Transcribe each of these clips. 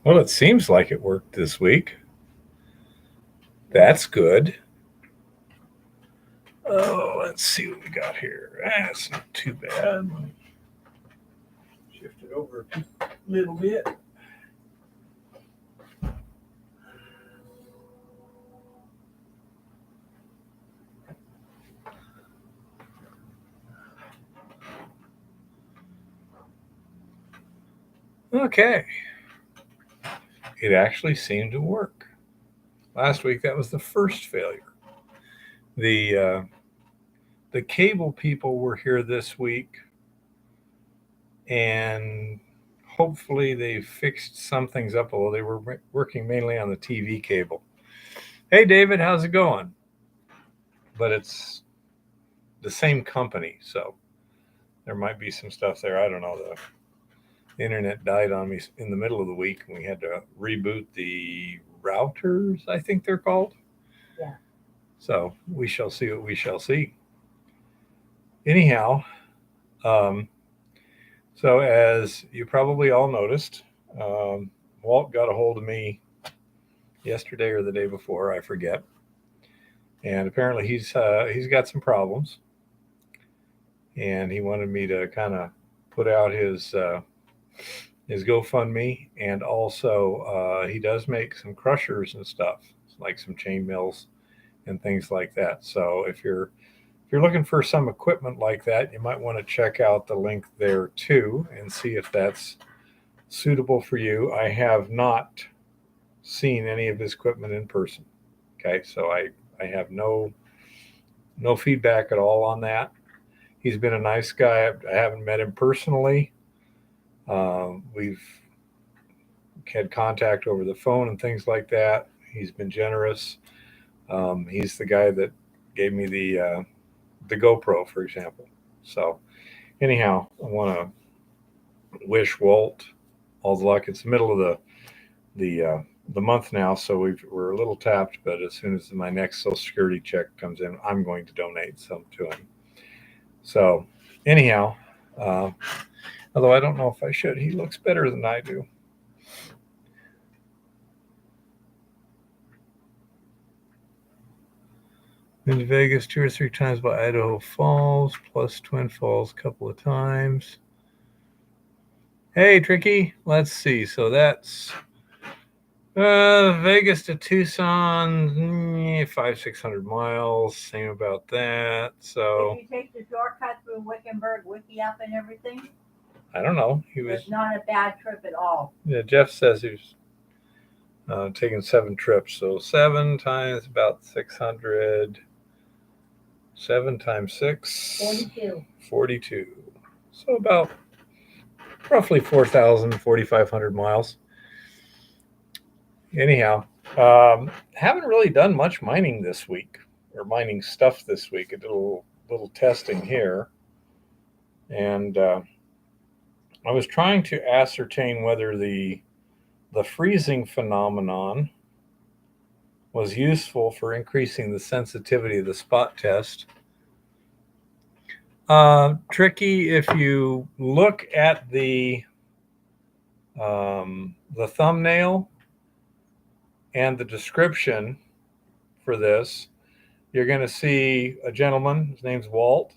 Well, it seems like it worked this week. That's good. Oh, let's see what we got here. That's not too bad. Shift it over a little bit. Okay. It actually seemed to work. Last week, that was the first failure. The cable people were here this week, and hopefully they fixed some things up. Although they were working mainly on the TV cable. Hey, David, how's it going? But it's the same company, so there might be some stuff there. I don't know. The internet died on me in the middle of the week, and we had to reboot the routers. I think they're called. Yeah. So we shall see what we shall see. Anyhow, um, so as you probably all noticed, um, Walt got a hold of me yesterday or the day before, I forget, and apparently he's got some problems, and he wanted me to kind of put out his GoFundMe, and also he does make some crushers and stuff, like some chain mills and things like that. So if you're looking for some equipment like that, you might want to check out the link there too and see if that's suitable for you. I have not seen any of his equipment in person. Okay, so I have no feedback at all on that. He's been a nice guy. I haven't met him personally. We've had contact over the phone and things like that. He's been generous. He's the guy that gave me the GoPro, for example. So anyhow, I want to wish Walt all the luck. It's the middle of the month now, so we're a little tapped. But as soon as my next Social Security check comes in, I'm going to donate some to him. So anyhow, uh, although I don't know if I should, he looks better than I do. Been to Vegas 2 or 3 times by Idaho Falls, plus Twin Falls a couple of times. Hey, Tricky. Let's see. So that's Vegas to Tucson, 500-600 miles. Same about that. So Did you take the shortcut through Wickenburg, Wiki up and everything? I don't know. He was. It's not a bad trip at all. Yeah, Jeff says he was taking 7 trips. So 7 times about 600. 7 times 6. 42. 42. So about roughly 4,000, 4,500 miles. Anyhow, haven't really done much mining this week or mining stuff this week. I did a little testing here, and I was trying to ascertain whether the freezing phenomenon was useful for increasing the sensitivity of the spot test. Tricky, if you look at the thumbnail and the description for this, you're going to see a gentleman. His name's Walt,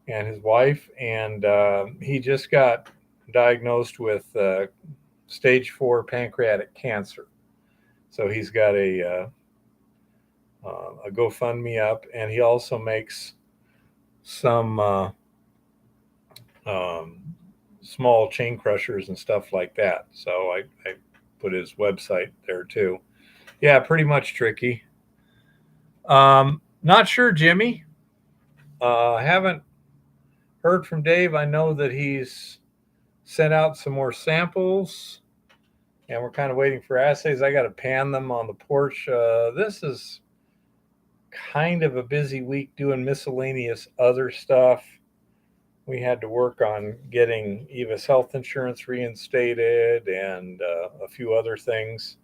and his wife, and he just got diagnosed with stage 4 pancreatic cancer. So he's got a GoFundMe up, and he also makes some um, small chain crushers and stuff like that. So I put his website there too. Yeah, pretty much Tricky. Not sure, Jimmy. Haven't heard from Dave. I know that he's sent out some more samples, and we're kind of waiting for assays. I got to pan them on the porch. This is kind of a busy week doing miscellaneous other stuff. We had to work on getting Eva's health insurance reinstated and a few other things.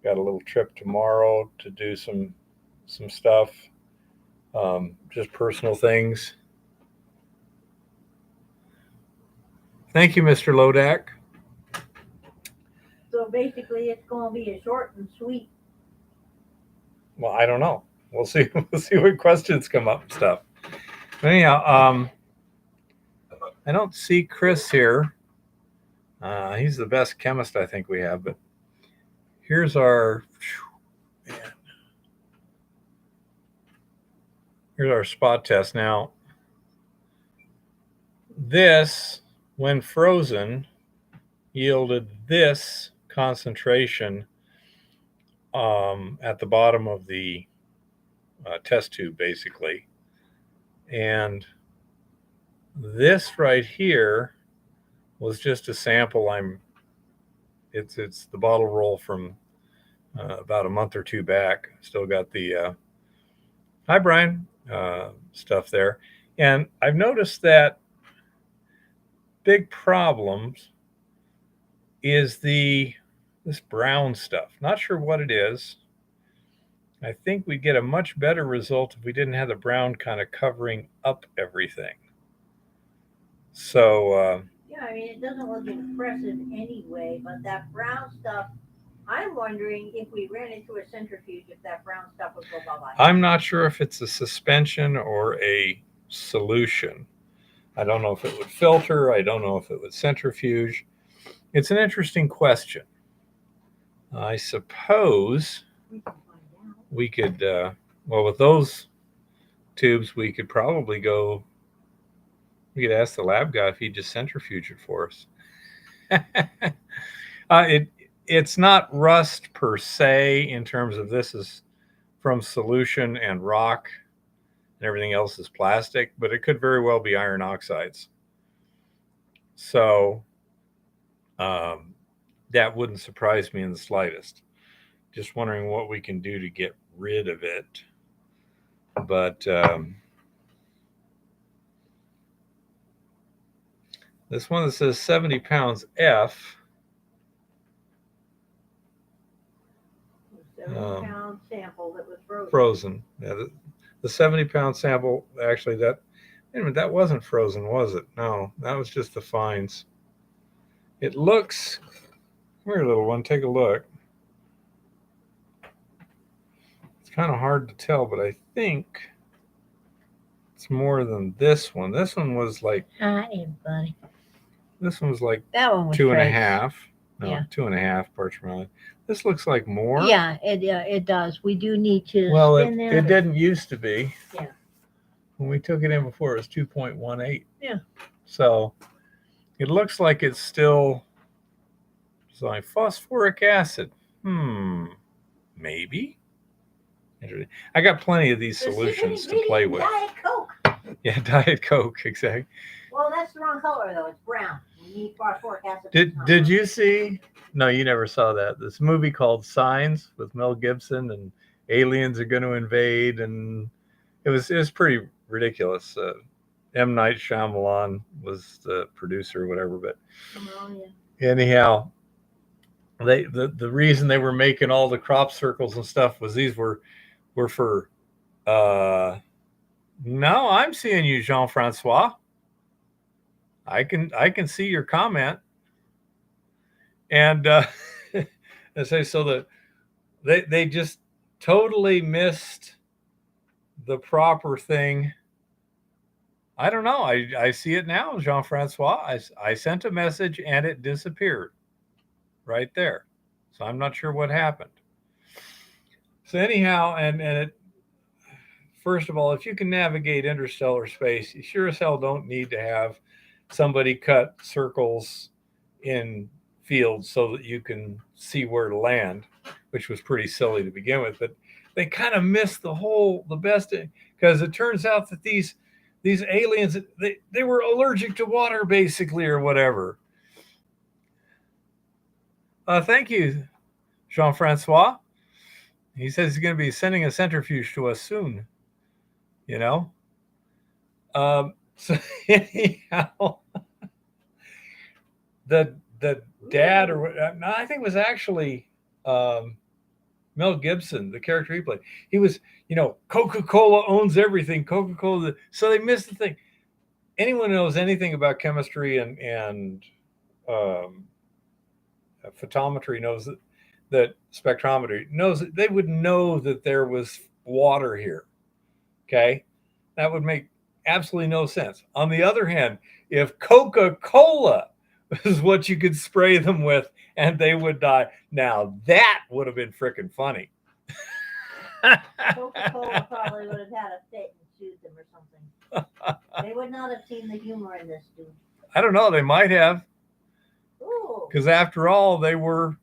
Got a little trip tomorrow to do some stuff, just personal things. Thank you, Mr. Lodak. So basically, it's going to be a short and sweet. Well, I don't know. We'll see. We'll see what questions come up and stuff. But anyhow, I don't see Chris here. He's the best chemist I think we have. But here's our here's our spot test. Now, this, when frozen, yielded this concentration at the bottom of the test tube, basically. And this right here was just a sample. It's the bottle roll from about a month or two back. Still got the hi Brian stuff there, and I've noticed that big problems is this brown stuff. Not sure what it is. I think we'd get a much better result if we didn't have the brown kind of covering up everything. So Yeah, I mean, it doesn't look impressive anyway, but that brown stuff, I'm wondering if we ran into a centrifuge, if that brown stuff would go bye-bye. I'm not sure if it's a suspension or a solution. I don't know if it would filter. I don't know if it would centrifuge. It's an interesting question. I suppose We can find out. we could, well, with those tubes, we could probably go, we could ask the lab guy if he'd just centrifuge it for us. It's not rust per se in terms of this is from solution and rock and everything else is plastic, but it could very well be iron oxides. So that wouldn't surprise me in the slightest. Just wondering what we can do to get rid of it. But this one that says 70 pounds F. 70-pound sample that was frozen. Frozen. Yeah, the 70-pound sample, actually, wait a minute, that wasn't frozen, was it? No, that was just the fines. It looks, come here, little one, take a look. It's kind of hard to tell, but I think it's more than this one. This one was like, Hi, buddy. this one was like That one was 2.5. fresh. No, Yeah. 2.5 parchment. This looks like more. Yeah, it does. We do need to Well, spin that. it didn't used to be. Yeah. When we took it in before, it was 2.18. Yeah. So it looks like it's still like phosphoric acid. Maybe. I got plenty of these The solutions secret to play ingredient, with. Diet Coke. Yeah, Diet Coke, exactly. Well, that's the wrong color, though. It's brown. We need phosphoric acid. Did you see? No, you never saw that. This movie called Signs with Mel Gibson, and aliens are going to invade, and it was pretty ridiculous. M. Night Shyamalan was the producer or whatever, but Oh, yeah. anyhow, the reason they were making all the crop circles and stuff was these were for no, I'm seeing you, Jean-Francois. I can see your comment. And I say so that they just totally missed the proper thing. I don't know. I see it now, Jean-Francois. I sent a message and it disappeared right there. So I'm not sure what happened. So anyhow, and it, first of all, if you can navigate interstellar space, you sure as hell don't need to have somebody cut circles in fields so that you can see where to land, which was pretty silly to begin with. But they kind of missed the best, because it turns out that these aliens, they were allergic to water, basically, or whatever. Thank you, Jean-Francois. He says he's going to be sending a centrifuge to us soon. You know? So anyhow, the dad, or no, I think it was actually Mel Gibson, the character he played. He was, Coca-Cola owns everything. Coca-Cola. So they missed the thing. Anyone who knows anything about chemistry and photometry knows that spectrometry knows that they would know that there was water here. Okay, that would make absolutely no sense. On the other hand, if Coca-Cola is what you could spray them with and they would die, now that would have been freaking funny. Coca-Cola probably would have had a fit and sued them or something. They would not have seen the humor in this, dude. I don't know. They might have, Ooh. because after all, they were.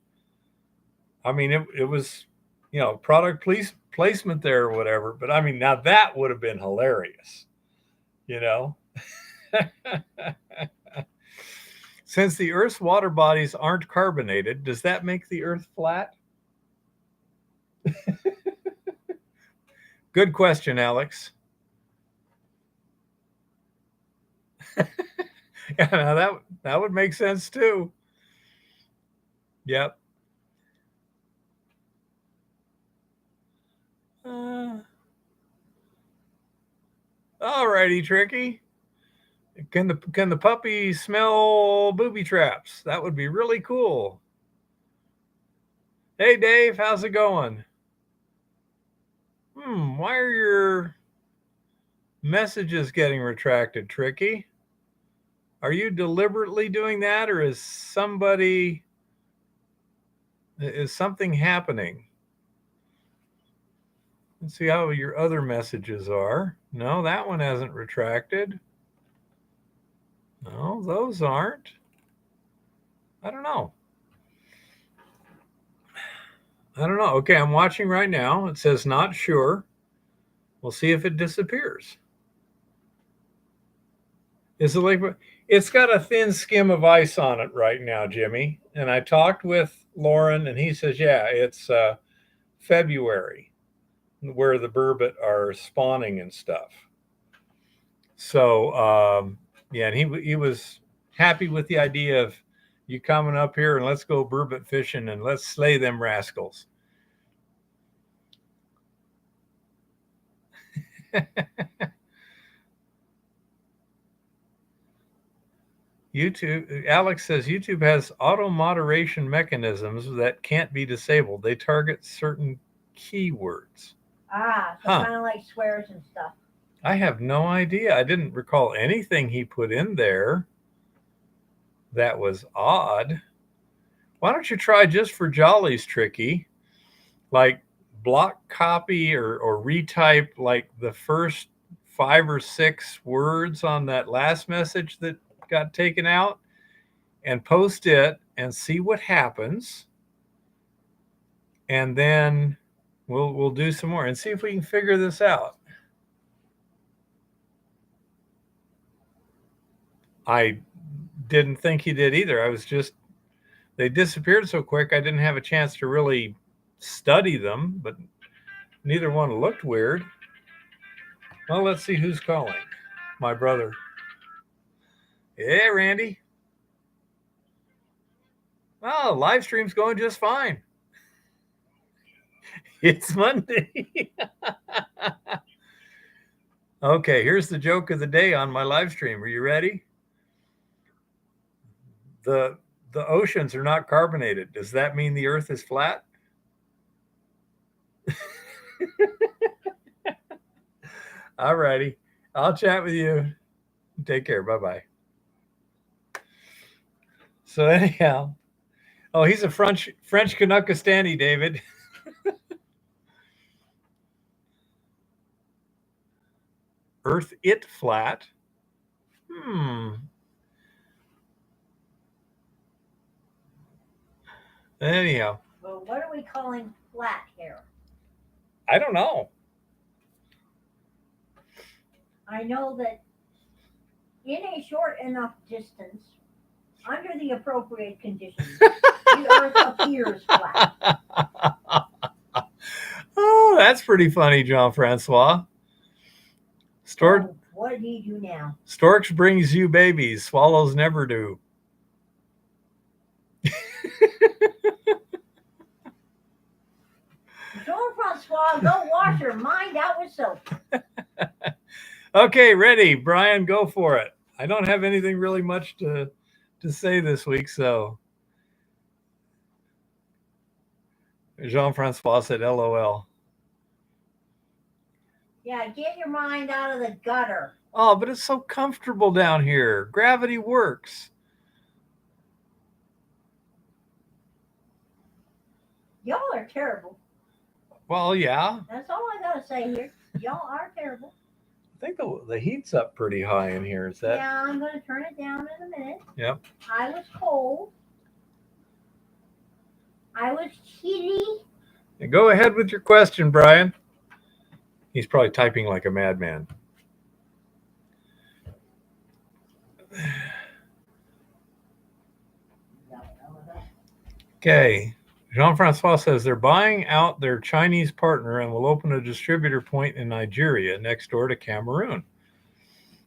I mean, it was, product placement there or whatever. But I mean, now that would have been hilarious. Since the Earth's water bodies aren't carbonated, does that make the Earth flat? Good question, Alex. Yeah, that would make sense too. Yep. All righty, Tricky. Can the puppy smell booby traps? That would be really cool. Hey, Dave, how's it going? Why are your messages getting retracted, Tricky? Are you deliberately doing that, or is something happening? Let's see how your other messages are. No, that one hasn't retracted. No, those aren't. I don't know. Okay, I'm watching right now. It says not sure. We'll see if it disappears. Is it like, it's got a thin skim of ice on it right now, Jimmy. And I talked with Lauren and he says, yeah, it's February where the burbot are spawning and stuff. So, yeah, and he was happy with the idea of you coming up here and let's go burbot fishing and let's slay them rascals. YouTube, Alex says YouTube has auto moderation mechanisms that can't be disabled. They target certain keywords. So kind of like swears and stuff. I have no idea. I didn't recall anything he put in there that was odd. Why don't you try just for jollies, Tricky? Like block copy or retype like the first 5 or 6 words on that last message that got taken out and post it and see what happens. And then we'll do some more and see if we can figure this out. I didn't think he did either. They disappeared so quick I didn't have a chance to really study them, but neither one looked weird. Well, let's see who's calling. My brother. Hey, Randy. Oh, live stream's going just fine. It's Monday. Okay, here's the joke of the day on my live stream. Are you ready? The oceans are not carbonated. Does that mean the Earth is flat? All righty. I'll chat with you. Take care. Bye-bye. So anyhow, he's a French Canuckastani, David. Earth it flat. Anyhow. Well, what are we calling flat here? I don't know. I know that in a short enough distance, under the appropriate conditions, the Earth appears flat. Oh, that's pretty funny, Jean-Francois. So what did he do now? Storks brings you babies. Swallows never do. Jean-Francois, go wash your mind out with soap. Okay, ready. Brian, go for it. I don't have anything really much to say this week, so Jean-Francois said, LOL. Yeah, get your mind out of the gutter. Oh, but it's so comfortable down here. Gravity works. Y'all are terrible. Well, yeah. That's all I gotta say here. Y'all are terrible. I think the heat's up pretty high in here. Is that? Yeah, I'm gonna turn it down in a minute. Yep. I was cold. I was chilly. Go ahead with your question, Brian. He's probably typing like a madman. Okay. Jean-Francois says they're buying out their Chinese partner and will open a distributor point in Nigeria next door to Cameroon.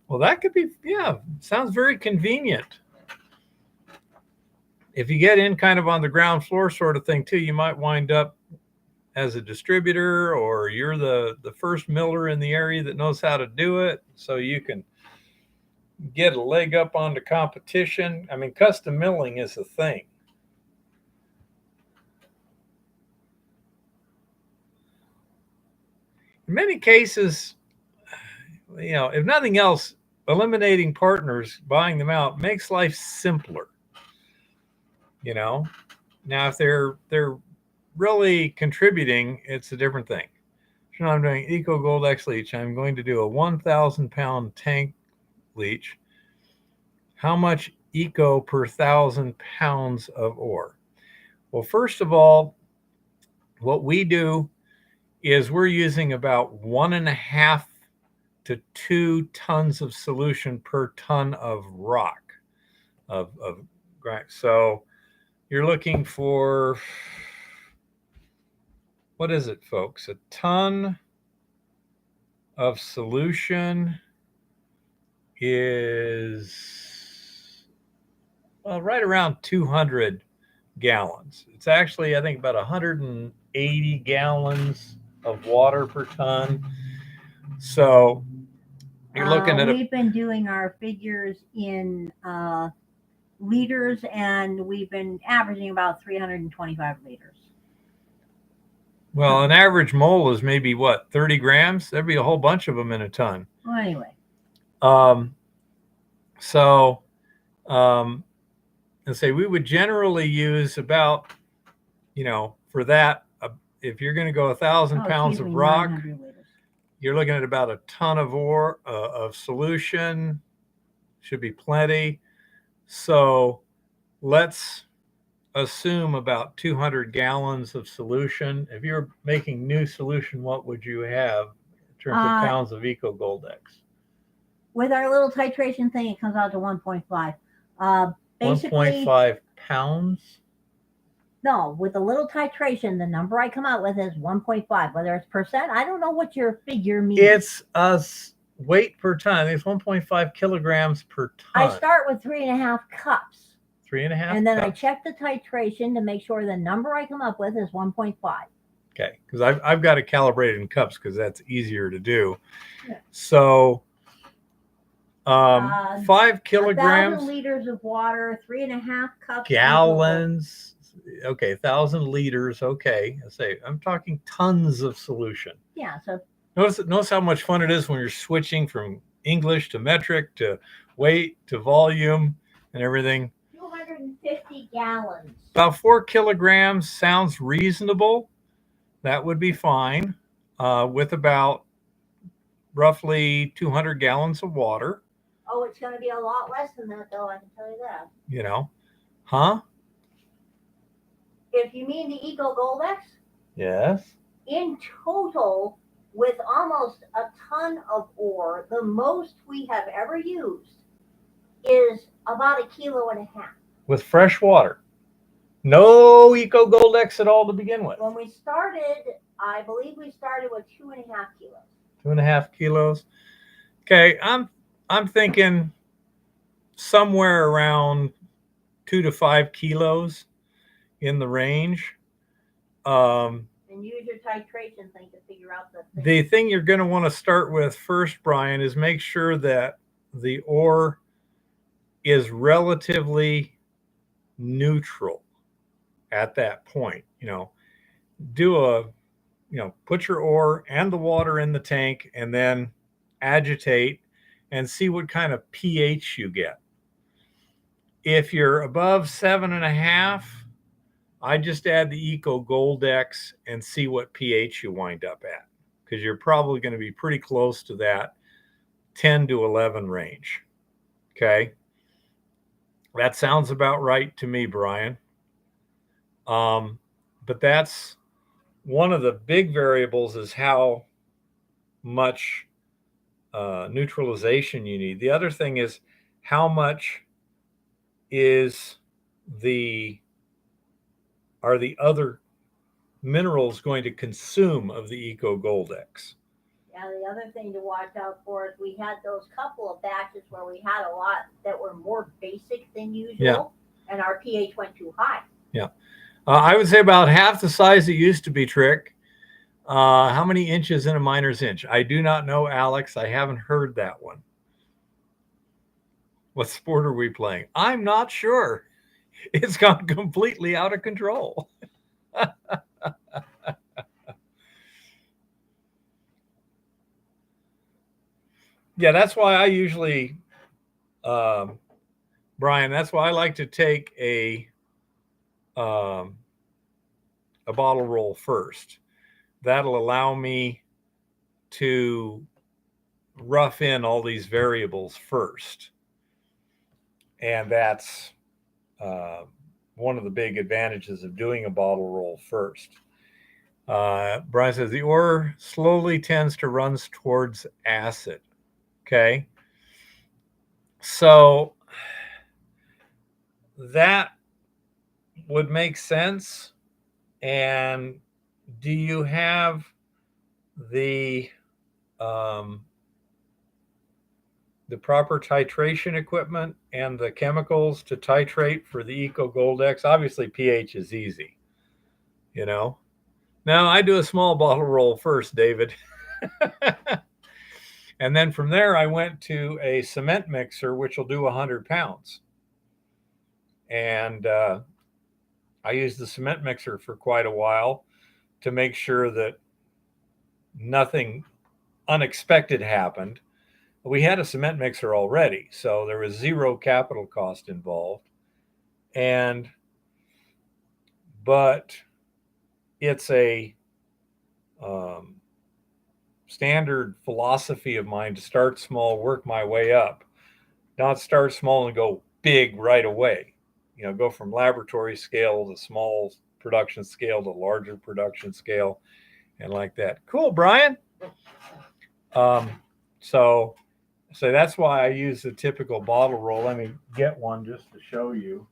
Well, that could be, yeah, sounds very convenient. If you get in kind of on the ground floor sort of thing too, you might wind up as a distributor, or you're the first miller in the area that knows how to do it, so you can get a leg up on the competition. I mean, custom milling is a thing. In many cases, you know, if nothing else, eliminating partners, buying them out makes life simpler. You know, now if they're really contributing, it's a different thing. So I'm doing Eco Gold X leach. I'm going to do a 1,000 pound tank leach. How much eco per 1,000 pounds of ore? Well, first of all, what we do is we're using about 1.5 to 2 tons of solution per ton of rock of grind. So you're looking for, what is it, folks? A ton of solution is, well, right around 200 gallons. It's actually, I think, about 180 gallons of water per ton. So you're looking at we've been doing our figures in liters, and we've been averaging about 325 liters. Well, an average mole is maybe what, 30 grams? There'd be a whole bunch of them in a ton. Well, anyway. And say we would generally use about, you know, for that, if you're going to go 1,000 pounds of rock, you're looking at about a ton of ore of solution. Should be plenty. So let's assume about 200 gallons of solution. If you're making new solution, what would you have in terms of pounds of Eco Gold X? With our little titration thing, it comes out to 1.5. Basically, 1.5 pounds? No, with a little titration, the number I come out with is 1.5. Whether it's percent, I don't know what your figure means. It's a weight per ton. It's 1.5 kilograms per ton. I start with 3.5 cups. 3.5 and then cups. I check the titration to make sure the number I come up with is 1.5. Okay, because I've got it calibrated in cups because that's easier to do. Yeah. So 5 kilograms. 1,000 liters of water, 3.5 cups. Gallons. Okay, 1,000 liters. Okay, I say I'm talking tons of solution. Yeah. So notice how much fun it is when you're switching from English to metric to weight to volume and everything. 250 gallons. About 4 kilograms sounds reasonable. That would be fine with about roughly 200 gallons of water. Oh, it's going to be a lot less than that, though. I can tell you that. You know, huh? If you mean the Eco Gold X? Yes. In total, with almost a ton of ore, the most we have ever used is about 1.5 kilos. With fresh water. No Eco Gold X at all to begin with. When we started, I believe we started with 2.5 kilos. 2.5 kilos. Okay, I'm thinking somewhere around 2 to 5 kilos in the range. And use your titration thing to figure out the thing. The thing you're going to want to start with first, Brian, is make sure that the ore is relatively neutral at that point. You know, put your ore and the water in the tank and then agitate and see what kind of pH you get. If you're above 7.5, I just add the Eco Goldex and see what pH you wind up at, because you're probably going to be pretty close to that 10 to 11 range. Okay. That sounds about right to me, Brian. But that's one of the big variables, is how much neutralization you need. The other thing is, how much are the other minerals going to consume of the Eco Goldex? Yeah, the other thing to watch out for is we had those couple of batches where we had a lot that were more basic than usual, and our pH went too high. Yeah. I would say about half the size it used to be, Trick. How many inches in a miner's inch? I do not know, Alex. I haven't heard that one. What sport are we playing? I'm not sure. It's gone completely out of control. Yeah, that's why I usually, Brian, that's why I like to take a bottle roll first. That'll allow me to rough in all these variables first. And that's one of the big advantages of doing a bottle roll first. Brian says the ore slowly tends to run towards acid. Okay. So that would make sense. And do you have the proper titration equipment and the chemicals to titrate for the Eco Goldex? Obviously, pH is easy, Now I do a small bottle roll first, David. And then from there, I went to a cement mixer, which will do 100 pounds. And I used the cement mixer for quite a while to make sure that nothing unexpected happened. We had a cement mixer already, so there was zero capital cost involved. But it's a standard philosophy of mine to start small, work my way up, not start small and go big right away. Go from laboratory scale to small production scale to larger production scale, and like that. Cool, Brian. So that's why I use the typical bottle roll. Let me get one just to show you.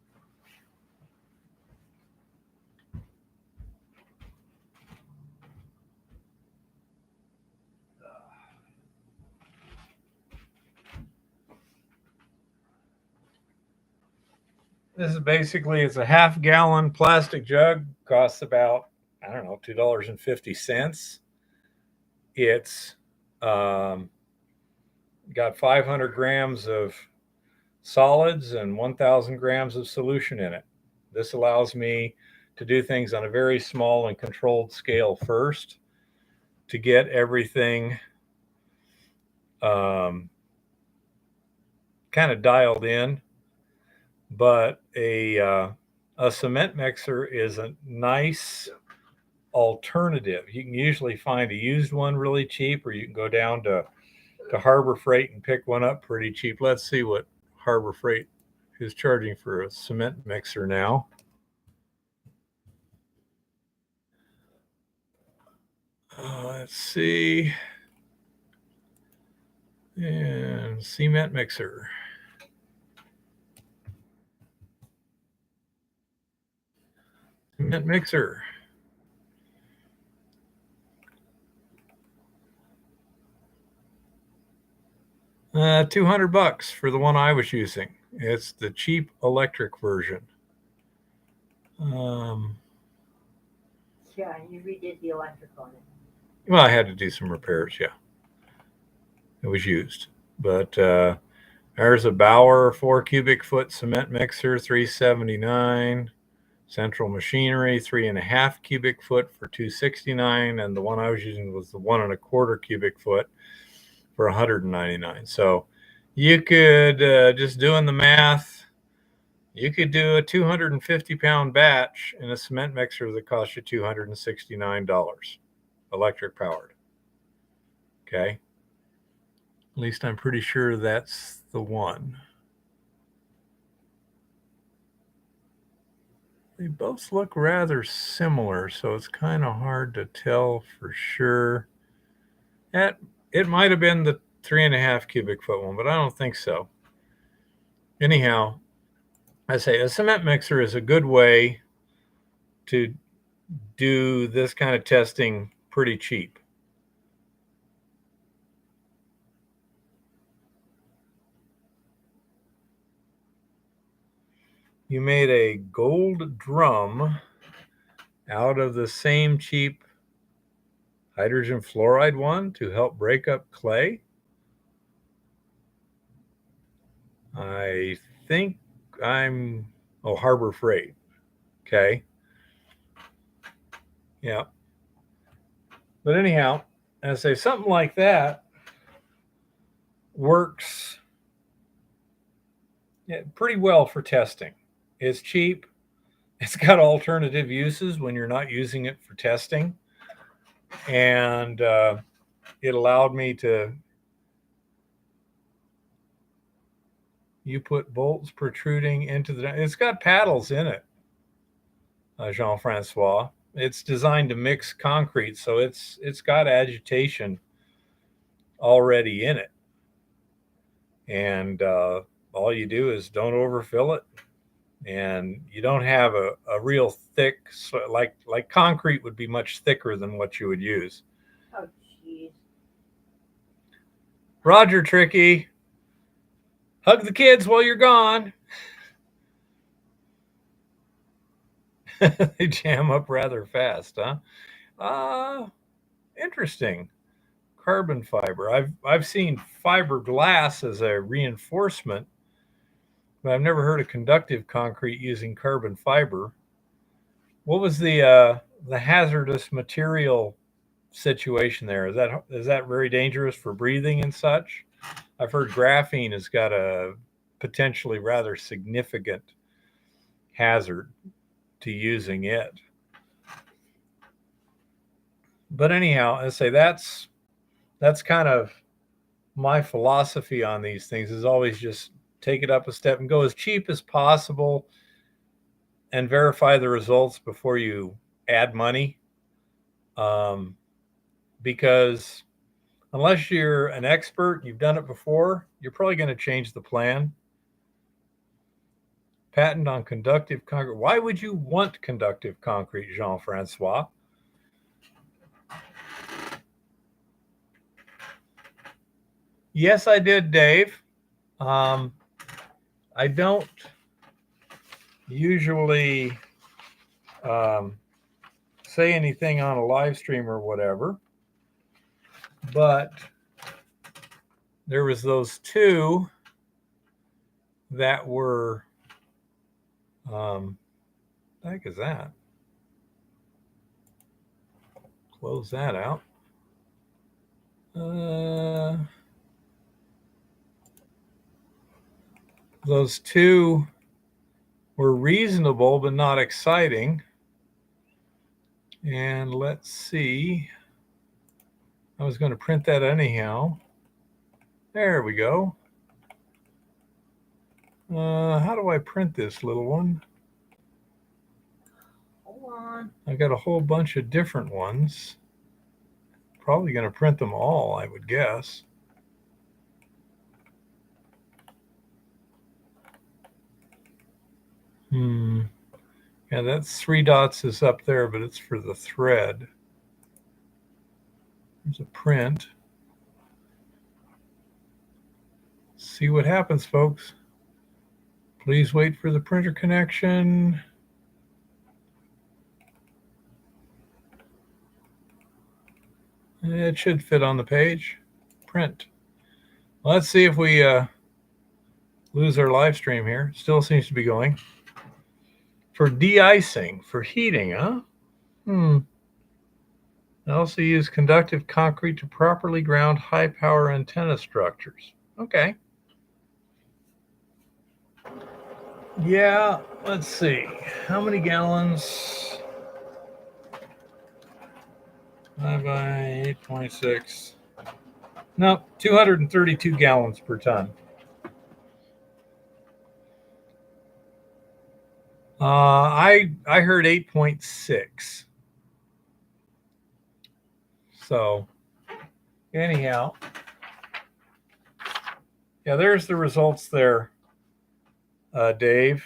This is basically, it's a half-gallon plastic jug, costs about, $2.50. It's got 500 grams of solids and 1,000 grams of solution in it. This allows me to do things on a very small and controlled scale first to get everything kind of dialed in. But a cement mixer is a nice alternative. You can usually find a used one really cheap, or you can go down to Harbor Freight and pick one up pretty cheap. Let's see what Harbor Freight is charging for a cement mixer now. Let's see. And cement mixer. Cement mixer. $200 for the one I was using. It's the cheap electric version. Yeah, and you redid the electric on it. Well, I had to do some repairs. Yeah, it was used, but there's a Bauer 4 cubic foot cement mixer, $379. Central Machinery, 3.5 cubic foot for $269, and the one I was using was the 1.25 cubic foot for $199. So you could, just doing the math, you could do a 250-pound batch in a cement mixer that costs you $269, electric powered. Okay. At least I'm pretty sure that's the one. They both look rather similar, so it's kind of hard to tell for sure. It might have been the 3.5 cubic foot one, but I don't think so. Anyhow, I say a cement mixer is a good way to do this kind of testing pretty cheap. You made a gold drum out of the same cheap hydrogen fluoride one to help break up clay. I think Harbor Freight. Okay. Yeah. But anyhow, I say something like that works pretty well for testing. It's cheap. It's got alternative uses when you're not using it for testing. And it allowed me to, you put bolts protruding into it's got paddles in it, Jean-Francois. It's designed to mix concrete, so it's got agitation already in it. And all you do is don't overfill it. And you don't have a real thick, like concrete would be much thicker than what you would use. Oh, jeez. Roger, Tricky. Hug the kids while you're gone. They jam up rather fast, huh? Interesting. Carbon fiber. I've seen fiberglass as a reinforcement, but I've never heard of conductive concrete using carbon fiber. What was the hazardous material situation there? Is that very dangerous for breathing and such? I've heard graphene has got a potentially rather significant hazard to using it. But anyhow, I say that's kind of my philosophy on these things, is always just take it up a step and go as cheap as possible and verify the results before you add money. Because unless you're an expert, you've done it before, you're probably going to change the plan. Patent on conductive concrete. Why would you want conductive concrete, Jean-Francois? Yes, I did, Dave. I don't usually say anything on a live stream or whatever, but there was those two that were, what the heck is that? Close that out. Those two were reasonable but not exciting. And let's see. I was going to print that anyhow. There we go. How do I print this little one? Hold on. I got a whole bunch of different ones. Probably going to print them all, I would guess. Yeah, that's 3 dots is up there, but it's for the thread. There's a print. See what happens, folks. Please wait for the printer connection. It should fit on the page. Print. Let's see if we lose our live stream here. Still seems to be going. For de-icing, for heating, huh? They also use conductive concrete to properly ground high-power antenna structures. Okay. Yeah, let's see. How many gallons? 5 by 8.6. No, 232 gallons per ton. I heard 8.6. So anyhow, yeah, there's the results there, Dave.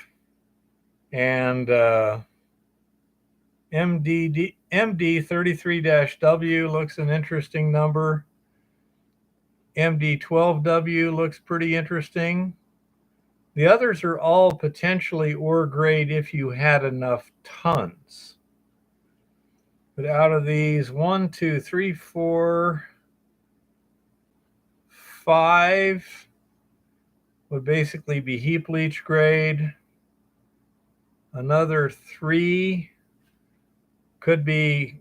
And MD33-W looks an interesting number. MD12W looks pretty interesting. The others are all potentially ore grade if you had enough tons. But out of these, 1, 2, 3, 4, 5 would basically be heap leach grade. Another 3 could be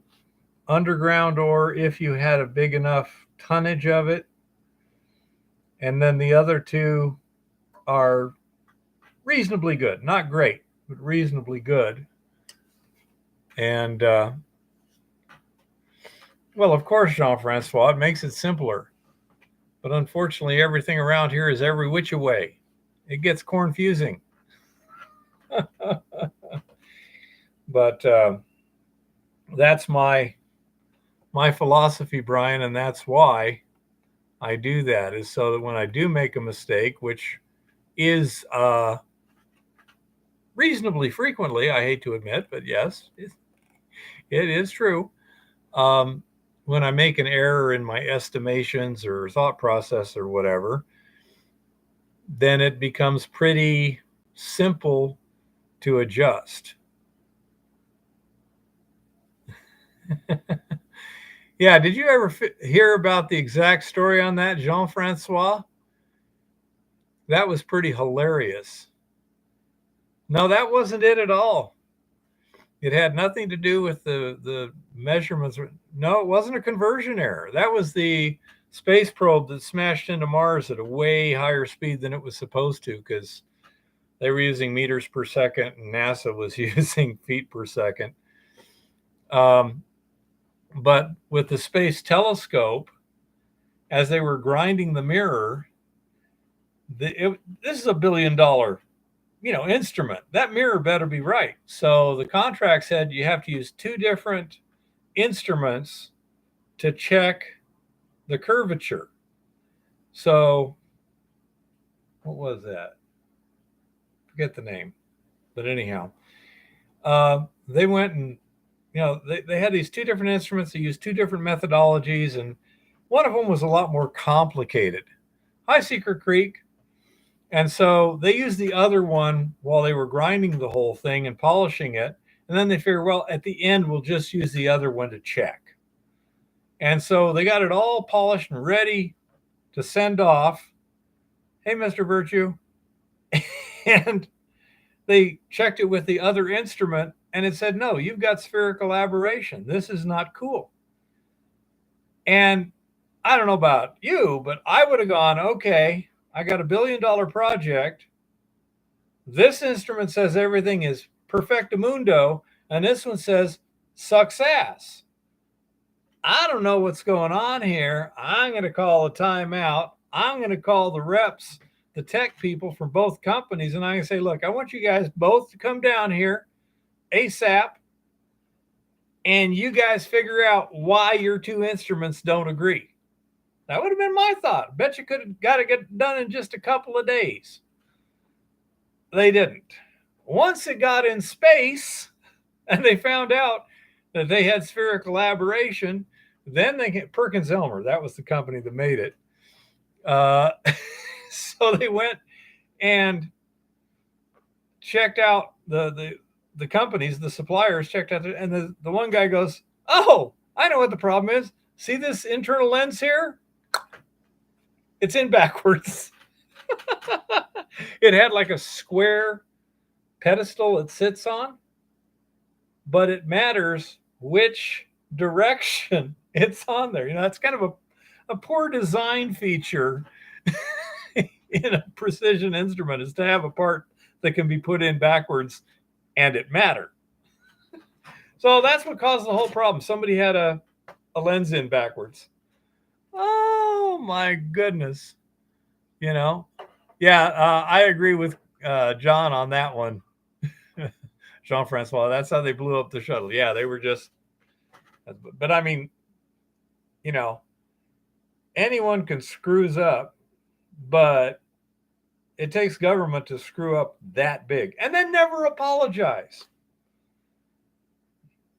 underground ore if you had a big enough tonnage of it. And then the other 2 are reasonably good. Not great, but reasonably good. And, well, of course, Jean-Francois, it makes it simpler. But unfortunately, everything around here is every which way. It gets confusing. But that's my philosophy, Brian, and that's why I do that, is so that when I do make a mistake, which is reasonably frequently, I hate to admit, but yes, it is true. When I make an error in my estimations or thought process or whatever, then it becomes pretty simple to adjust. Yeah, did you ever hear about the exact story on that, Jean-Francois? That was pretty hilarious. No, that wasn't it at all. It had nothing to do with the measurements. No, it wasn't a conversion error. That was the space probe that smashed into Mars at a way higher speed than it was supposed to, because they were using meters per second and NASA was using feet per second. But with the space telescope, as they were grinding the mirror, this is $1 billion, instrument. That mirror better be right. So the contract said you have to use 2 different instruments to check the curvature. So what was that? Forget the name. But anyhow, they went and, they had these 2 different instruments. They used 2 different methodologies, and one of them was a lot more complicated. Hi, Secret Creek. And so they used the other one while they were grinding the whole thing and polishing it. And then they figured, well, at the end, we'll just use the other one to check. And so they got it all polished and ready to send off. Hey, Mr. Virtue. And they checked it with the other instrument, and it said, no, you've got spherical aberration. This is not cool. And I don't know about you, but I would have gone, okay, I got $1 billion project. This instrument says everything is perfectamundo, and this one says sucks ass. I don't know what's going on here. I'm going to call a timeout. I'm going to call the reps, the tech people from both companies, and I'm going to say, look, I want you guys both to come down here ASAP, and you guys figure out why your 2 instruments don't agree. That would have been my thought. Bet you could have got it get done in just a couple of days. They didn't. Once it got in space and they found out that they had spherical aberration, then they get Perkins-Elmer. That was the company that made it. So they went and checked out the companies, the suppliers checked out, and the one guy goes, oh, I know what the problem is. See this internal lens here? It's in backwards. It had like a square pedestal it sits on. but it matters which direction it's on there. That's kind of a poor design feature in a precision instrument, is to have a part that can be put in backwards and it matter. So that's what caused the whole problem. Somebody had a lens in backwards. Oh my goodness. Yeah, I agree with John on that one. Jean-Francois, that's how they blew up the shuttle. Yeah, they were just, but I mean, anyone can screws up, but it takes government to screw up that big and then never apologize.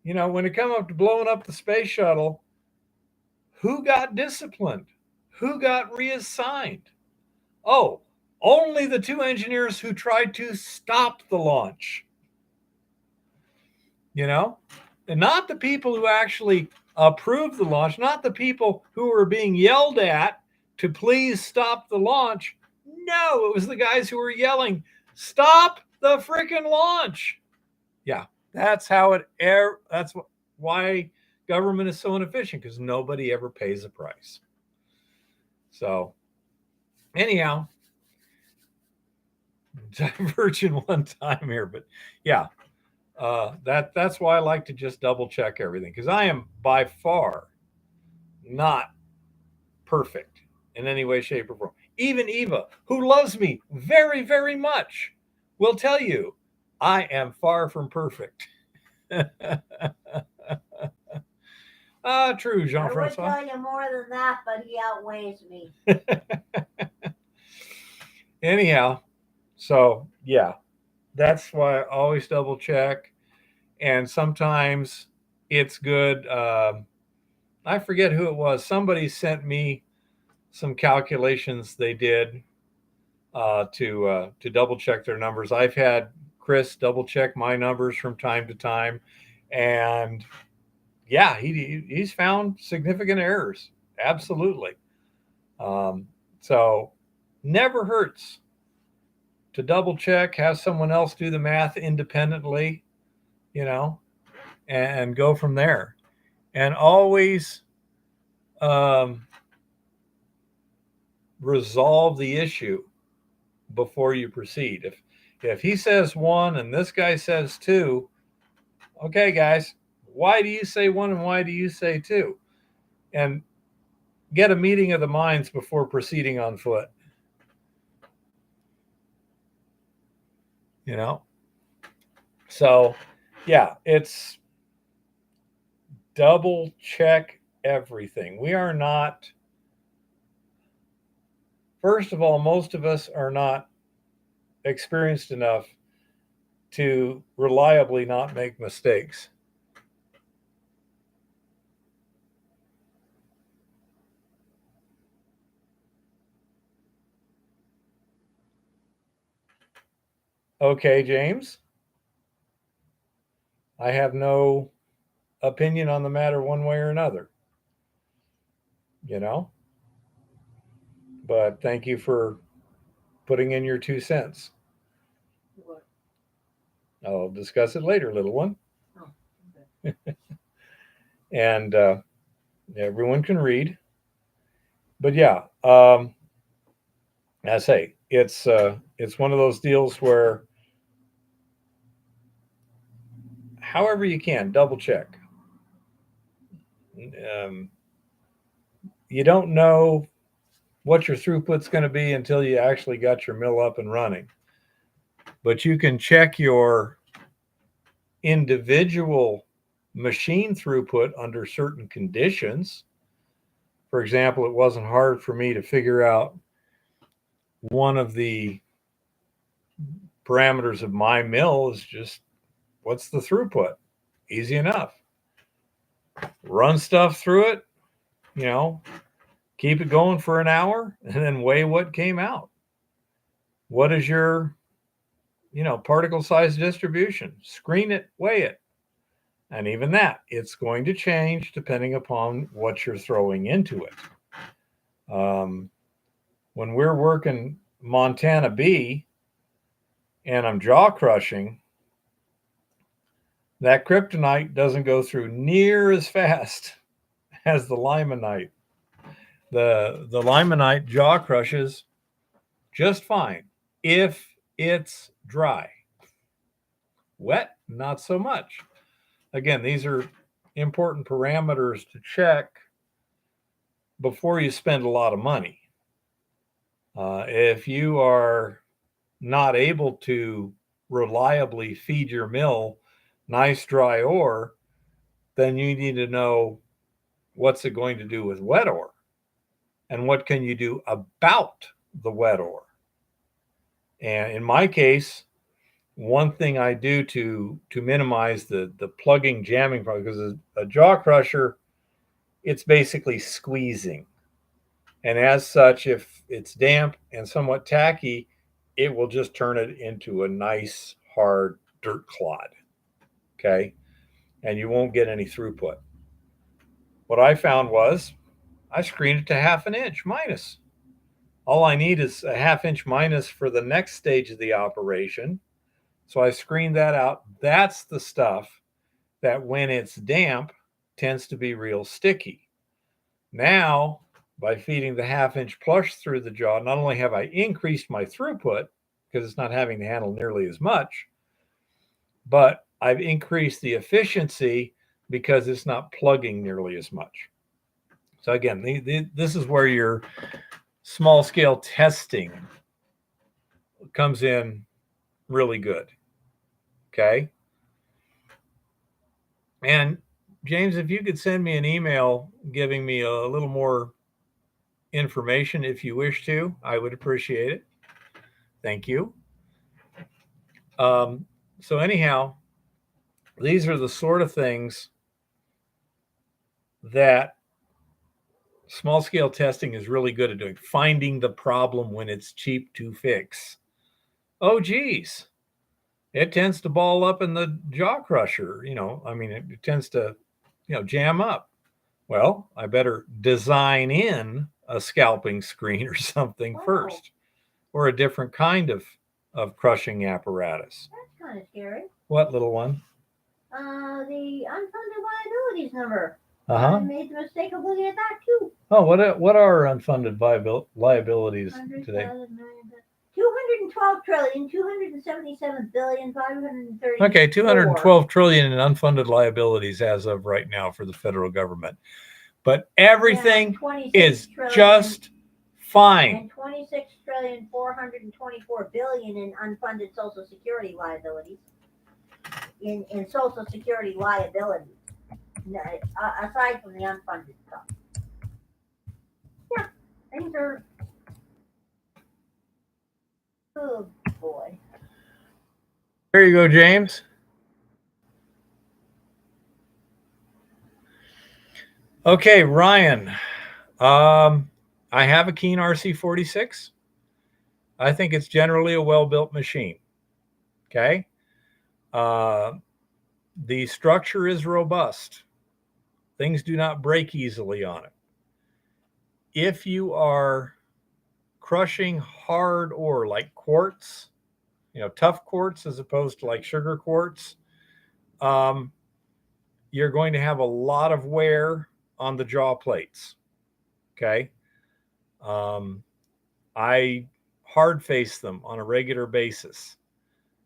When it come up to blowing up the space shuttle, who got disciplined? Who got reassigned? Oh, only the 2 engineers who tried to stop the launch. And not the people who actually approved the launch, not the people who were being yelled at to please stop the launch. No, it was the guys who were yelling, stop the freaking launch. Yeah, that's how that's why government is so inefficient, because nobody ever pays a price. So anyhow, diverging one time here, but yeah, that's why I like to just double check everything, because I am by far not perfect in any way, shape, or form. Even Eva, who loves me very, very much, will tell you I am far from perfect. True, Jean-Francois. I would tell you more than that, but he outweighs me. Anyhow, so yeah, that's why I always double check. And sometimes it's good. I forget who it was. Somebody sent me some calculations they did to double check their numbers. I've had Chris double check my numbers from time to time, and yeah, he's found significant errors. Absolutely. So never hurts to double check, have someone else do the math independently, and go from there. And always resolve the issue before you proceed. If he says 1 and this guy says 2, okay, guys, why do you say 1 and why do you say 2? And get a meeting of the minds before proceeding on foot. So yeah, it's double check everything. We are not, first of all, most of us are not experienced enough to reliably not make mistakes. Okay, James. I have no opinion on the matter one way or another. But thank you for putting in your 2 cents. What? I'll discuss it later, little one. Oh, okay. And everyone can read. But yeah, I say it's one of those deals where, however you can, double check. You don't know what your throughput's going to be until you actually got your mill up and running. But you can check your individual machine throughput under certain conditions. For example, it wasn't hard for me to figure out one of the parameters of my mill is just, what's the throughput? Easy enough. Run stuff through it, keep it going for an hour, and then weigh what came out. What is your, particle size distribution? Screen it, weigh it. And even that, it's going to change depending upon what you're throwing into it. When we're working Montana B and I'm jaw crushing, That kryptonite doesn't go through near as fast as the limonite. The limonite jaw crushes just fine if it's dry. Wet, not so much. Again, these are important parameters to check before you spend a lot of money. If you are not able to reliably feed your mill nice dry ore, then you need to know what's it going to do with wet ore and what can you do about the wet ore. And in my case, one thing I do to minimize the plugging jamming problem, because a jaw crusher, it's basically squeezing. And as such, if it's damp and somewhat tacky, it will just turn it into a nice hard dirt clod. Okay. And you won't get any throughput. What I found was I screened it to 1/2 inch minus. All I need is a 1/2 inch minus for the next stage of the operation. So I screened that out. That's the stuff that when it's damp tends to be real sticky. Now, by feeding the 1/2 inch plush through the jaw, not only have I increased my throughput because it's not having to handle nearly as much, but I've increased the efficiency because it's not plugging nearly as much. So again, this is where your small scale testing comes in really good. Okay. And James, if you could send me an email giving me a little more information if you wish to, I would appreciate it. Thank you. So anyhow, these are the sort of things that small scale testing is really good at doing, finding the problem when it's cheap to fix. Oh, geez, it tends to ball up in the jaw crusher. It tends to, jam up. Well, I better design in a scalping screen or something first, or a different kind of crushing apparatus. That's kind of scary. What, little one? The unfunded liabilities number. Uh-huh. I made the mistake of looking at that too. Oh, what are unfunded liabilities today? 212 trillion, 277 billion, 530. Okay, 212 trillion in unfunded liabilities as of right now for the federal government. But everything is just fine. And 26 trillion, 424 billion in unfunded Social Security liabilities. In Social Security liabilities. Aside from the unfunded stuff. Yeah, things are. Oh boy. There you go, James. Okay, Ryan. I have a Keen RC46. I think it's generally a well-built machine. Okay. The structure is robust. Things do not break easily on it. If you are crushing hard ore like quartz, tough quartz as opposed to like sugar quartz, you're going to have a lot of wear on the jaw plates. Okay. I hard face them on a regular basis,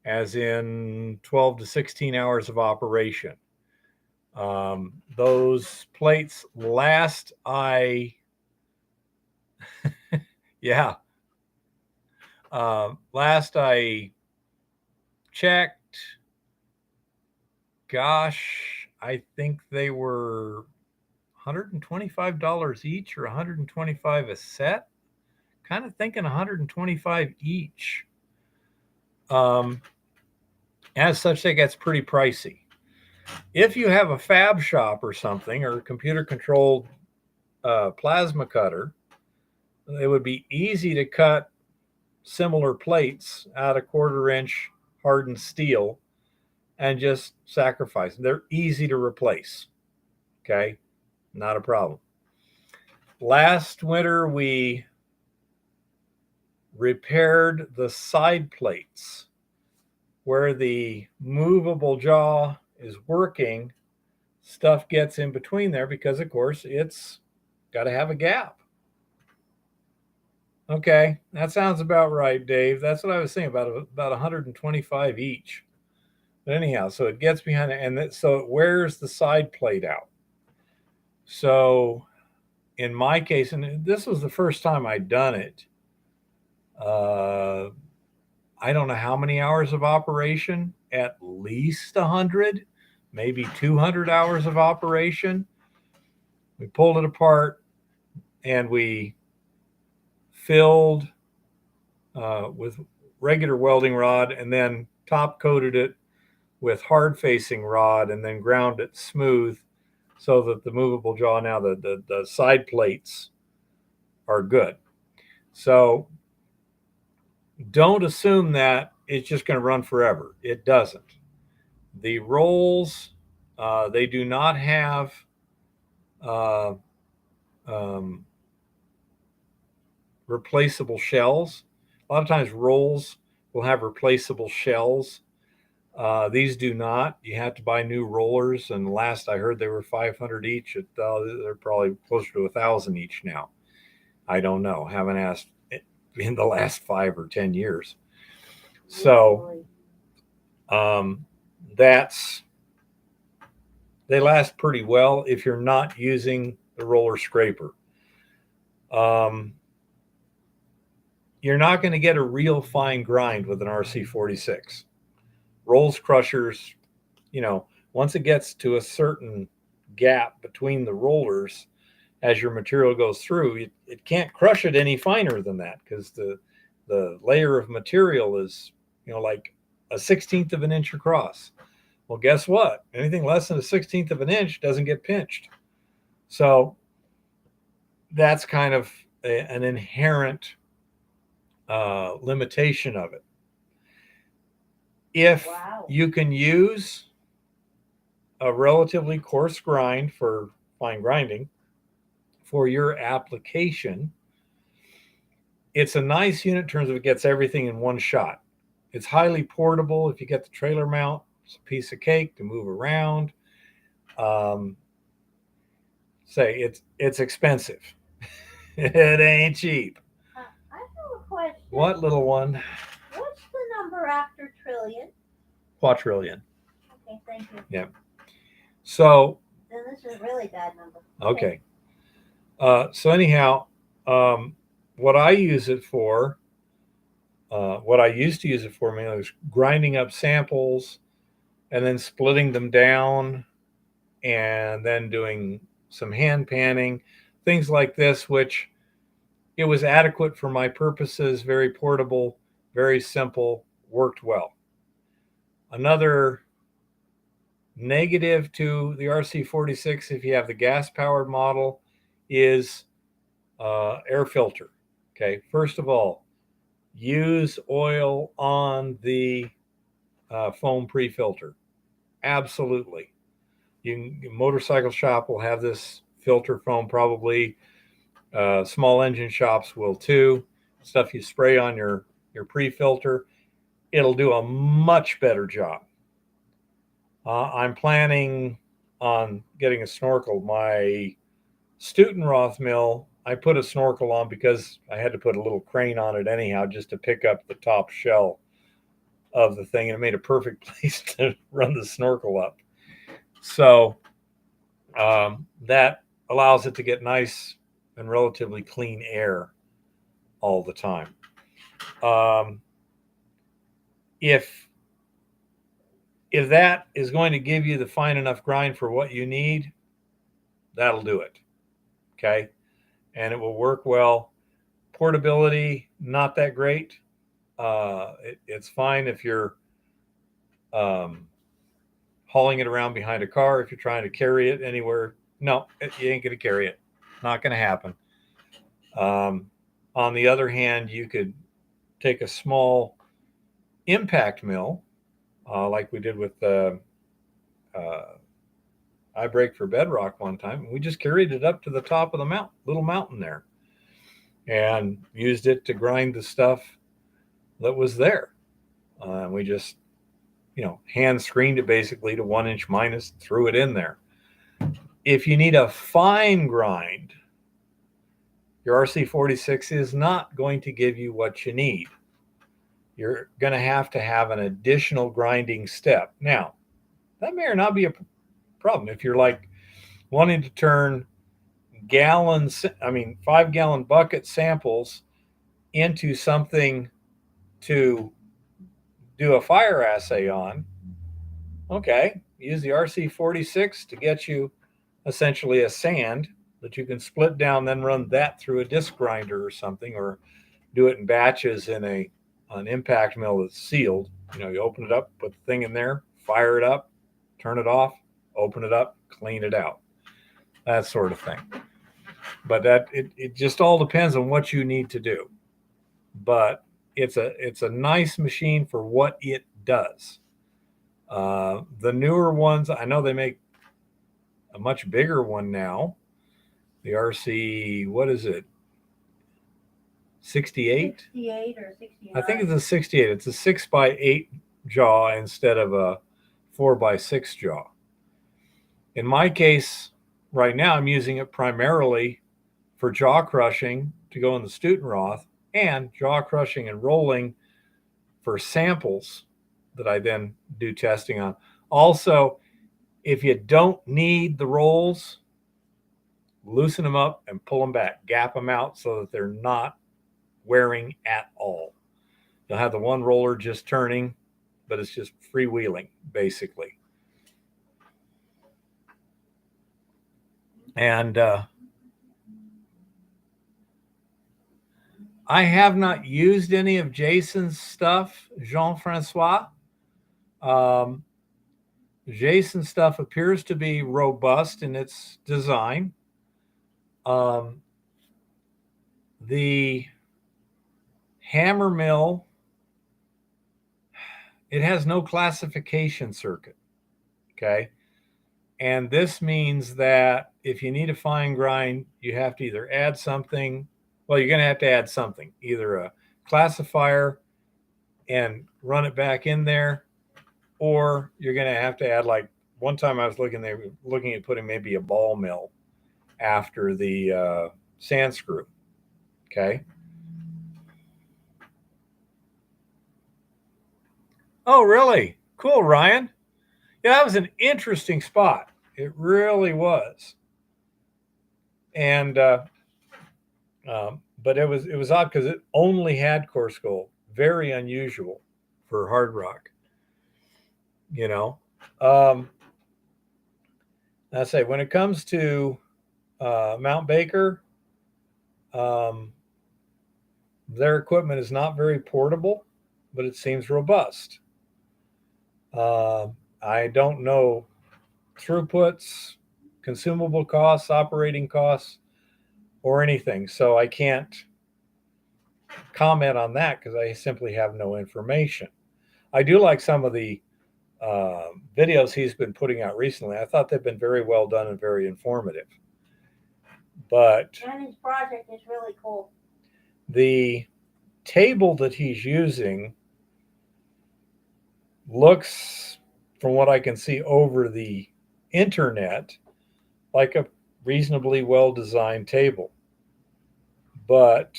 as in 12 to 16 hours of operation. Those plates last I checked, gosh, I think they were $125 each or $125 a set. Kind of thinking $125 each. As such, that gets pretty pricey. If you have a fab shop or something, or a computer controlled plasma cutter, it would be easy to cut similar plates out of 1/4 inch hardened steel and just sacrifice them. They're easy to replace. Okay, not a problem. Last winter, we repaired the side plates where the movable jaw is working, stuff gets in between there because, of course, it's got to have a gap. Okay, that sounds about right, Dave. That's what I was saying, about 125 each. But anyhow, so it gets behind it, and so it wears the side plate out. So in my case, and this was the first time I'd done it, I don't know how many hours of operation, at least 100, maybe 200 hours of operation. We pulled it apart and we filled with regular welding rod and then top coated it with hard facing rod and then ground it smooth so that the movable jaw, now the side plates are good. So don't assume that it's just going to run forever. It doesn't. The rolls, they do not have replaceable shells. A lot of times rolls will have replaceable shells. These do not. You have to buy new rollers, and last I heard they were 500 each. They're probably closer to 1,000 each now. I don't know. Haven't asked in the last 5 or 10 years. So they last pretty well if you're not using the roller scraper. You're not going to get a real fine grind with an RC46. Rolls crushers, once it gets to a certain gap between the rollers, as your material goes through, it can't crush it any finer than that because the layer of material is, like a 1/16 of an inch across. Well, guess what? Anything less than a 1/16 of an inch doesn't get pinched. So that's kind of an inherent limitation of it. If you can use a relatively coarse grind for fine grinding for your application, it's a nice unit in terms of it gets everything in one shot. It's highly portable. If you get the trailer mount, it's a piece of cake to move around. It's expensive. It ain't cheap. I have a question. What, little one? What's the number after trillion? Quadrillion. Okay, thank you. Yeah. So. Then this is a really bad number. Okay. So anyhow, what I use it for, what I used to use it for, mainly was grinding up samples and then splitting them down and then doing some hand panning, things like this, which it was adequate for my purposes, very portable, very simple, worked well. Another negative to the RC46, if you have the gas-powered model, is air filter. Okay, first of all, use oil on the foam pre-filter. Absolutely. Motorcycle shop will have this filter foam, probably. Small engine shops will too. Stuff you spray on your pre-filter. It'll do a much better job. I'm planning on getting a snorkel. My Stutenroth mill, I put a snorkel on because I had to put a little crane on it anyhow, just to pick up the top shell of the thing, and it made a perfect place to run the snorkel up. So that allows it to get nice and relatively clean air all the time. If that is going to give you the fine enough grind for what you need, that'll do it. Okay. And it will work well. Portability, not that great. It's fine if you're hauling it around behind a car. If you're trying to carry it anywhere, no, you ain't going to carry it. Not going to happen. On the other hand, you could take a small impact mill, like we did with the I-Brake for bedrock one time, and we just carried it up to the top of the little mountain there, and used it to grind the stuff that was there. We just hand screened it basically to 1" minus, threw it in there. If you need a fine grind, your RC46 is not going to give you what you need. You're going to have an additional grinding step. Now, that may or not be a problem. If you're like wanting to turn 5-gallon bucket samples into something to do a fire assay on, okay, use the RC46 to get you essentially a sand that you can split down, then run that through a disc grinder or something, or do it in batches in an impact mill that's sealed. You open it up, put the thing in there, fire it up, turn it off, open it up, clean it out, that sort of thing. But it just all depends on what you need to do. But it's a nice machine for what it does. The newer ones, I know they make a much bigger one now. The RC, what is it? 68? 68 or 69. I think it's a 68. It's a 6x8 jaw instead of a 4x6 jaw. In my case, right now, I'm using it primarily for jaw crushing to go in the Stutenroth, and jaw crushing and rolling for samples that I then do testing on. Also, if you don't need the rolls, loosen them up and pull them back, gap them out so that they're not wearing at all. You'll have the one roller just turning, but it's just freewheeling, basically. And I have not used any of Jason's stuff, Jean-Francois. Jason's stuff appears to be robust in its design. The hammer mill, it has no classification circuit, okay? And this means that if you need a fine grind, you have to either add something. Well, you're going to have to add something, either a classifier and run it back in there, or you're going to have to add, like one time I was looking at putting maybe a ball mill after the sand screw. Okay. Oh, really? Cool, Ryan. Yeah, that was an interesting spot. It really was. And but it was odd because it only had coarse gold. Very unusual for hard rock. I say when it comes to Mount Baker, their equipment is not very portable, but it seems robust. I don't know throughputs, consumable costs, operating costs, or anything. So I can't comment on that because I simply have no information. I do like some of the videos he's been putting out recently. I thought they've been very well done and very informative. But and his project is really cool. The table that he's using looks, from what I can see over the internet, like a reasonably well-designed table. But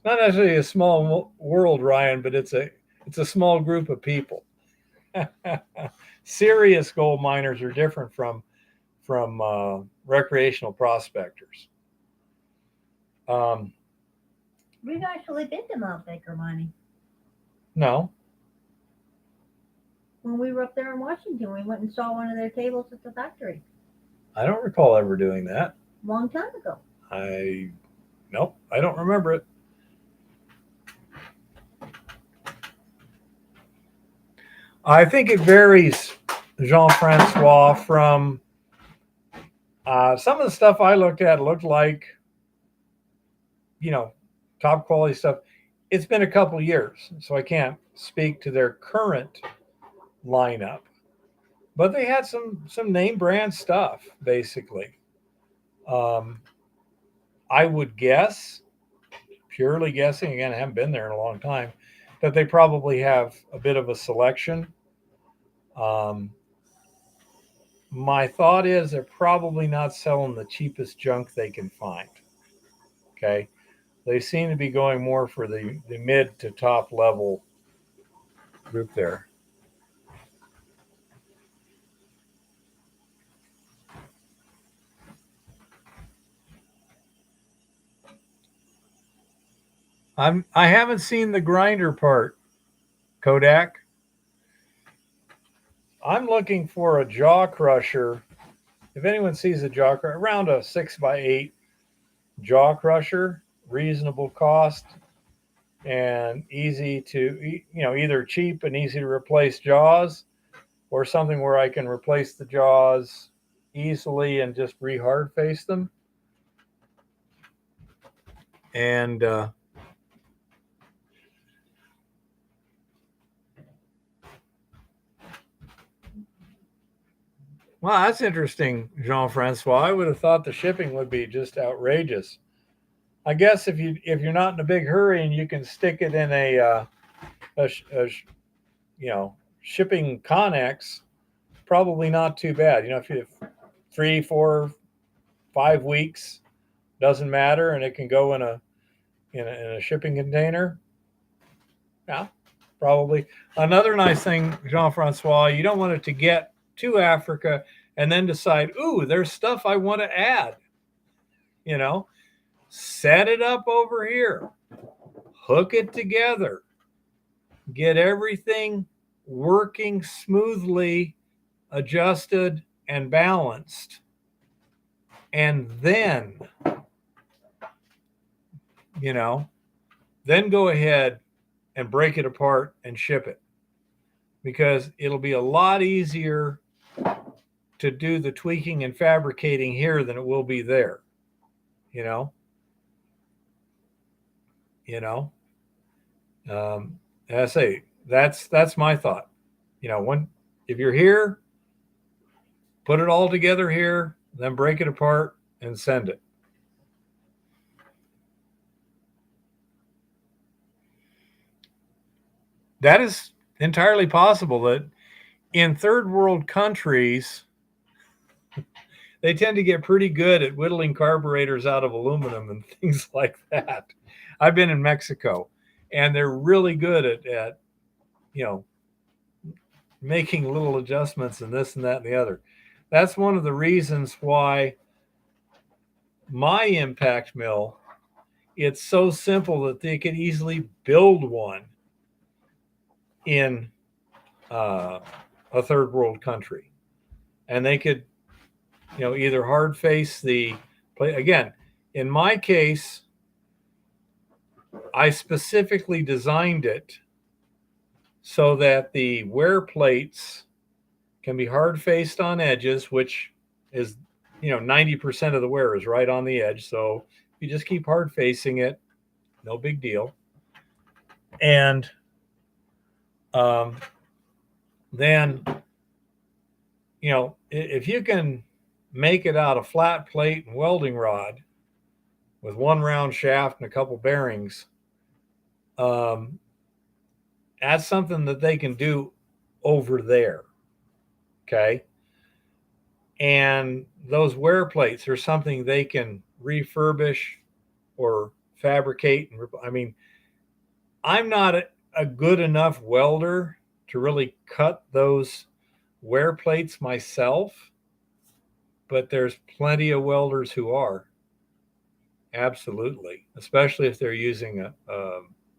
not necessarily a small world, Ryan, but it's a small group of people. Serious gold miners are different from recreational prospectors. We've actually been to Mount Baker mining. No. When we were up there in Washington, we went and saw one of their tables at the factory. I don't recall ever doing that. Long time ago. Nope, I don't remember it. I think it varies, Jean-Francois, from some of the stuff I looked at looked like, top quality stuff. It's been a couple years, so I can't speak to their current lineup. But they had some name brand stuff, basically. I would guess, purely guessing, again, I haven't been there in a long time, that they probably have a bit of a selection. My thought is they're probably not selling the cheapest junk they can find. Okay. They seem to be going more for the mid to top level group there. I haven't seen the grinder part, Kodak. I'm looking for a jaw crusher. If anyone sees a jaw crusher, around a 6x8 jaw crusher, reasonable cost and easy to, either cheap and easy to replace jaws, or something where I can replace the jaws easily and just re-hard face them. And well, that's interesting, Jean-Francois. I would have thought the shipping would be just outrageous. I guess if you're not in a big hurry and you can stick it in a shipping Connex, probably not too bad. If you have 3, 4, 5 weeks, doesn't matter, and it can go in a shipping container. Yeah, probably. Another nice thing, Jean-Francois, you don't want it to get to Africa and then decide, ooh, there's stuff I want to add. Set it up over here, hook it together, get everything working smoothly, adjusted and balanced, and then go ahead and break it apart and ship it, because it'll be a lot easier to do the tweaking and fabricating here than it will be there. I say that's my thought. If you're here, put it all together here, then break it apart and send it. That is entirely possible. That in third world countries, they tend to get pretty good at whittling carburetors out of aluminum and things like that. I've been in Mexico, and they're really good at making little adjustments and this and that and the other. That's one of the reasons why my impact mill, it's so simple that they could easily build one in a third world country, and they could either hard face the plate. Again, in my case, I specifically designed it so that the wear plates can be hard faced on edges, which is 90% of the wear is right on the edge. So you just keep hard facing it, no big deal. And then if you can make it out of flat plate and welding rod with one round shaft and a couple bearings, that's something that they can do over there. Okay. And those wear plates are something they can refurbish or fabricate. I'm not a good enough welder to really cut those wear plates myself, but there's plenty of welders who are. Absolutely. Especially if they're using a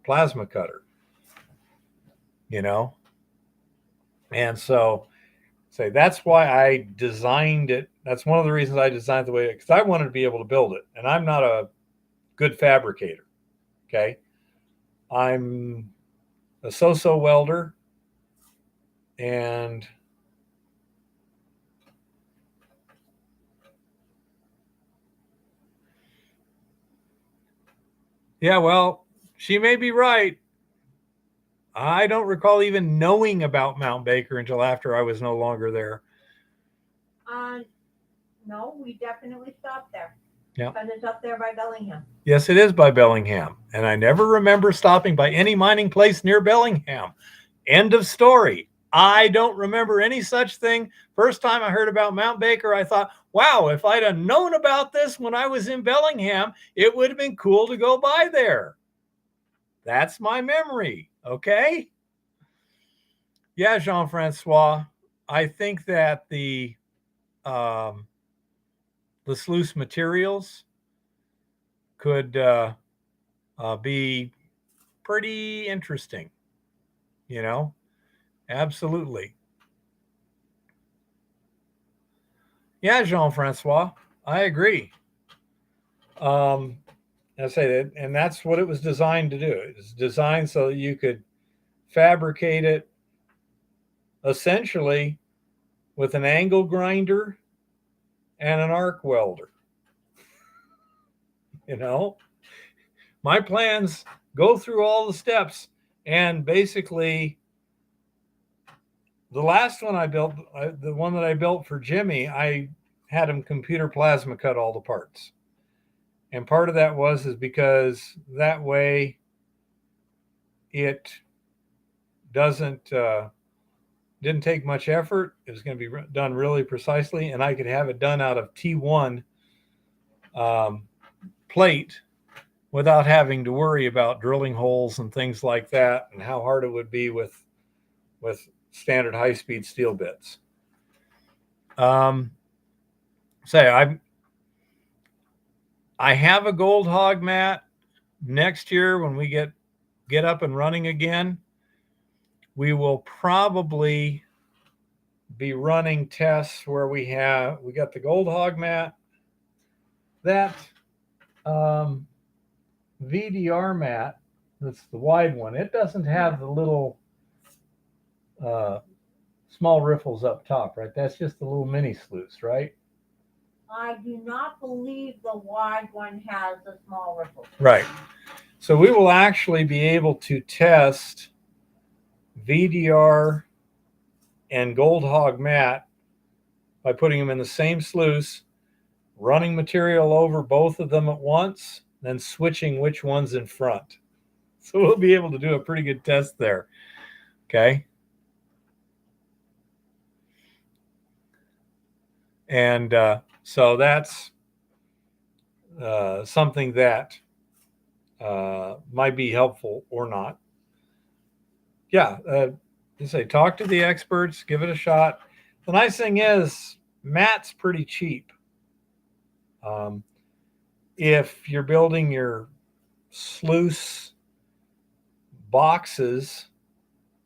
plasma cutter, And so that's why I designed it. That's one of the reasons I designed the way, because I wanted to be able to build it. And I'm not a good fabricator. Okay. I'm a so-so welder, and yeah, well, she may be right. I don't recall even knowing about Mount Baker until after I was no longer there. No, we definitely stopped there. Yeah. Because it's up there by Bellingham. Yes, it is by Bellingham. And I never remember stopping by any mining place near Bellingham. End of story. I don't remember any such thing. First time I heard about Mount Baker, I thought, wow, if I'd have known about this when I was in Bellingham, it would have been cool to go by there. That's my memory. Okay. Yeah, Jean-Francois, I think that the sluice materials could be pretty interesting, you know, absolutely. Yeah, Jean-Francois, I agree. I say that, and that's what it was designed to do. It was designed so that you could fabricate it essentially with an angle grinder and an arc welder. You know, my plans go through all the steps, and basically the last one I built, the one that I built for Jimmy, I had him computer plasma cut all the parts. And part of that is because that way it didn't take much effort. It was going to be done really precisely, and I could have it done out of T1 plate without having to worry about drilling holes and things like that, and how hard it would be with standard high-speed steel bits. I have a Gold Hog mat. Next year when we get up and running again, we will probably be running tests where we got the Gold Hog mat, that VDR mat, that's the wide one. It doesn't have the little small riffles up top, right? That's just the little mini sluice, right? I do not believe the wide one has the small ripples. Right. So we will actually be able to test VDR and Gold Hog mat by putting them in the same sluice, running material over both of them at once, then switching which one's in front. So we'll be able to do a pretty good test there. Okay. And so that's something that might be helpful or not. Yeah. Say, talk to the experts, give it a shot. The nice thing is, mat's pretty cheap. If you're building your sluice boxes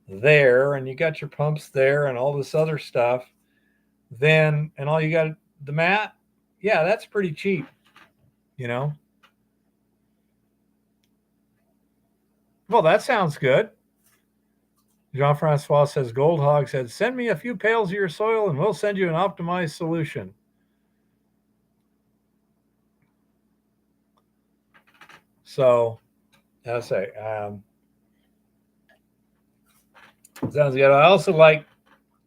there and you got your pumps there and all this other stuff, then, and all you got the mat, yeah, that's pretty cheap, you know. Well, that sounds good. Jean-Francois says, Gold Hog said, send me a few pails of your soil and we'll send you an optimized solution. So, I'll say, sounds good. I also like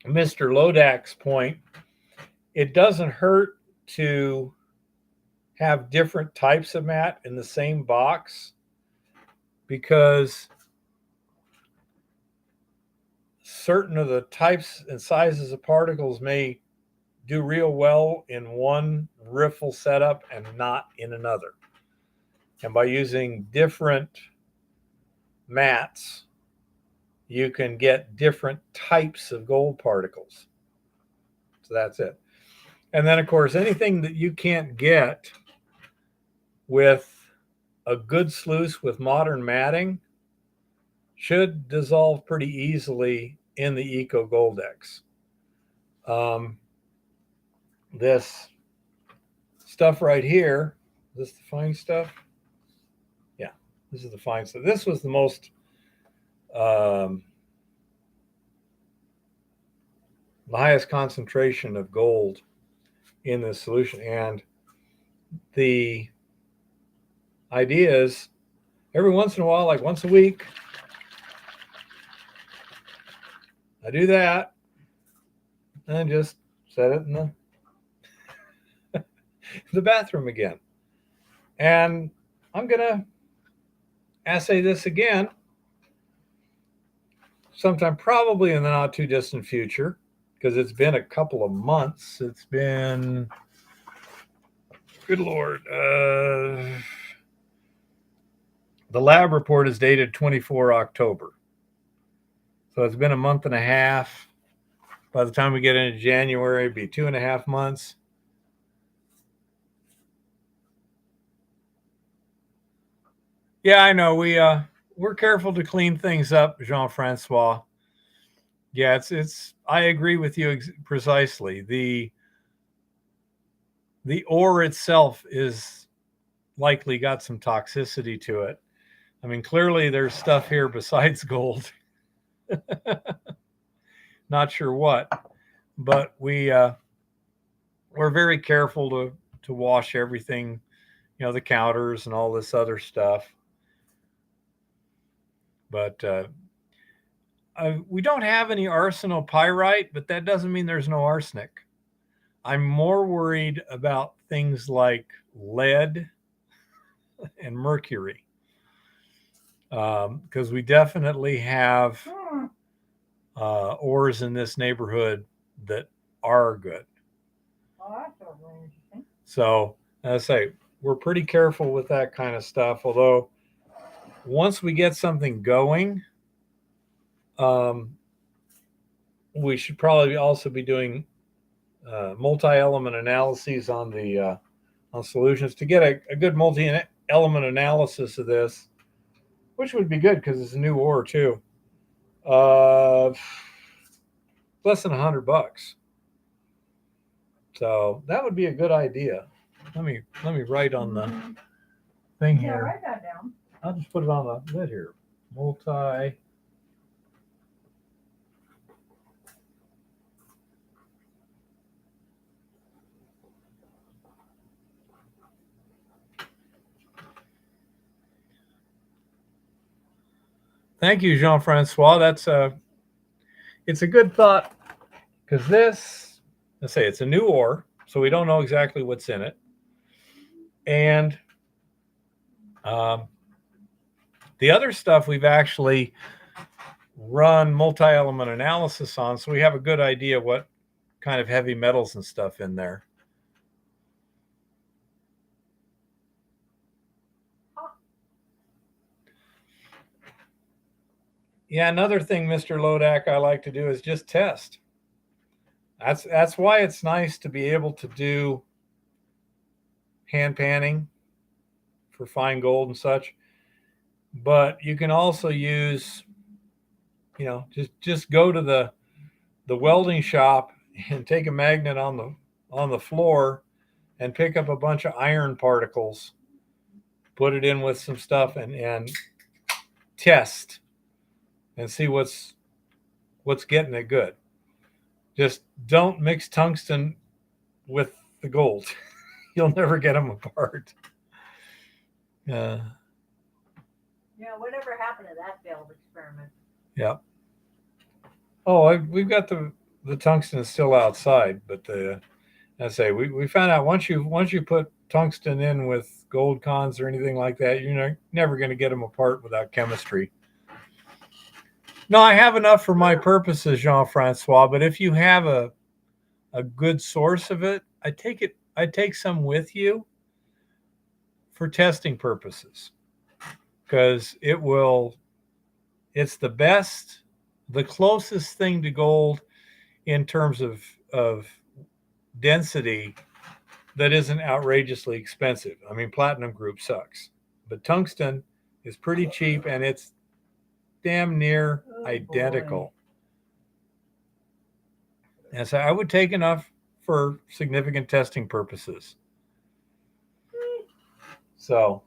Mr. Lodak's point. It doesn't hurt to have different types of mat in the same box, because certain of the types and sizes of particles may do real well in one riffle setup and not in another. And by using different mats, you can get different types of gold particles. So that's it. And then, of course, anything that you can't get with a good sluice with modern matting should dissolve pretty easily in the Eco Goldex. This stuff right here, is this the fine stuff? Yeah, this is the fine stuff. This was the most the highest concentration of gold in this solution. And the idea is, every once in a while, like once a week, I do that and just set it in the bathroom again. And I'm going to assay this again sometime probably in the not too distant future, because it's been a couple of months. It's been, good Lord, the lab report is dated 24 October. So it's been a month and a half. By the time we get into January, it'd be 2.5 months. Yeah, I know. We're careful to clean things up, Jean-Francois. Yeah, it's. I agree with you precisely. The ore itself is likely got some toxicity to it. I mean, clearly there's stuff here besides gold. Not sure what, but we're very careful to wash everything, the counters and all this other stuff. But we don't have any arsenopyrite, but that doesn't mean there's no arsenic. I'm more worried about things like lead and mercury, because we definitely have ores in this neighborhood that are good. Oh, that's really interesting. So, as I say, we're pretty careful with that kind of stuff. Although, once we get something going, we should probably also be doing multi-element analyses on the on solutions to get a good multi-element analysis of this, which would be good because it's a new ore too. Less than $100. So that would be a good idea. Let me write on the thing here. Write that down. I'll just put it on the lid here. Multi. Thank you, Jean-Francois. It's a good thought, because this, let's say it's a new ore, so we don't know exactly what's in it. And the other stuff we've actually run multi-element analysis on, so we have a good idea what kind of heavy metals and stuff in there. Yeah, another thing, Mr. Lodak, I like to do is just test. That's why it's nice to be able to do hand panning for fine gold and such. But you can also use, just go to the welding shop and take a magnet on the floor and pick up a bunch of iron particles, put it in with some stuff and test and see what's getting it good. Just don't mix tungsten with the gold. You'll never get them apart. Yeah, whatever happened to that failed experiment? Yeah. Oh, we've got the tungsten still outside, but I say we found out once you put tungsten in with gold cons or anything like that, you're never going to get them apart without chemistry. No, I have enough for my purposes, Jean-Francois, but if you have a good source of it, I take some with you for testing purposes, because it's the best, the closest thing to gold in terms of density that isn't outrageously expensive. I mean, platinum group sucks, but tungsten is pretty cheap and it's damn near identical. And so I would take enough for significant testing purposes. So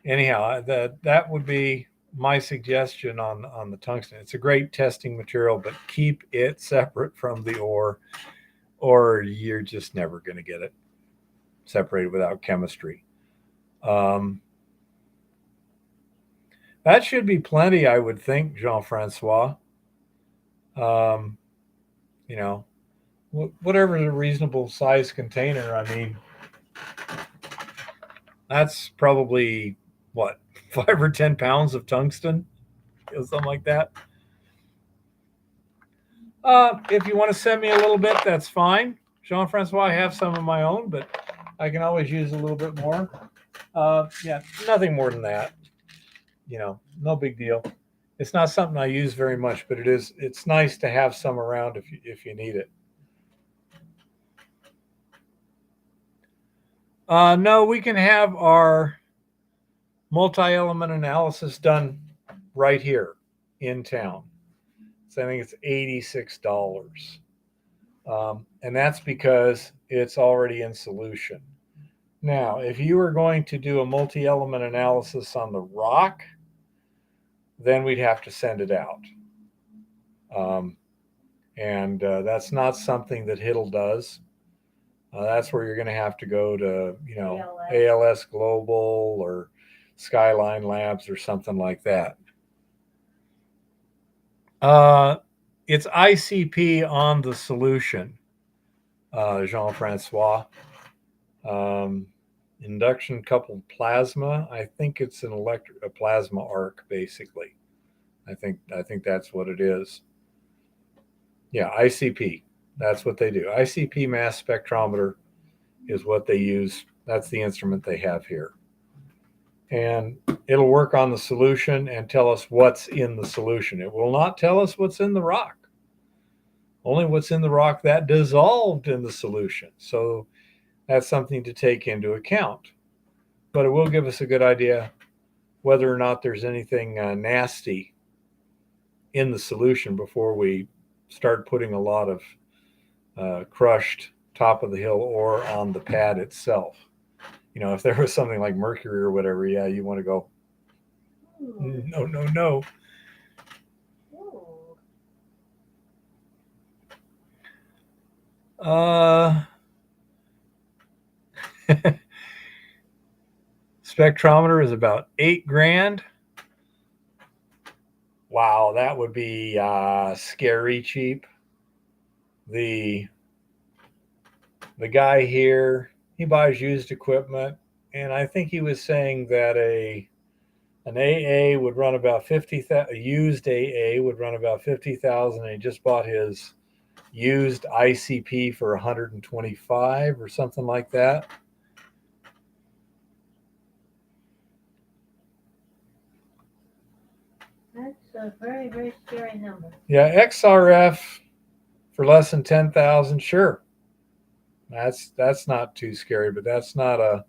anyhow, that would be my suggestion on the tungsten. It's a great testing material, but keep it separate from the ore, or you're just never going to get it separated without chemistry. That should be plenty, I would think, Jean-Francois. Whatever the reasonable size container. I mean, That's probably what, 5 or 10 pounds of tungsten, something like that. If you want to send me a little bit, that's fine. Jean-Francois, I have some of my own, but I can always use a little bit more. Yeah, nothing more than that. No big deal. It's not something I use very much, but it's nice to have some around if you need it. No, we can have our multi-element analysis done right here in town. So I think it's $86. And that's because it's already in solution. Now, if you were going to do a multi-element analysis on the rock, then we'd have to send it out. And that's not something that HITL does. That's where you're going to have to go to, ALS Global or Skyline Labs or something like that. It's ICP on the solution, Jean-Francois. Induction coupled plasma. I think it's a plasma arc, basically. I think that's what it is. Yeah, ICP. That's what they do. ICP mass spectrometer is what they use. That's the instrument they have here. And it'll work on the solution and tell us what's in the solution. It will not tell us what's in the rock. Only what's in the rock that dissolved in the solution. So that's something to take into account. But it will give us a good idea whether or not there's anything nasty in the solution before we start putting a lot of crushed top of the hill ore on the pad itself. If there was something like mercury or whatever, yeah, you want to go, no. Spectrometer is about $8,000. Wow, that would be scary cheap. The guy here, he buys used equipment, and I think he was saying that an AA would run about 50,000. A used AA would run about 50,000, and he just bought his used ICP for 125 or something like that. That's a very, very scary number. Yeah, XRF for less than 10,000, sure. That's not too scary, but that's not a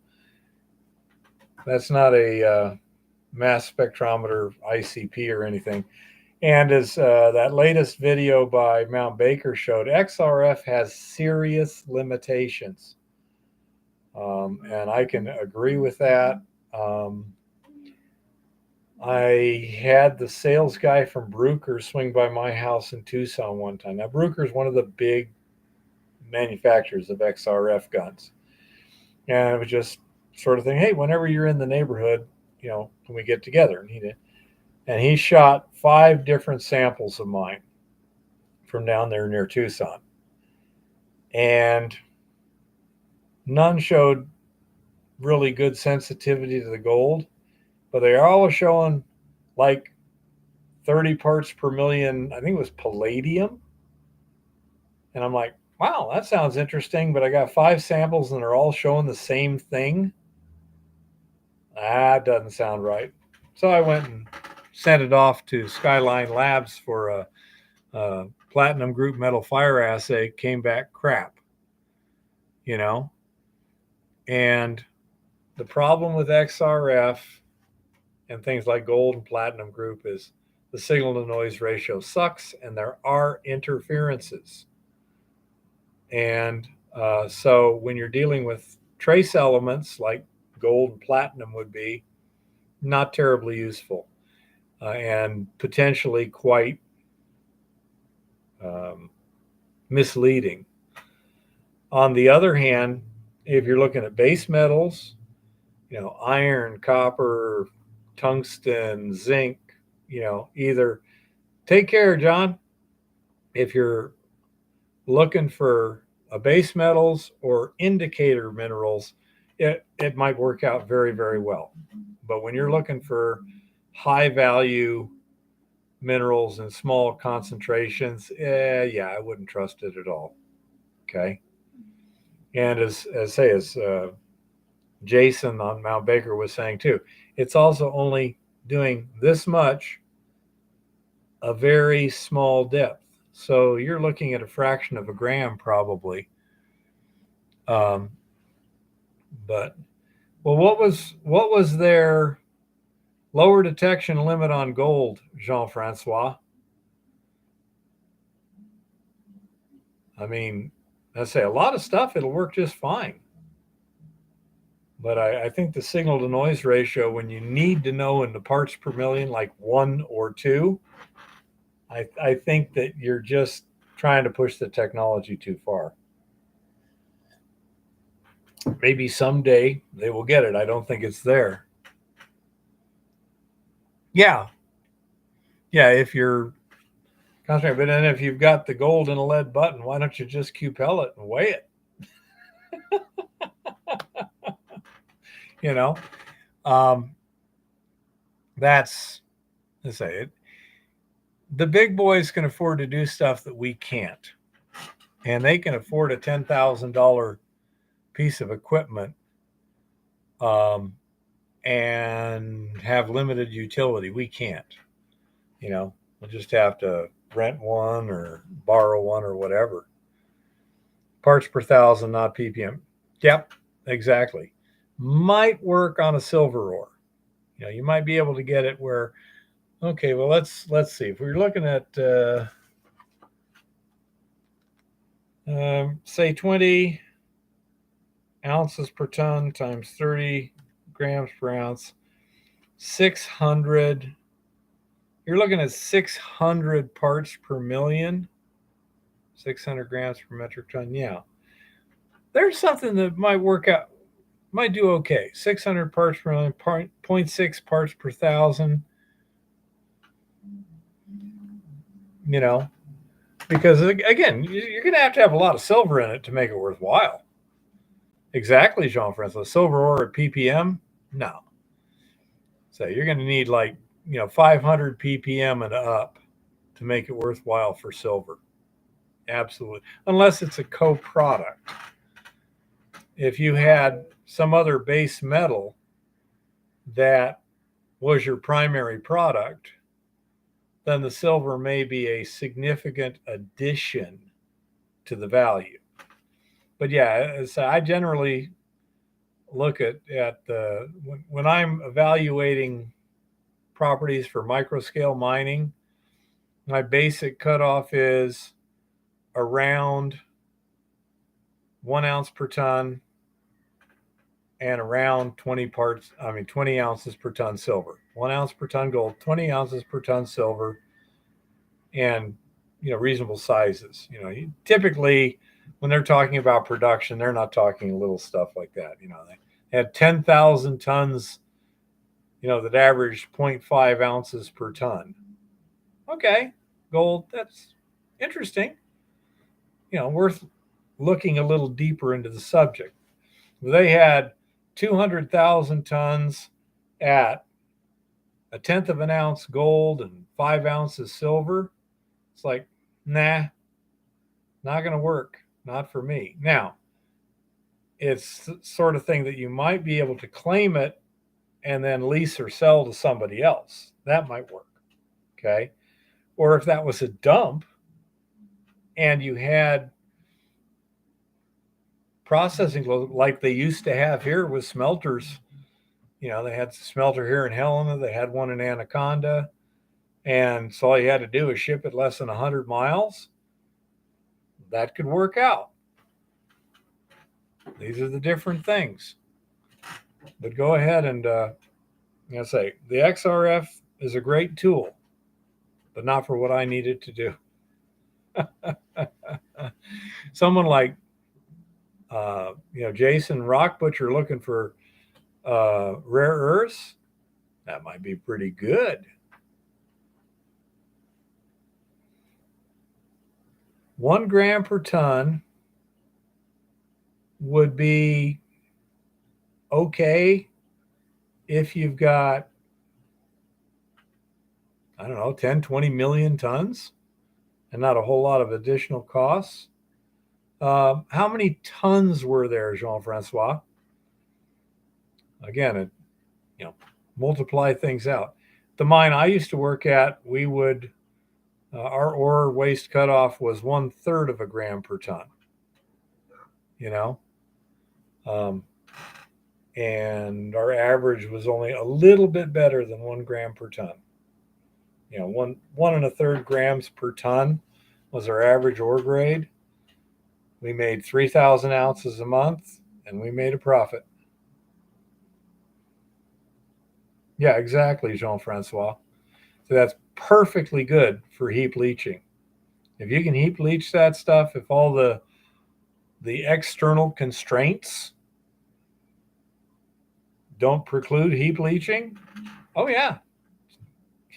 mass spectrometer ICP or anything. And as that latest video by Mount Baker showed, XRF has serious limitations. And I can agree with that. I had the sales guy from Bruker swing by my house in Tucson one time. Now, Bruker is one of the big manufacturers of XRF guns. And it was just sort of thing, hey, whenever you're in the neighborhood, can we get together? And he did. And he shot 5 different samples of mine from down there near Tucson. And none showed really good sensitivity to the gold, but they are all showing like 30 parts per million. I think it was palladium. And I'm like, wow, that sounds interesting, but I got 5 samples and they're all showing the same thing. That doesn't sound right. So I went and sent it off to Skyline Labs for a platinum group metal fire assay. Came back crap, And the problem with XRF and things like gold and platinum group is the signal to noise ratio sucks, and there are interferences. And so when you're dealing with trace elements like gold and platinum would be, not terribly useful and potentially quite misleading. On the other hand, if you're looking at base metals, iron, copper, tungsten, zinc, either take care, John. If you're looking for a base metals or indicator minerals, it might work out very, very well. But when you're looking for high value minerals in small concentrations, yeah, I wouldn't trust it at all. Okay. And as Jason on Mount Baker was saying too, it's also only doing this much, a very small depth. So you're looking at a fraction of a gram probably. Um, but well, what was their lower detection limit on gold, Jean-Francois? I mean, I say a lot of stuff, it'll work just fine. But I think the signal to noise ratio, when you need to know in the parts per million, like 1 or 2, I think that you're just trying to push the technology too far. Maybe someday they will get it. I don't think it's there. Yeah. Yeah, if you're concentrating, but then if you've got the gold and a lead button, why don't you just QPel it and weigh it? You know, that's, let's say it. The big boys can afford to do stuff that we can't, and they can afford a $10,000 piece of equipment and have limited utility. We can't. You know, we'll just have to rent one or borrow one or whatever. Parts per thousand, not ppm. Yep, exactly. Might work on a silver ore. You know, you might be able to get it where, okay, well, let's see. If we're looking at say 20 ounces per ton times 30 grams per ounce, 600. You're looking at 600 parts per million, 600 grams per metric ton. Yeah, there's something that might work out, might do okay. 600 parts per million, 0.6 parts per thousand. You know, because again, you're going to have a lot of silver in it to make it worthwhile. Exactly, Jean-Francois. Silver ore at ppm? No. So you're going to need like, 500 ppm and up to make it worthwhile for silver. Absolutely. Unless it's a co-product. If you had some other base metal that was your primary product, then the silver may be a significant addition to the value. But yeah, I generally look at the when I'm evaluating properties for microscale mining, my basic cutoff is around 1 ounce per ton and around 20 ounces per ton silver. 1 ounce per ton gold, 20 ounces per ton silver, and reasonable sizes. Typically when they're talking about production, they're not talking little stuff like that. They had 10,000 tons, that averaged 0.5 ounces per ton. Okay, gold, that's interesting. Worth looking a little deeper into the subject. They had 200,000 tons at a tenth of an ounce gold and 5 ounces silver. It's like, nah, not going to work. Not for me. Now, it's the sort of thing that you might be able to claim it and then lease or sell to somebody else. That might work. Okay. Or if that was a dump and you had processing like they used to have here with smelters. They had a smelter here in Helena. They had one in Anaconda. And so all you had to do is ship it less than 100 miles. That could work out. These are the different things. But go ahead and, say, the XRF is a great tool, but not for what I need it to do. Someone like, Jason Rock Butcher looking for rare earths, that might be pretty good. 1 gram per ton would be okay if you've got, I don't know, 10, 20 million tons and not a whole lot of additional costs. How many tons were there, Jean-Francois? Again, multiply things out. The mine I used to work at, we would, our ore waste cutoff was 1/3 of a gram per ton, you know? Um, and our average was only a little bit better than 1 gram per ton. One and a third grams per ton was our average ore grade. We made 3,000 ounces a month, and we made a profit. Yeah, exactly, Jean-Francois. So that's perfectly good for heap leaching. If you can heap leach that stuff, if all the external constraints don't preclude heap leaching, oh yeah,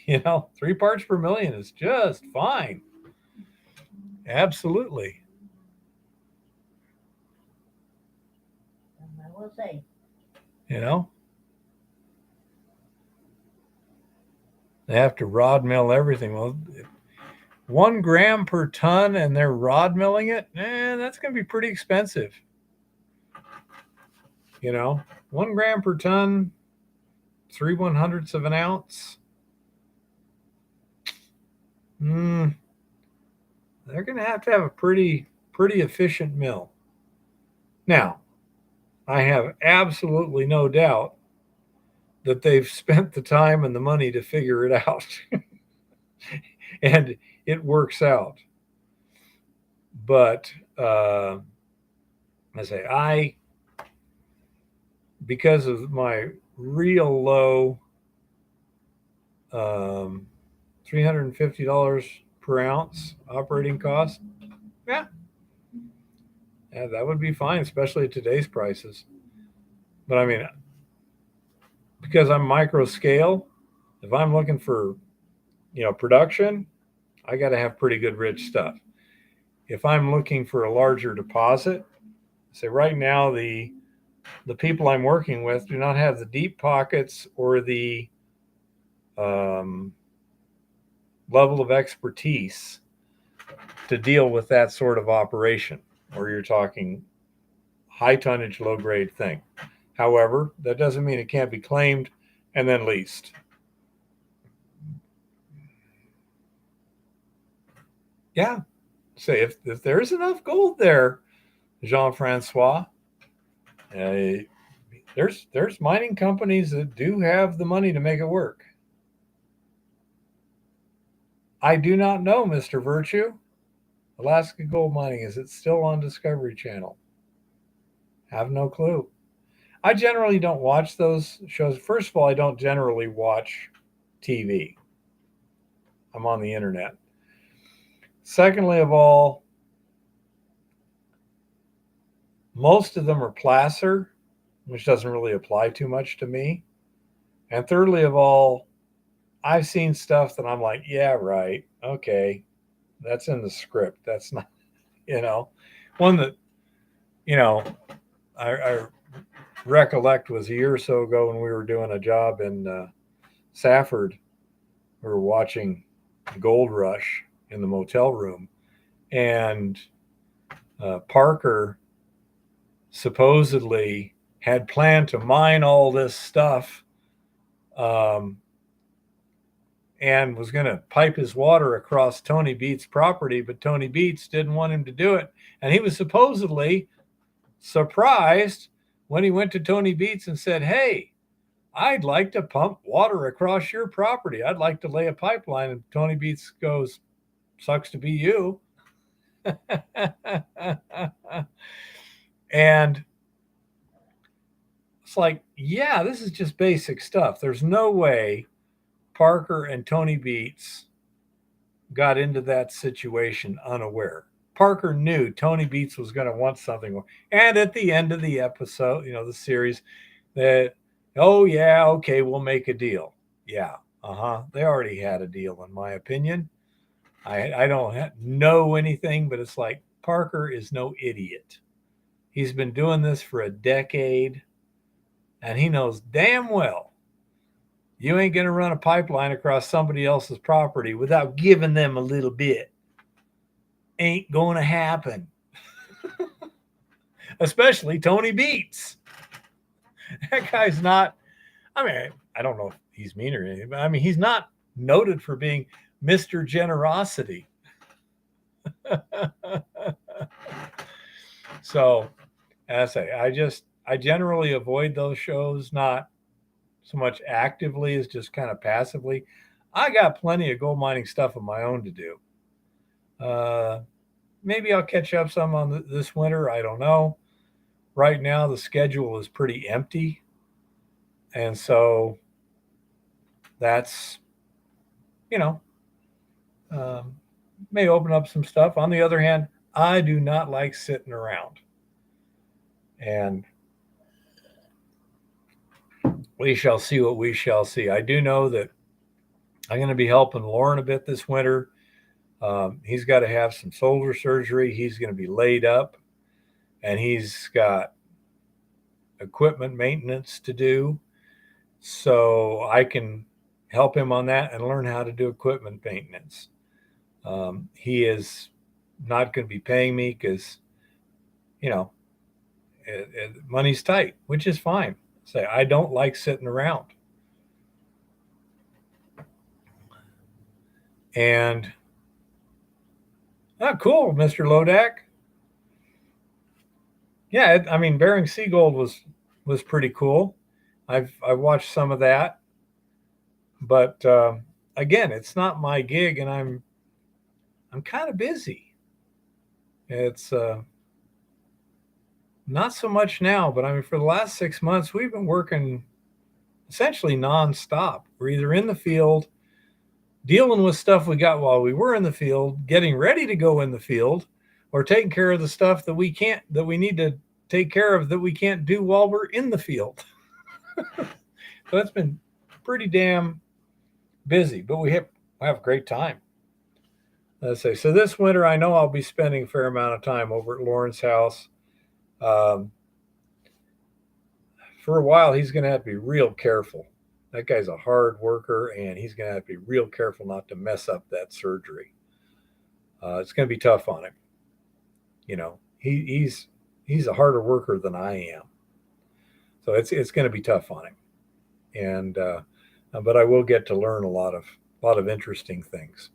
3 parts per million is just fine. Absolutely. I will say. They have to rod mill everything. Well, 1 gram per ton and they're rod milling it, that's going to be pretty expensive. 1 gram per ton, 3/100ths of an ounce. They're going to have a pretty efficient mill. Now, I have absolutely no doubt that they've spent the time and the money to figure it out. And it works out. But because of my real low $350 per ounce operating cost, yeah, that would be fine, especially at today's prices. But I mean, because I'm micro scale, if I'm looking for production, I got to have pretty good rich stuff. If I'm looking for a larger deposit, say right now the people I'm working with do not have the deep pockets or the level of expertise to deal with that sort of operation, where you're talking high tonnage, low grade thing. However, that doesn't mean it can't be claimed and then leased. Yeah. Say if there's enough gold there, Jean-Francois, there's mining companies that do have the money to make it work. I do not know, Mr. Virtue. Alaska Gold Mining, is it still on Discovery Channel? Have no clue. I generally don't watch those shows. First of all, I don't generally watch TV. I'm on the internet. Secondly of all, most of them are placer, which doesn't really apply too much to me. And thirdly of all, I've seen stuff that I'm like, yeah, right. Okay. That's in the script. That's not, one that, I recollect was a year or so ago when we were doing a job in Safford. We were watching Gold Rush in the motel room, and Parker supposedly had planned to mine all this stuff and was going to pipe his water across Tony Beats' property, but Tony Beats didn't want him to do it. And he was supposedly surprised when he went to Tony Beats and said, hey, I'd like to pump water across your property. I'd like to lay a pipeline. And Tony Beats goes, sucks to be you. And it's like, yeah, this is just basic stuff. There's no way Parker and Tony Beats got into that situation unaware. Parker knew Tony Beats was going to want something. And at the end of the episode, the series, that, oh, yeah, okay, we'll make a deal. Yeah, they already had a deal, in my opinion. I don't know anything, but it's like Parker is no idiot. He's been doing this for a decade. And he knows damn well you ain't going to run a pipeline across somebody else's property without giving them a little bit. Ain't going to happen. Especially Tony Beats. That guy's not, I mean, I don't know if he's mean or anything, but I mean, he's not noted for being Mr. Generosity. So, as I say, I generally avoid those shows, not so much actively as just kind of passively. I got plenty of gold mining stuff of my own to do. Maybe I'll catch up some on this winter. I don't know. Right now, the schedule is pretty empty. And so that's, may open up some stuff. On the other hand, I do not like sitting around. And we shall see what we shall see. I do know that I'm going to be helping Lauren a bit this winter. He's got to have some shoulder surgery. He's going to be laid up, and he's got equipment maintenance to do. So I can help him on that and learn how to do equipment maintenance. He is not going to be paying me because, money's tight, which is fine. Say, I don't like sitting around. And cool, Mr. Lodak. Yeah, I mean, Bering Sea Gold was pretty cool. I've watched some of that, but again, it's not my gig, and I'm kind of busy. It's not so much now, but I mean, for the last 6 months, we've been working essentially nonstop. We're either in the field, dealing with stuff we got while we were in the field, getting ready to go in the field, or taking care of the stuff that we need to take care of that we can't do while we're in the field. So it's been pretty damn busy, but we have a great time. Let's say, so this winter, I know I'll be spending a fair amount of time over at Lauren's house. For a while, he's going to have to be real careful. That guy's a hard worker, and he's going to have to be real careful not to mess up that surgery. It's going to be tough on him. He's a harder worker than I am, so it's going to be tough on him. And but I will get to learn a lot of interesting things.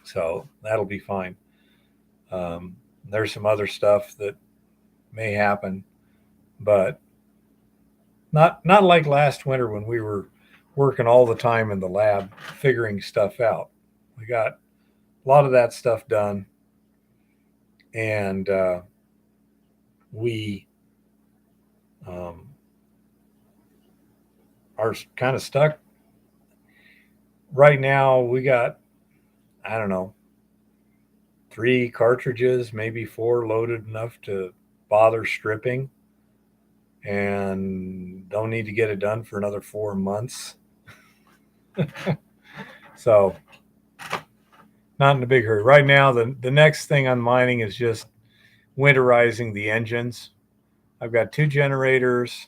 So that'll be fine. There's some other stuff that may happen, but not like last winter when we were working all the time in the lab figuring stuff out. We got a lot of that stuff done, and we are kind of stuck. Right now, we got, I don't know, 3 cartridges, maybe 4 loaded enough to bother stripping, and don't need to get it done for another 4 months. So not in a big hurry. Right now, the next thing on mining is just winterizing the engines. I've got 2 generators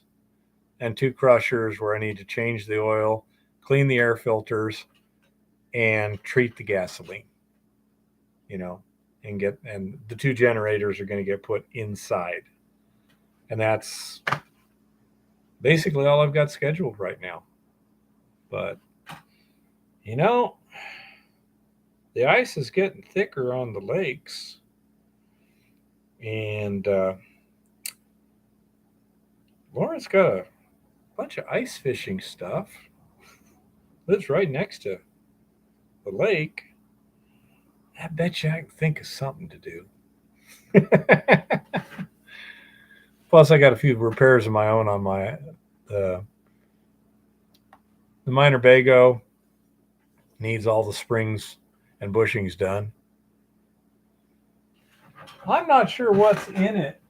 and 2 crushers where I need to change the oil, clean the air filters, and treat the gasoline. And the 2 generators are going to get put inside. And that's basically all I've got scheduled right now. But, the ice is getting thicker on the lakes. And Lauren's got a bunch of ice fishing stuff. Lives right next to the lake. I bet you I can think of something to do. Plus, I got a few repairs of my own on my the minor Bago. Needs all the springs and bushings done. I'm not sure what's in it.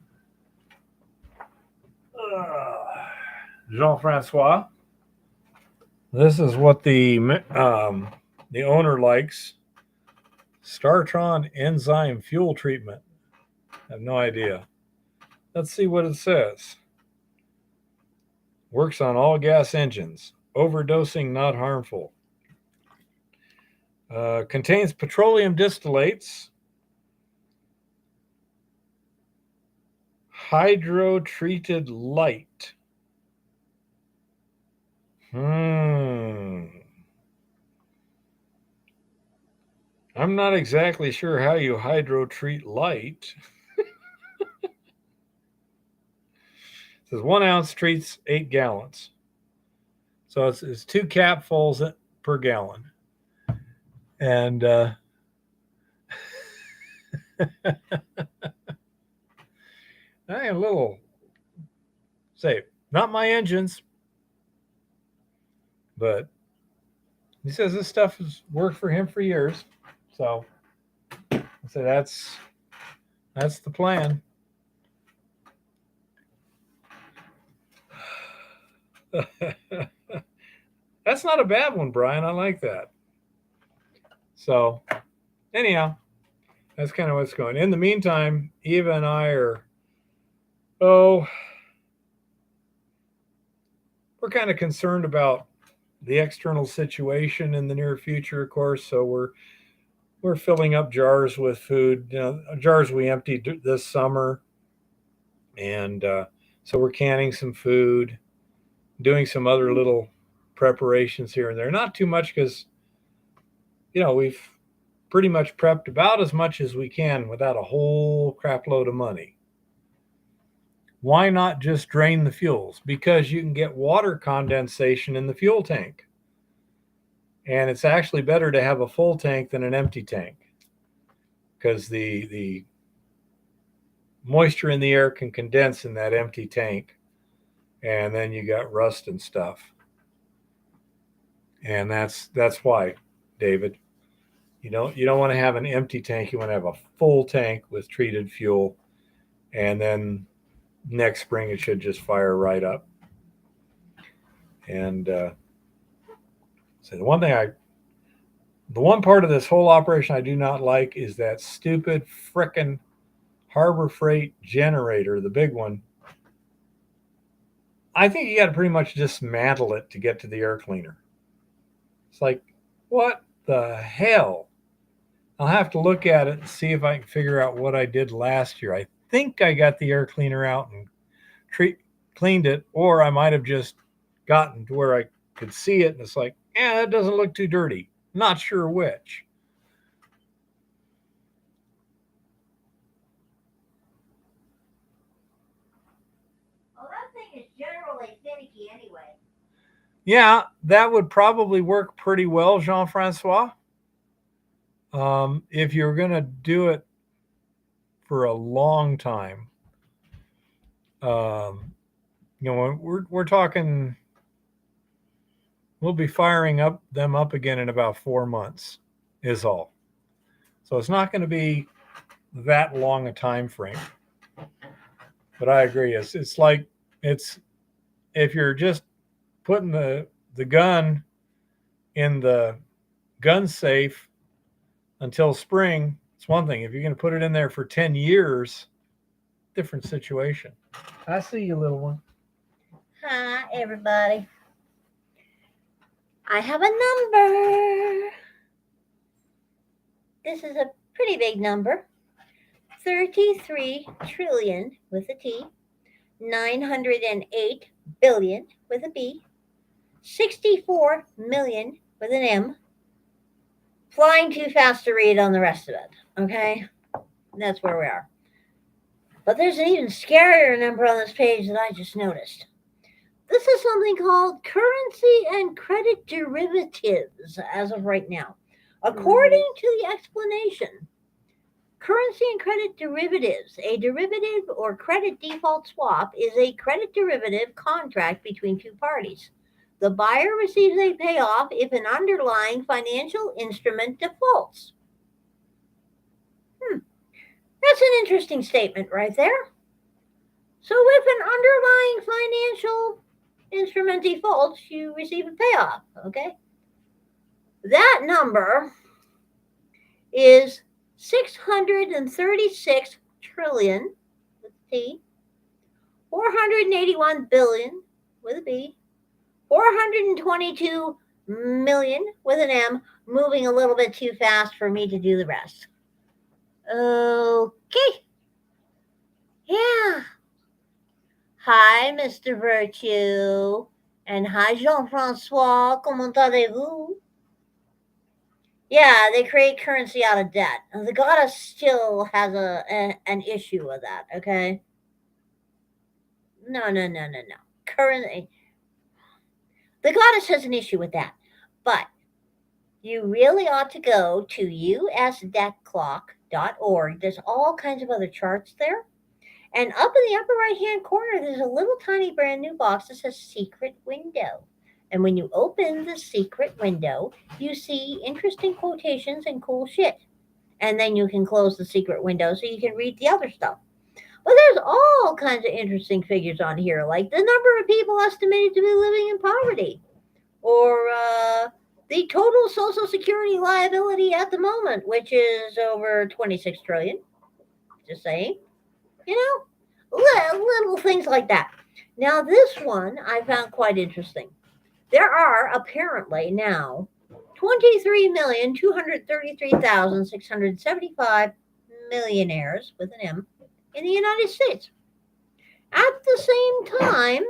Jean-Francois. This is what the owner likes. Startron enzyme fuel treatment. I have no idea. Let's see what it says. Works on all gas engines. Overdosing not harmful. Contains petroleum distillates. Hydro-treated light. I'm not exactly sure how you hydro-treat light. It says 1 ounce treats 8 gallons. So it's 2 capfuls per gallon. And I am a little say, not my engines, but he says this stuff has worked for him for years. So I said that's the plan. That's not a bad one, Brian. I like that. So anyhow, that's kind of what's going. In the meantime, Eva and I are we're kind of concerned about the external situation in the near future, of course. So we're filling up jars with food, jars we emptied this summer. And so we're canning some food, doing some other little preparations here and there. Not too much because, we've pretty much prepped about as much as we can without a whole crap load of money. Why not just drain the fuels? Because you can get water condensation in the fuel tank. And it's actually better to have a full tank than an empty tank, because the moisture in the air can condense in that empty tank, and then you got rust and stuff. And that's why, David, you don't want to have an empty tank. You want to have a full tank with treated fuel, and then next spring it should just fire right up. And so the one part of this whole operation I do not like is that stupid frickin' Harbor Freight generator, the big one. I think you got to pretty much dismantle it to get to the air cleaner. It's like, what the hell? I'll have to look at it and see if I can figure out what I did last year. I think I got the air cleaner out and cleaned it, or I might have just gotten to where I could see it and it's like, that doesn't look too dirty. Not sure which. Well, that thing is generally finicky anyway. Yeah, that would probably work pretty well, Jean-Francois. If you're going to do it for a long time, we're talking, we'll be firing them up again in about 4 months is all. So it's not going to be that long a time frame. But I agree. It's like if you're just putting the gun in the gun safe until spring, it's one thing. If you're going to put it in there for 10 years, different situation. I see you, little one. Hi, everybody. I have a number. This is a pretty big number. 33 trillion with a T, 908 billion with a B, 64 million with an M. Flying too fast to read on the rest of it, okay? That's where we are. But there's an even scarier number on this page that I just noticed. This is something called currency and credit derivatives as of right now. According to the explanation, currency and credit derivatives, a derivative or credit default swap, is a credit derivative contract between two parties. The buyer receives a payoff if an underlying financial instrument defaults. That's an interesting statement right there. So if an underlying financial instrument defaults, you receive a payoff, okay? That number is 636 trillion with T, 481 billion with a B, 422 million with an M, moving a little bit too fast for me to do the rest. Okay. Yeah. Hi, Mr. Virtue. And hi, Jean-Francois. Comment allez-vous? Yeah, they create currency out of debt. And the goddess still has an issue with that, okay? No. Currency. The goddess has an issue with that. But you really ought to go to usdebtclock.org. There's all kinds of other charts there. And up in the upper right-hand corner, there's a little tiny brand new box that says Secret Window. And when you open the secret window, you see interesting quotations and cool shit. And then you can close the secret window so you can read the other stuff. But there's all kinds of interesting figures on here, like the number of people estimated to be living in poverty, or the total Social Security liability at the moment, which is over 26 trillion. Just saying. Little things like that. Now, this one I found quite interesting. There are apparently now 23,233,675 millionaires with an M in the United States. At the same time,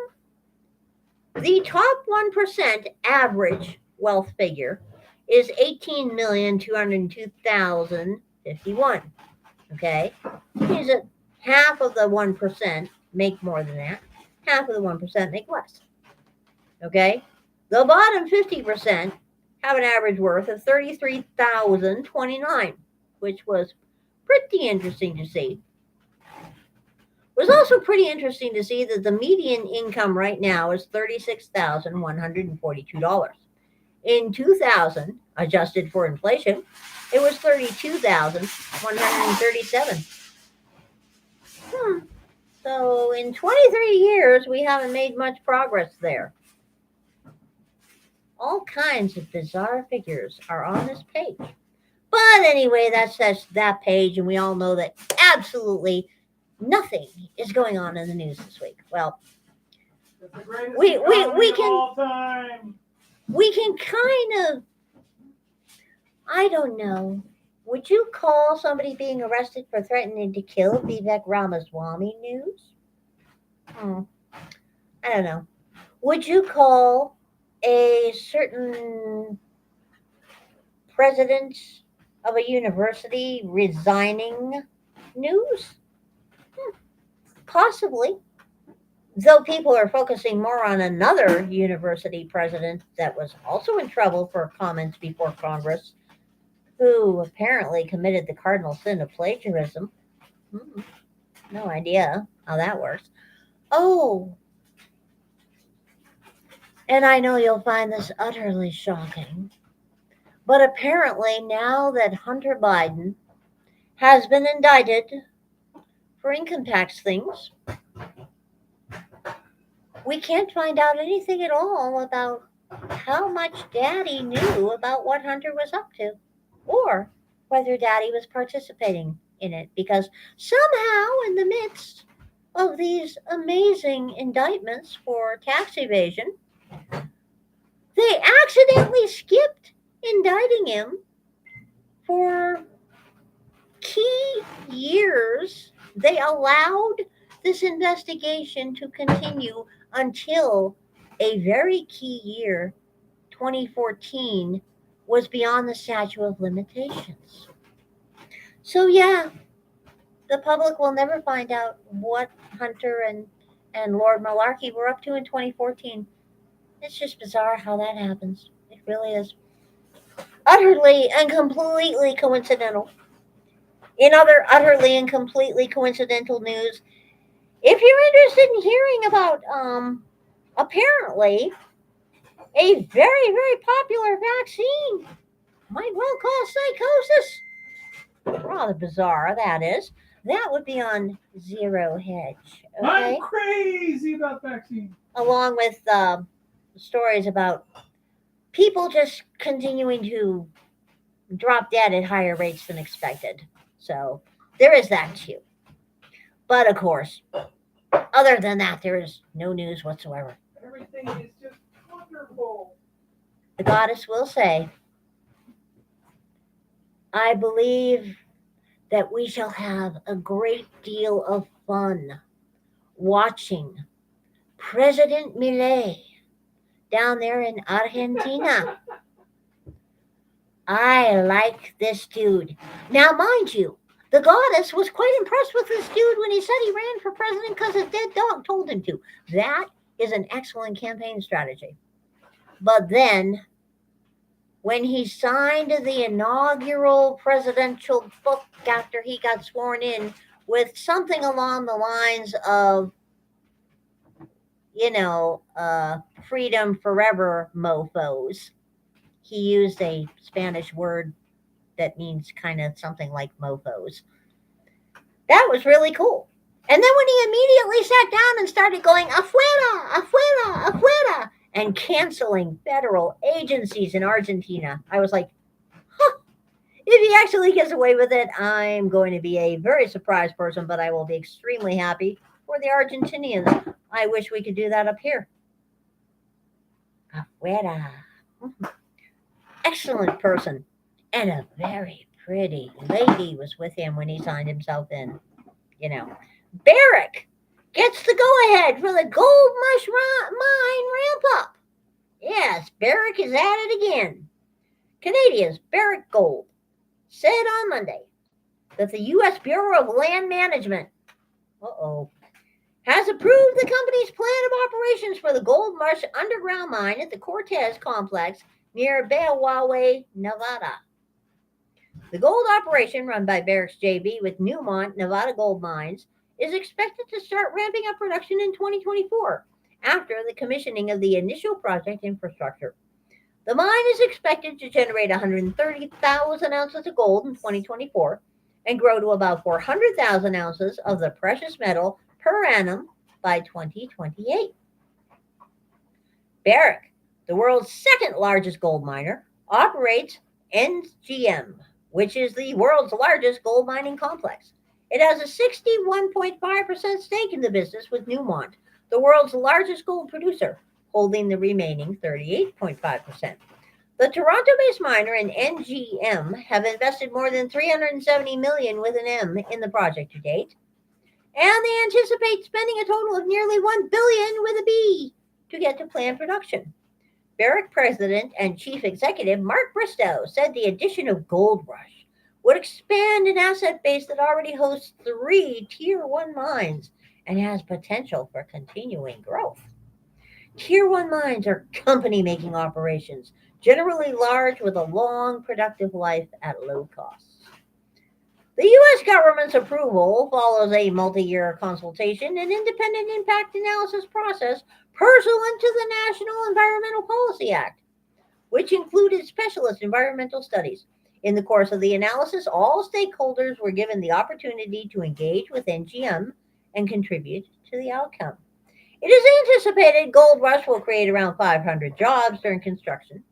the top 1% average wealth figure is 18,202,051. Okay? Means that half of the 1% make more than that. Half of the 1% make less. Okay? The bottom 50% have an average worth of $33,029, which was pretty interesting to see. It was also pretty interesting to see that the median income right now is $36,142. In 2000, adjusted for inflation, it was $32,137. So in 23 years, we haven't made much progress there. All kinds of bizarre figures are on this page. But anyway, that's that page, and we all know that absolutely nothing is going on in the news this week. Well, we can kind of, I don't know. Would you call somebody being arrested for threatening to kill Vivek Ramaswamy news? I don't know. Would you call a certain president of a university resigning news? Possibly. Though people are focusing more on another university president that was also in trouble for comments before Congress, who apparently committed the cardinal sin of plagiarism. No idea how that works. Oh, and I know you'll find this utterly shocking, but apparently now that Hunter Biden has been indicted for income tax things, we can't find out anything at all about how much Daddy knew about what Hunter was up to, or whether Daddy was participating in it, because somehow in the midst of these amazing indictments for tax evasion, they accidentally skipped indicting him for key years. They allowed this investigation to continue until a very key year, 2014, was beyond the statute of limitations. So yeah, the public will never find out what Hunter and Lord Malarkey were up to in 2014. It's just bizarre how that happens. It really is. Utterly and completely coincidental. In other utterly and completely coincidental news, if you're interested in hearing about apparently a very, very popular vaccine, might well cause psychosis. Rather bizarre, that is. That would be on Zero Hedge. Okay? I'm crazy about vaccines. Along with stories about people just continuing to drop dead at higher rates than expected. So there is that too. But of course, other than that, there is no news whatsoever. everything is just wonderful. The goddess will say, I believe that we shall have a great deal of fun watching President Milei down there in Argentina. I like this dude. Now, mind you, the goddess was quite impressed with this dude when he said he ran for president because his dead dog told him to. That is an excellent campaign strategy. But then, when he signed the inaugural presidential book after he got sworn in with something along the lines of, freedom forever, mofos, he used a Spanish word that means kind of something like mofos. That was really cool. And then when he immediately sat down and started going, afuera, afuera, afuera, and canceling federal agencies in Argentina, I was like, if he actually gets away with it, I'm going to be a very surprised person, but I will be extremely happy for the Argentinians. I wish we could do that up here. Afuera. Excellent person. And a very pretty lady was with him when he signed himself in. Barrick gets the go-ahead for the gold mine ramp-up. Yes, Barrick is at it again. Canadians Barrick Gold said on Monday that the U.S. Bureau of Land Management has approved the company's plan of operations for the Gold Rush underground mine at the Cortez complex near Beowawe, Nevada. The gold operation run by Barrick's JV with Newmont Nevada Gold Mines is expected to start ramping up production in 2024 after the commissioning of the initial project infrastructure. The mine is expected to generate 130,000 ounces of gold in 2024 and grow to about 400,000 ounces of the precious metal per annum by 2028. Barrick, the world's second largest gold miner, operates NGM, which is the world's largest gold mining complex. It has a 61.5% stake in the business, with Newmont, the world's largest gold producer, holding the remaining 38.5%. The Toronto-based miner and NGM have invested more than $370 million with an M in the project to date, and they anticipate spending a total of nearly $1 billion with a B to get to planned production. Barrick President and Chief Executive Mark Bristow said the addition of Gold Rush would expand an asset base that already hosts 3 Tier 1 mines and has potential for continuing growth. Tier 1 mines are company-making operations, generally large with a long, productive life at low costs. The U.S. government's approval follows a multi-year consultation and independent impact analysis process pursuant to the National Environmental Policy Act, which included specialist environmental studies. In the course of the analysis, all stakeholders were given the opportunity to engage with NGM and contribute to the outcome. It is anticipated Gold Rush will create around 500 jobs during construction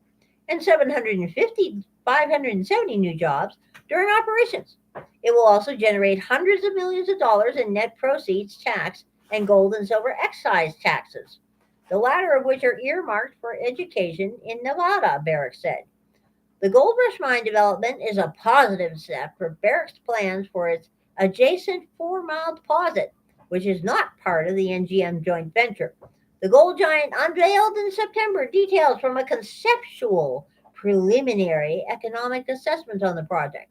and 570 new jobs during operations. It will also generate hundreds of millions of dollars in net proceeds tax and gold and silver excise taxes, the latter of which are earmarked for education in Nevada, Barrick said. The Gold Rush mine development is a positive step for Barrick's plans for its adjacent 4-mile deposit, which is not part of the NGM joint venture. The gold giant unveiled in September details from a conceptual preliminary economic assessment on the project,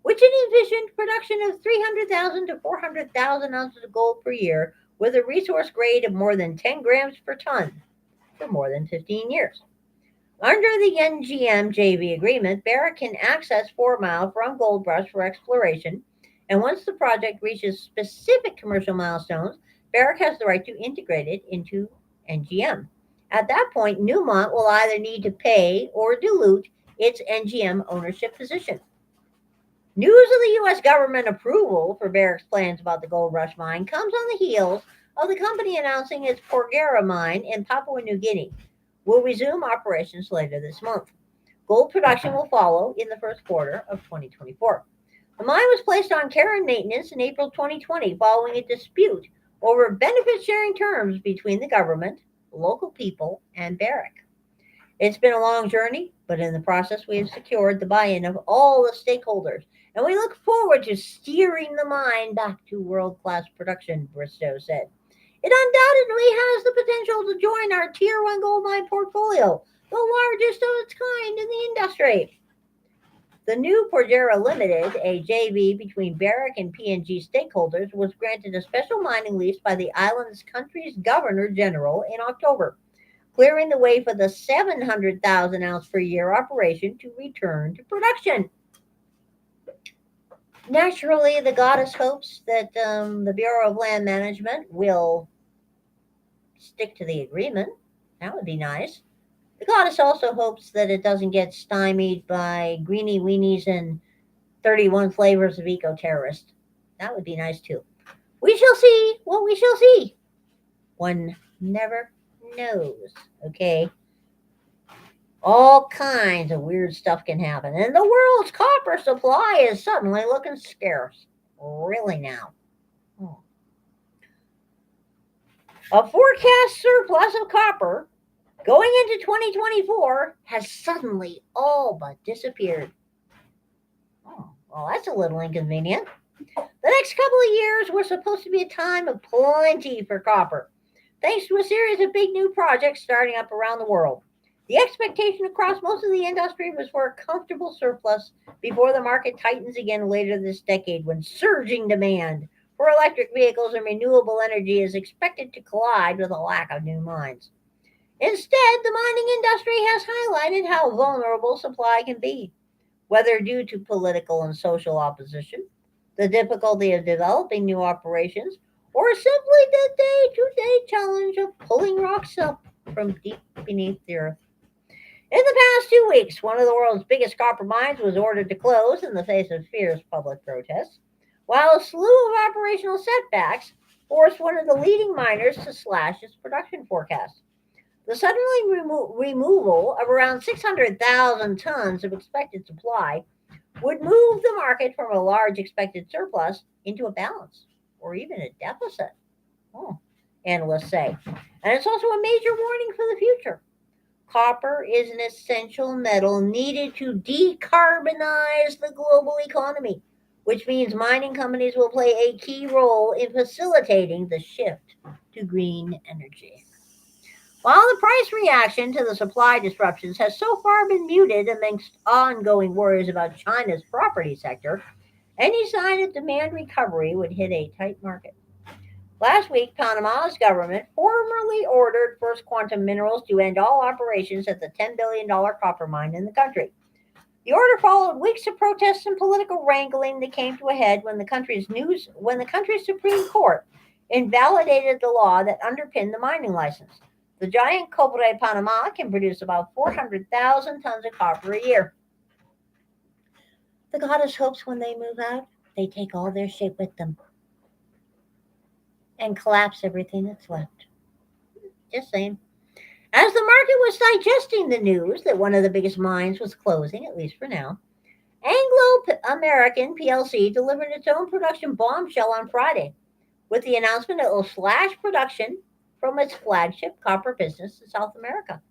which envisioned production of 300,000 to 400,000 ounces of gold per year with a resource grade of more than 10 grams per ton for more than 15 years. Under the NGM JV agreement, Barrick can access 4-mile from Gold Rush for exploration, and once the project reaches specific commercial milestones, Barrick has the right to integrate it into NGM. At that point, Newmont will either need to pay or dilute its NGM ownership position. News of the U.S. government approval for Barrick's plans about the Gold Rush mine comes on the heels of the company announcing its Porgera mine in Papua New Guinea will resume operations later this month. Gold production will follow in the first quarter of 2024. The mine was placed on care and maintenance in April 2020 following a dispute over benefit-sharing terms between the government, local people, and Barrick. It's been a long journey, but in the process, we have secured the buy in of all the stakeholders, and we look forward to steering the mine back to world class production, Bristow said. It undoubtedly has the potential to join our Tier 1 gold mine portfolio, the largest of its kind in the industry. The new Porgera Limited, a JV between Barrick and PNG stakeholders, was granted a special mining lease by the island's country's Governor General in October, clearing the way for the 700,000 ounce per year operation to return to production. Naturally, the goddess hopes that the Bureau of Land Management will stick to the agreement. That would be nice. The goddess also hopes that it doesn't get stymied by greenie weenies and 31 flavors of eco-terrorist. That would be nice too. We shall see what we shall see. One never knows, okay? All kinds of weird stuff can happen. And the world's copper supply is suddenly looking scarce. Really now. A forecast surplus of copper going into 2024 has suddenly all but disappeared. Oh, well, that's a little inconvenient. The next couple of years were supposed to be a time of plenty for copper, thanks to a series of big new projects starting up around the world. The expectation across most of the industry was for a comfortable surplus before the market tightens again later this decade, when surging demand for electric vehicles and renewable energy is expected to collide with a lack of new mines. Instead, the mining industry has highlighted how vulnerable supply can be, whether due to political and social opposition, the difficulty of developing new operations, or simply the day-to-day challenge of pulling rocks up from deep beneath the earth. In the past 2 weeks, one of the world's biggest copper mines was ordered to close in the face of fierce public protests, while a slew of operational setbacks forced one of the leading miners to slash its production forecast. The sudden removal of around 600,000 tons of expected supply would move the market from a large expected surplus into a balance or even a deficit, analysts say. And it's also a major warning for the future. Copper is an essential metal needed to decarbonize the global economy, which means mining companies will play a key role in facilitating the shift to green energy. While the price reaction to the supply disruptions has so far been muted amongst ongoing worries about China's property sector, any sign of demand recovery would hit a tight market. Last week, Panama's government formally ordered First Quantum Minerals to end all operations at the $10 billion copper mine in the country. The order followed weeks of protests and political wrangling that came to a head when the country's Supreme Court invalidated the law that underpinned the mining license. The giant Cobre Panama can produce about 400,000 tons of copper a year. The goddess hopes when they move out, they take all their shit with them and collapse everything that's left. Just saying. As the market was digesting the news that one of the biggest mines was closing, at least for now, Anglo American PLC delivered its own production bombshell on Friday with the announcement it will slash production from its flagship copper business in South America.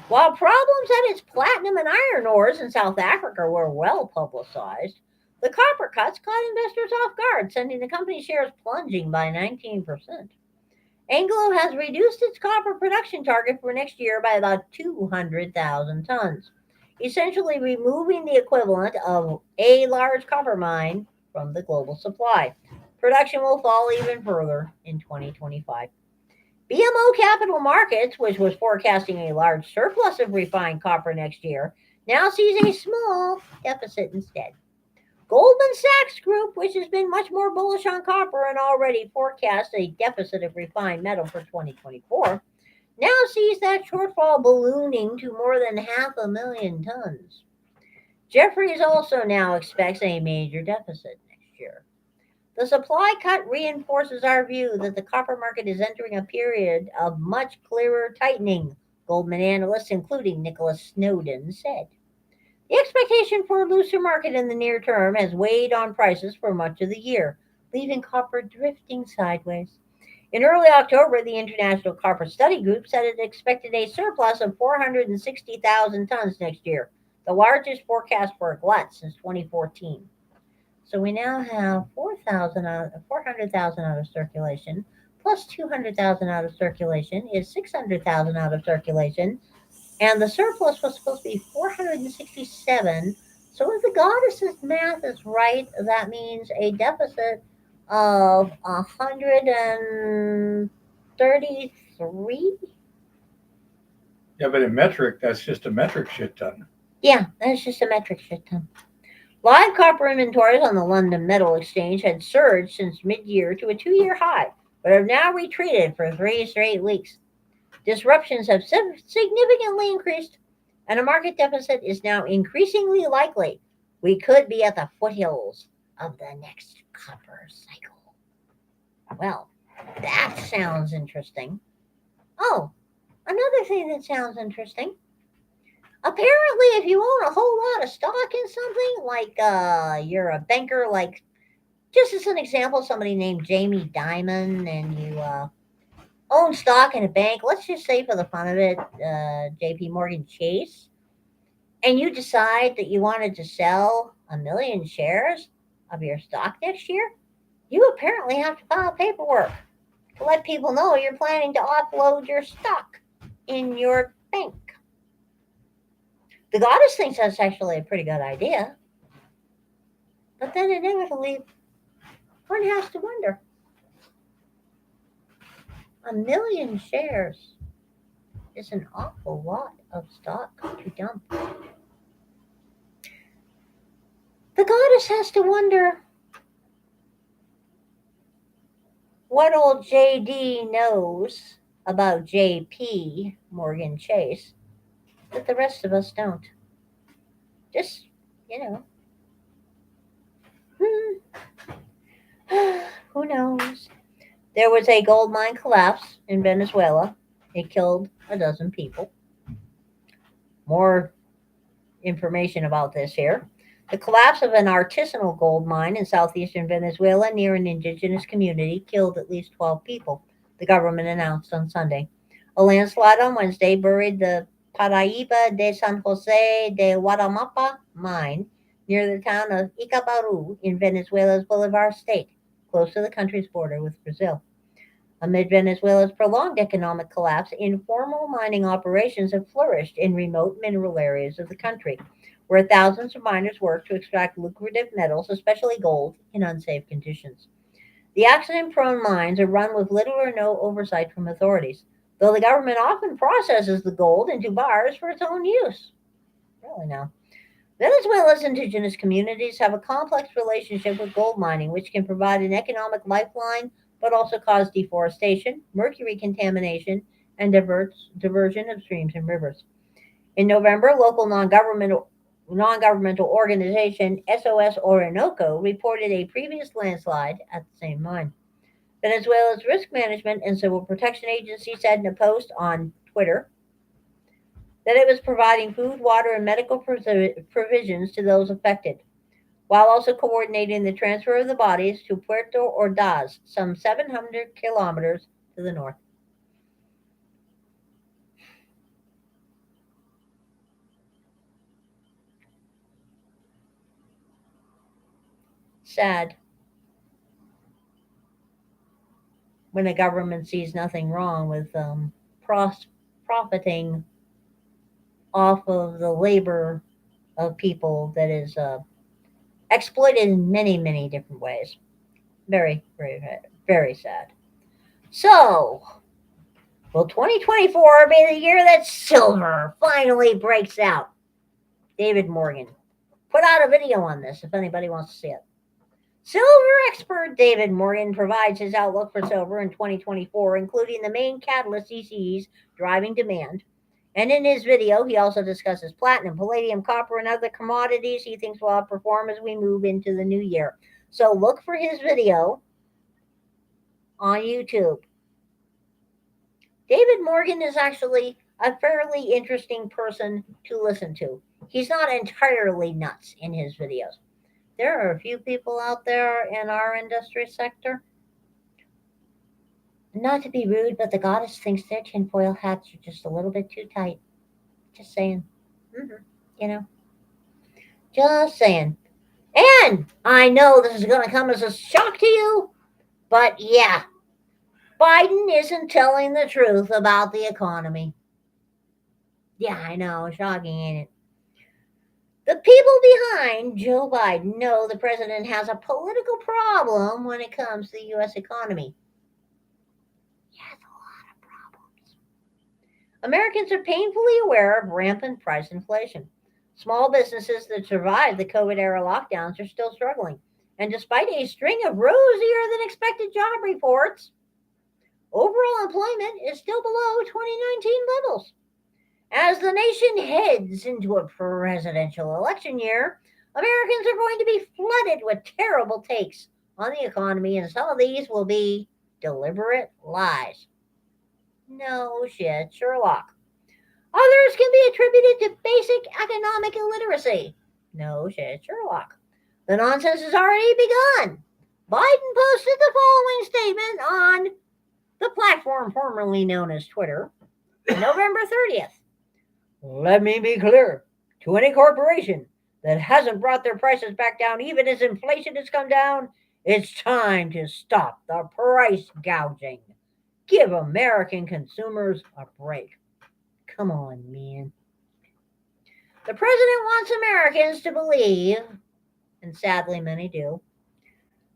While problems at its platinum and iron ores in South Africa were well publicized, the copper cuts caught investors off guard, sending the company shares plunging by 19%. Anglo has reduced its copper production target for next year by about 200,000 tons, essentially removing the equivalent of a large copper mine from the global supply. Production will fall even further in 2025. BMO Capital Markets, which was forecasting a large surplus of refined copper next year, now sees a small deficit instead. Goldman Sachs Group, which has been much more bullish on copper and already forecast a deficit of refined metal for 2024, now sees that shortfall ballooning to more than 500,000 tons. Jefferies also now expects a major deficit next year. The supply cut reinforces our view that the copper market is entering a period of much clearer tightening, Goldman analysts, including Nicholas Snowden, said. The expectation for a looser market in the near term has weighed on prices for much of the year, leaving copper drifting sideways. In early October, the International Copper Study Group said it expected a surplus of 460,000 tons next year, the largest forecast for a glut since 2014. So we now have 400,000 out of circulation, plus 200,000 out of circulation is 600,000 out of circulation, and the surplus was supposed to be 467. So if the goddess's math is right, that means a deficit of 133. Yeah, but in metric, that's just a metric shit ton. Yeah, that's just a metric shit ton. Live copper inventories on the London Metal Exchange had surged since mid-year to a 2-year high, but have now retreated for 3 straight weeks. Disruptions have significantly increased, and a market deficit is now increasingly likely. We could be at the foothills of the next copper cycle. Well, that sounds interesting. Oh, another thing that sounds interesting. Apparently, if you own a whole lot of stock in something, like you're a banker, like just as an example, somebody named Jamie Dimon, and you own stock in a bank, let's just say for the fun of it, JP Morgan Chase, and you decide that you wanted to sell 1,000,000 shares of your stock next year, you apparently have to file paperwork to let people know you're planning to offload your stock in your bank. The goddess thinks that's actually a pretty good idea. But then inevitably, one has to wonder. 1,000,000 shares is an awful lot of stock to dump. The goddess has to wonder what old JD knows about JP Morgan Chase that the rest of us don't. Just, who knows? There was a gold mine collapse in Venezuela. It killed a dozen people. More information about this here. The collapse of an artisanal gold mine in southeastern Venezuela near an indigenous community killed at least 12 people, the government announced on Sunday. A landslide on Wednesday buried the Paraiba de San Jose de Guaramapa mine near the town of Icabaru in Venezuela's Bolivar state, close to the country's border with Brazil. Amid Venezuela's prolonged economic collapse, informal mining operations have flourished in remote mineral areas of the country, where thousands of miners work to extract lucrative metals, especially gold, in unsafe conditions. The accident-prone mines are run with little or no oversight from authorities, though the government often processes the gold into bars for its own use. Really now. Venezuela's indigenous communities have a complex relationship with gold mining, which can provide an economic lifeline but also cause deforestation, mercury contamination, and diversion of streams and rivers. In November, local non-governmental organization SOS Orinoco reported a previous landslide at the same mine. Venezuela's Risk Management and Civil Protection Agency said in a post on Twitter that it was providing food, water, and medical provisions to those affected, while also coordinating the transfer of the bodies to Puerto Ordaz, some 700 kilometers to the north. Sad. When a government sees nothing wrong with profiting off of the labor of people that is exploited in many, many different ways. Very, very, very sad. So, will 2024 be the year that silver finally breaks out? David Morgan put out a video on this if anybody wants to see it. Silver expert David Morgan provides his outlook for silver in 2024, including the main catalyst he sees driving demand. And in his video, he also discusses platinum, palladium, copper, and other commodities he thinks will outperform as we move into the new year. So look for his video on YouTube. David Morgan is actually a fairly interesting person to listen to. He's not entirely nuts in his videos. There are a few people out there in our industry sector Not to be rude, but the goddess thinks their tinfoil hats are just a little bit too tight. Just saying. You know, just saying. And I know this is going to come as a shock to you, but yeah, Biden isn't telling the truth about the economy. Yeah, I know. Shocking, ain't it? The people behind Joe Biden know the president has a political problem when it comes to the U.S. economy. He has a lot of problems. Americans are painfully aware of rampant price inflation. Small businesses that survived the COVID era lockdowns are still struggling. And despite a string of rosier than expected job reports, overall employment is still below 2019 levels. As the nation heads into a presidential election year, Americans are going to be flooded with terrible takes on the economy, and some of these will be deliberate lies. No shit, Sherlock. Others can be attributed to basic economic illiteracy. No shit, Sherlock. The nonsense has already begun. Biden posted the following statement on the platform formerly known as Twitter, November 30th. Let me be clear to any corporation that hasn't brought their prices back down even as inflation has come down, it's time to stop the price gouging. Give American consumers a break. Come on, man. The president wants Americans to believe, and sadly many do,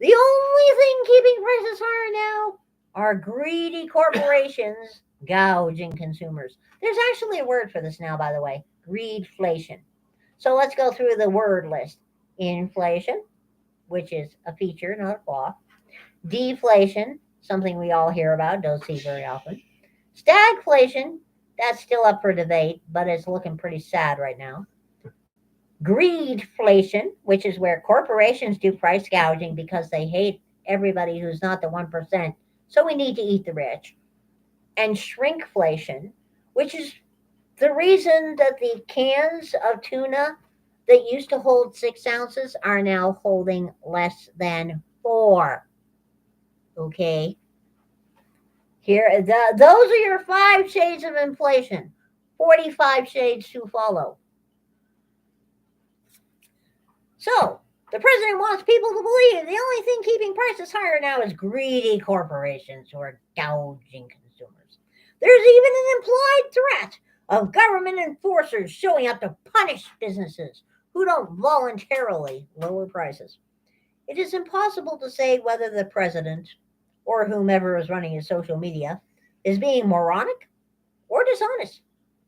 the only thing keeping prices higher now are greedy corporations gouging consumers. There's actually a word for this now, by the way, greedflation. So let's go through the word list. Inflation, which is a feature, not a flaw. Deflation, something we all hear about, don't see very often. Stagflation, that's still up for debate, but it's looking pretty sad right now. Greedflation, which is where corporations do price gouging because they hate everybody who's not the 1%, so we need to eat the rich. And shrinkflation, which is the reason that the cans of tuna that used to hold 6 ounces are now holding less than 4. Okay. Those are your 5 shades of inflation. 45 shades to follow. So, the president wants people to believe the only thing keeping prices higher now is greedy corporations who are gouging consumers. There's even an implied threat of government enforcers showing up to punish businesses who don't voluntarily lower prices. It is impossible to say whether the president or whomever is running his social media is being moronic or dishonest.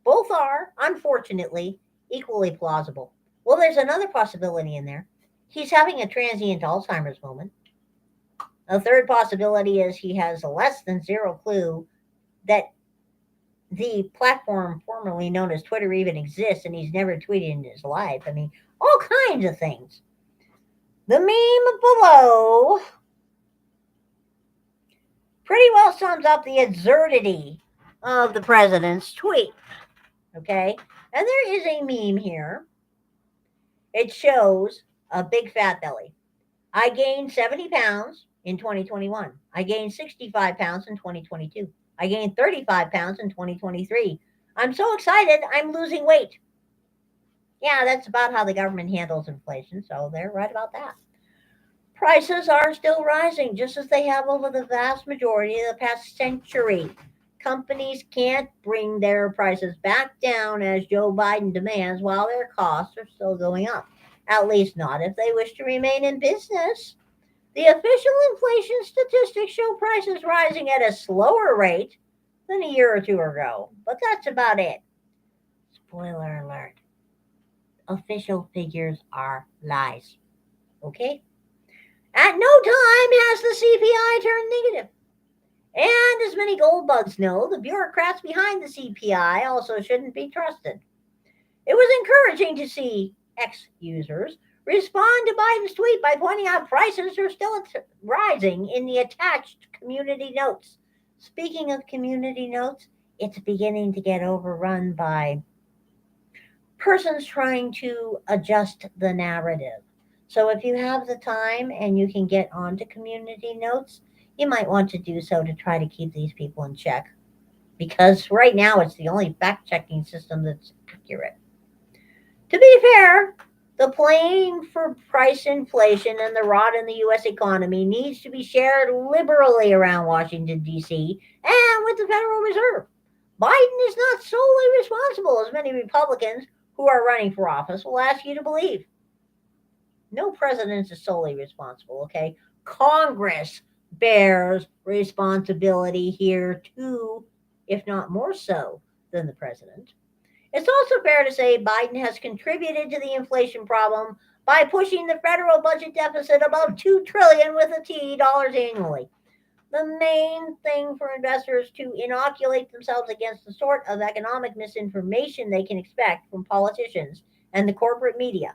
Both are, unfortunately, equally plausible. Well, there's another possibility in there. He's having a transient Alzheimer's moment. A third possibility is he has a less than zero clue that the platform formerly known as Twitter even exists and he's never tweeted in his life. I mean, all kinds of things. The meme below pretty well sums up the absurdity of the president's tweet. Okay? And there is a meme here. It shows a big fat belly. I gained 70 pounds in 2021. I gained 65 pounds in 2022. I gained 35 pounds in 2023. I'm so excited, I'm losing weight. Yeah, that's about how the government handles inflation, so they're right about that. Prices are still rising, just as they have over the vast majority of the past century. Companies can't bring their prices back down as Joe Biden demands while their costs are still going up. At least not if they wish to remain in business. The official inflation statistics show prices rising at a slower rate than a year or two ago, but that's about it. Spoiler alert. Official figures are lies. Okay? At no time has the CPI turned negative. And as many gold bugs know, the bureaucrats behind the CPI also shouldn't be trusted. It was encouraging to see X users respond to Biden's tweet by pointing out prices are still rising in the attached community notes. Speaking of community notes, it's beginning to get overrun by persons trying to adjust the narrative. So if you have the time and you can get onto community notes, you might want to do so to try to keep these people in check. Because right now it's the only fact checking system that's accurate. To be fair, the blame for price inflation and the rot in the U.S. economy needs to be shared liberally around Washington, D.C. and with the Federal Reserve. Biden is not solely responsible, as many Republicans who are running for office will ask you to believe. No president is solely responsible, okay? Congress bears responsibility here too, if not more so than the president. It's also fair to say Biden has contributed to the inflation problem by pushing the federal budget deficit above $2 trillion with a T dollars annually. The main thing for investors to inoculate themselves against the sort of economic misinformation they can expect from politicians and the corporate media.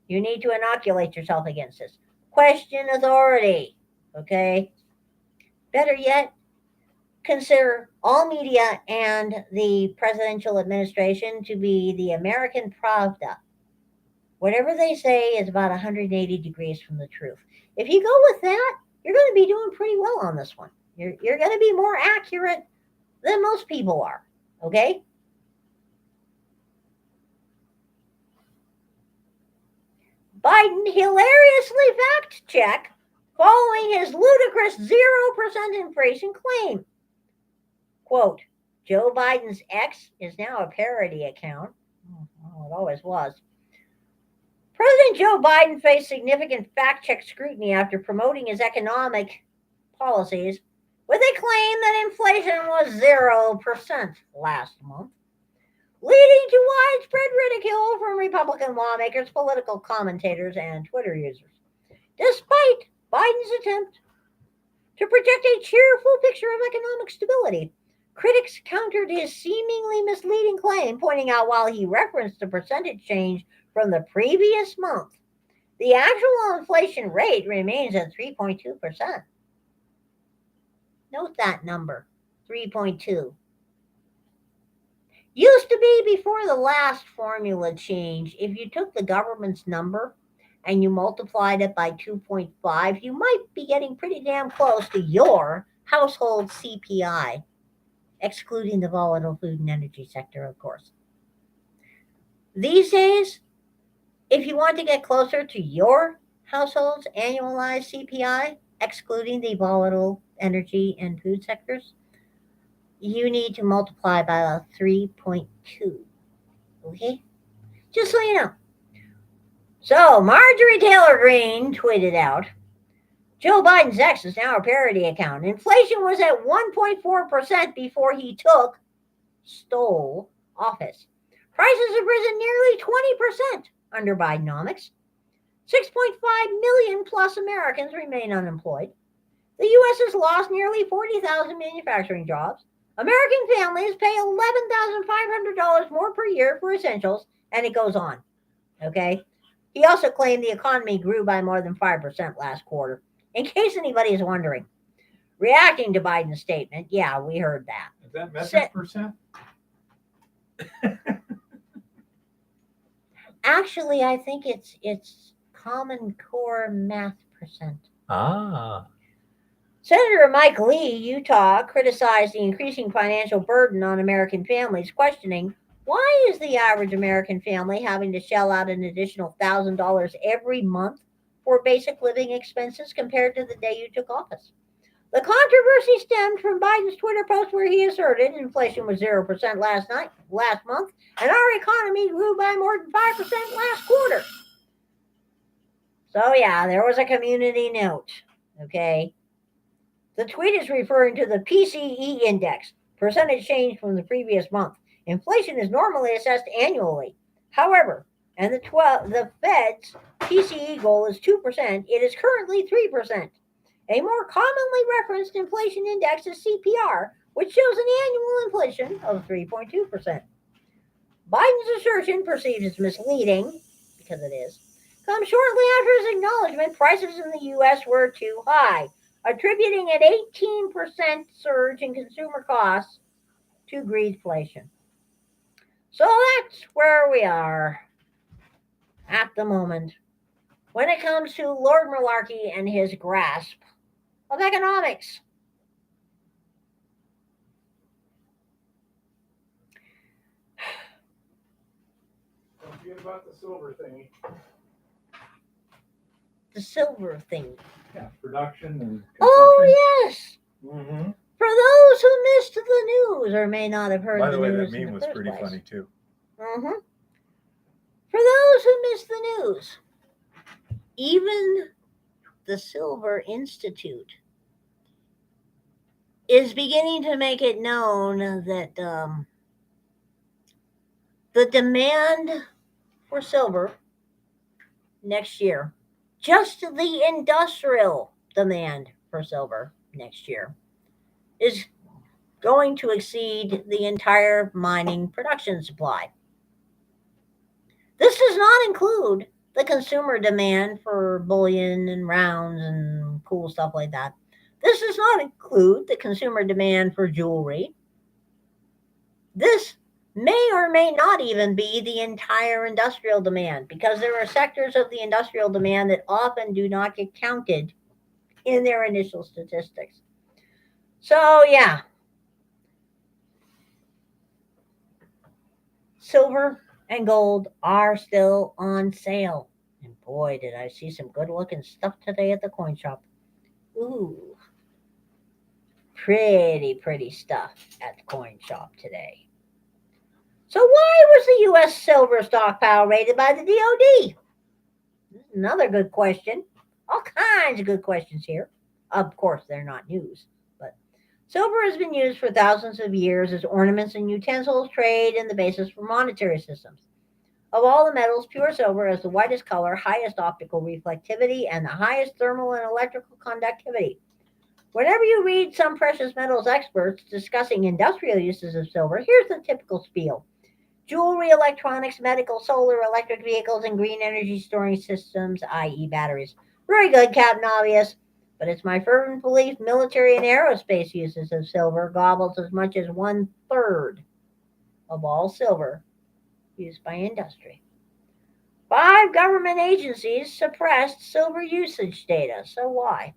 You need to inoculate yourself against this. Question authority, okay? Better yet, consider all media and the presidential administration to be the American Pravda. Whatever they say is about 180 degrees from the truth. If you go with that, you're going to be doing pretty well on this one. You're going to be more accurate than most people are, okay? Biden hilariously fact check following his ludicrous 0% inflation claim. Quote, Joe Biden's X is now a parody account. Well, it always was. President Joe Biden faced significant fact check scrutiny after promoting his economic policies with a claim that inflation was 0% last month, leading to widespread ridicule from Republican lawmakers, political commentators, and Twitter users. Despite Biden's attempt to project a cheerful picture of economic stability, critics countered his seemingly misleading claim, pointing out while he referenced the percentage change from the previous month, the actual inflation rate remains at 3.2%. Note that number, 3.2. Used to be before the last formula change, if you took the government's number and you multiplied it by 2.5, you might be getting pretty damn close to your household CPI, excluding the volatile food and energy sector, of course. These days, if you want to get closer to your household's annualized CPI, excluding the volatile energy and food sectors, you need to multiply by a 3.2. Okay? Just so you know. So, Marjorie Taylor Greene tweeted out, Joe Biden's X is now a parody account. Inflation was at 1.4% before he stole office. Prices have risen nearly 20% under Bidenomics. 6.5 million plus Americans remain unemployed. The U.S. has lost nearly 40,000 manufacturing jobs. American families pay $11,500 more per year for essentials, and it goes on. Okay? He also claimed the economy grew by more than 5% last quarter, in case anybody is wondering. Reacting to Biden's statement, yeah, we heard that. Is that metric percent? Actually, I think it's Common Core math percent. Ah. Senator Mike Lee, Utah, criticized the increasing financial burden on American families, questioning, why is the average American family having to shell out an additional $1,000 every month for basic living expenses compared to the day you took office? The controversy stemmed from Biden's Twitter post where he asserted inflation was 0% last month, and our economy grew by more than 5% last quarter. So yeah, there was a community note, okay? The tweet is referring to the PCE index, percentage change from the previous month. Inflation is normally assessed annually. However, and the Fed's PCE goal is 2%, it is currently 3%. A more commonly referenced inflation index is CPR, which shows an annual inflation of 3.2%. Biden's assertion, perceived as misleading, because it is, comes shortly after his acknowledgement prices in the U.S. were too high, attributing an 18% surge in consumer costs to greedflation. So that's where we are at the moment when it comes to Lord Malarkey and his grasp of economics. Don't forget about the silver thingy. The silver thing. Yeah, production and consumption. Oh, yes. Mm-hmm. For those who missed the news or may not have heard By the way, news that in meme the was first pretty place. funny too. Mm-hmm. For those who missed the news, even the Silver Institute is beginning to make it known that the demand for silver next year, just the industrial demand for silver next year, is going to exceed the entire mining production supply. This does not include the consumer demand for bullion and rounds and cool stuff like that. This does not include the consumer demand for jewelry. This may or may not even be the entire industrial demand, because there are sectors of the industrial demand that often do not get counted in their initial statistics. So, yeah. Silver and gold are still on sale. And boy, did I see some good looking stuff today at the coin shop. Ooh. Pretty stuff at the coin shop today. So why was the U.S. silver stockpile raided by the DOD? Another good question. All kinds of good questions here. Of course, they're not news, but silver has been used for thousands of years as ornaments and utensils, trade, and the basis for monetary systems. Of all the metals, pure silver has the whitest color, highest optical reflectivity, and the highest thermal and electrical conductivity. Whenever you read some precious metals experts discussing industrial uses of silver, here's the typical spiel. Jewelry, electronics, medical, solar, electric vehicles, and green energy storing systems, i.e. batteries. Very good, Captain Obvious. But it's my fervent belief military and aerospace uses of silver gobbles as much as 1/3 of all silver used by industry. 5 government agencies suppressed silver usage data. So why?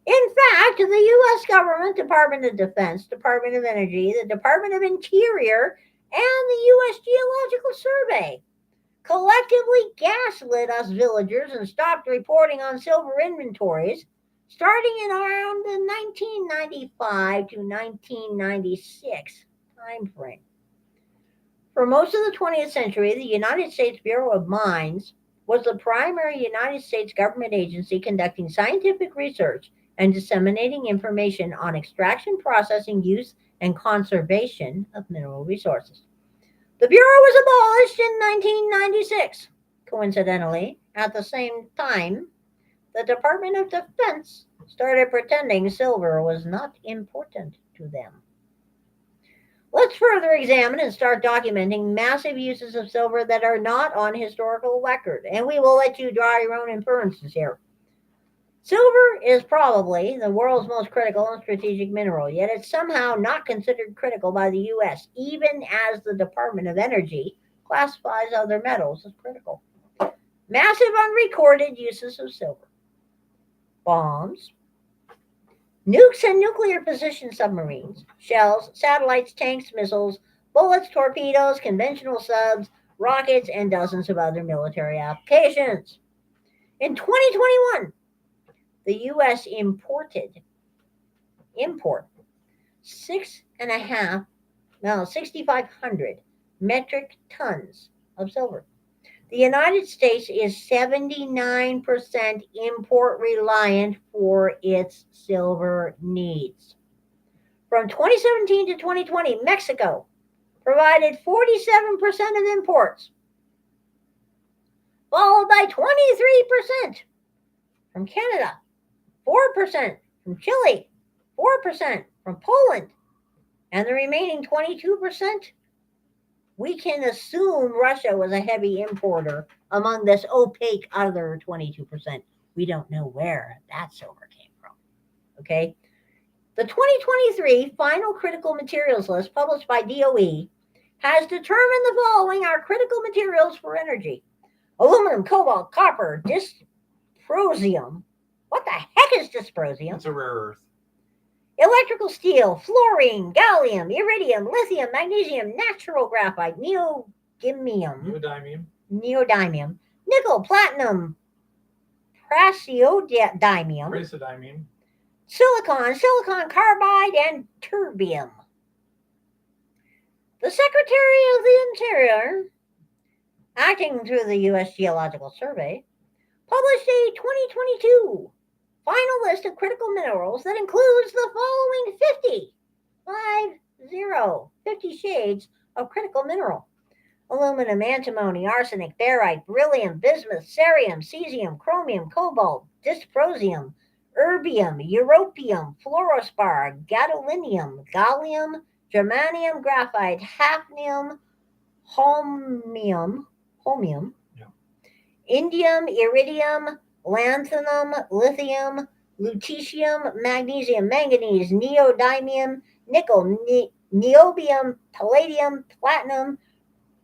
In fact, the U.S. government, Department of Defense, Department of Energy, the Department of Interior, and the U.S. Geological Survey collectively gaslit us villagers and stopped reporting on silver inventories starting in around the 1995 to 1996 time frame. For most of the 20th century, the United States Bureau of Mines was the primary United States government agency conducting scientific research and disseminating information on extraction, processing, use, and conservation of mineral resources. The Bureau was abolished in 1996. Coincidentally, at the same time, the Department of Defense started pretending silver was not important to them. Let's further examine and start documenting massive uses of silver that are not on historical record, and we will let you draw your own inferences here. Silver is probably the world's most critical and strategic mineral, yet it's somehow not considered critical by the U.S., even as the Department of Energy classifies other metals as critical. Massive unrecorded uses of silver. Bombs, nukes and nuclear position submarines, shells, satellites, tanks, missiles, bullets, torpedoes, conventional subs, rockets, and dozens of other military applications. In 2021, the U.S. import 6,500 metric tons of silver. The United States is 79% import reliant for its silver needs. From 2017 to 2020, Mexico provided 47% of imports, followed by 23% from Canada, 4% from Chile, 4% from Poland, and the remaining 22%, we can assume Russia was a heavy importer among this opaque other 22%. We don't know where that silver came from. Okay? The 2023 final critical materials list published by DOE has determined the following are critical materials for energy: aluminum, cobalt, copper, dysprosium, What the heck is dysprosium? It's a rare earth. Electrical steel, fluorine, gallium, iridium, lithium, magnesium, natural graphite, neodymium, nickel, platinum, praseodymium, silicon carbide, and terbium. The Secretary of the Interior, acting through the U.S. Geological Survey, published a 2022 final list of critical minerals that includes the following 50 shades of critical mineral: aluminum, antimony, arsenic, barite, beryllium, bismuth, cerium, cesium, chromium, cobalt, dysprosium, erbium, europium, fluorspar, gadolinium, gallium, germanium, graphite, hafnium, holmium, Yeah. indium, iridium, lanthanum, lithium, lutetium, magnesium, manganese, neodymium, nickel, niobium, palladium, platinum,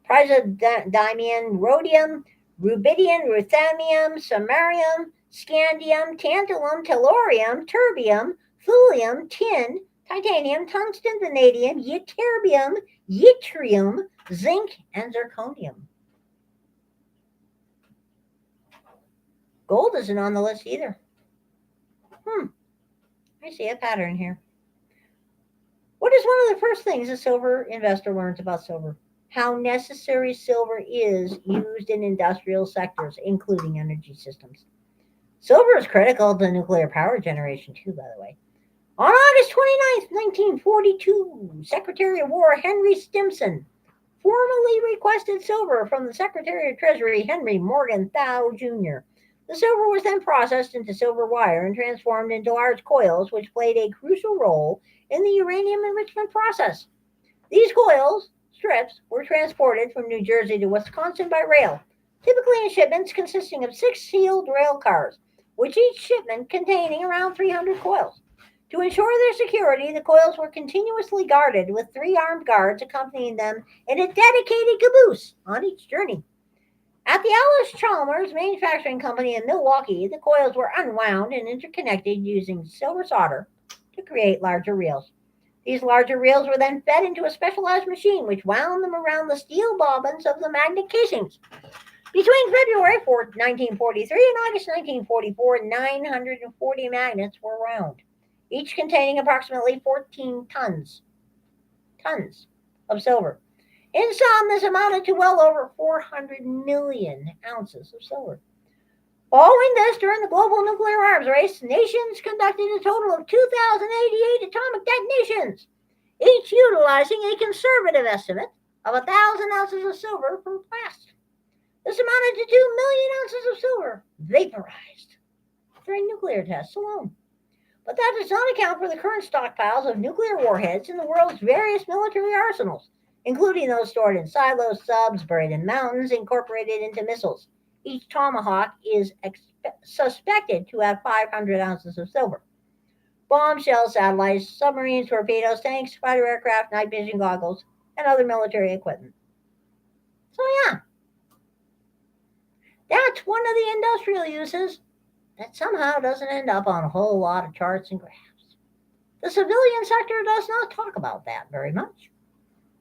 praseodymium, rhodium, rubidium, ruthenium, samarium, scandium, tantalum, tellurium, terbium, thulium, tin, titanium, tungsten, vanadium, ytterbium, yttrium, zinc, and zirconium. Gold isn't on the list either. I see a pattern here. What is one of the first things a silver investor learns about silver? How necessary silver is used in industrial sectors, including energy systems. Silver is critical to nuclear power generation too, by the way. On August 29th, 1942, Secretary of War Henry Stimson formally requested silver from the Secretary of Treasury Henry Morgenthau Jr. The silver was then processed into silver wire and transformed into large coils, which played a crucial role in the uranium enrichment process. These coils, strips, were transported from New Jersey to Wisconsin by rail, typically in shipments consisting of 6 sealed rail cars, with each shipment containing around 300 coils. To ensure their security, the coils were continuously guarded with 3 armed guards accompanying them in a dedicated caboose on each journey. At the Allis-Chalmers Manufacturing Company in Milwaukee, the coils were unwound and interconnected using silver solder to create larger reels. These larger reels were then fed into a specialized machine which wound them around the steel bobbins of the magnet casings. Between February 1943 and August 1944, 940 magnets were wound, each containing approximately 14 tons of silver. In sum, this amounted to well over 400 million ounces of silver. Following this, during the global nuclear arms race, nations conducted a total of 2,088 atomic detonations, each utilizing a conservative estimate of 1,000 ounces of silver per blast. This amounted to 2 million ounces of silver vaporized during nuclear tests alone. But that does not account for the current stockpiles of nuclear warheads in the world's various military arsenals, including those stored in silos, subs, buried in mountains, incorporated into missiles. Each Tomahawk is suspected to have 500 ounces of silver. Bombshells, satellites, submarines, torpedoes, tanks, fighter aircraft, night vision goggles, and other military equipment. So yeah, that's one of the industrial uses that somehow doesn't end up on a whole lot of charts and graphs. The civilian sector does not talk about that very much.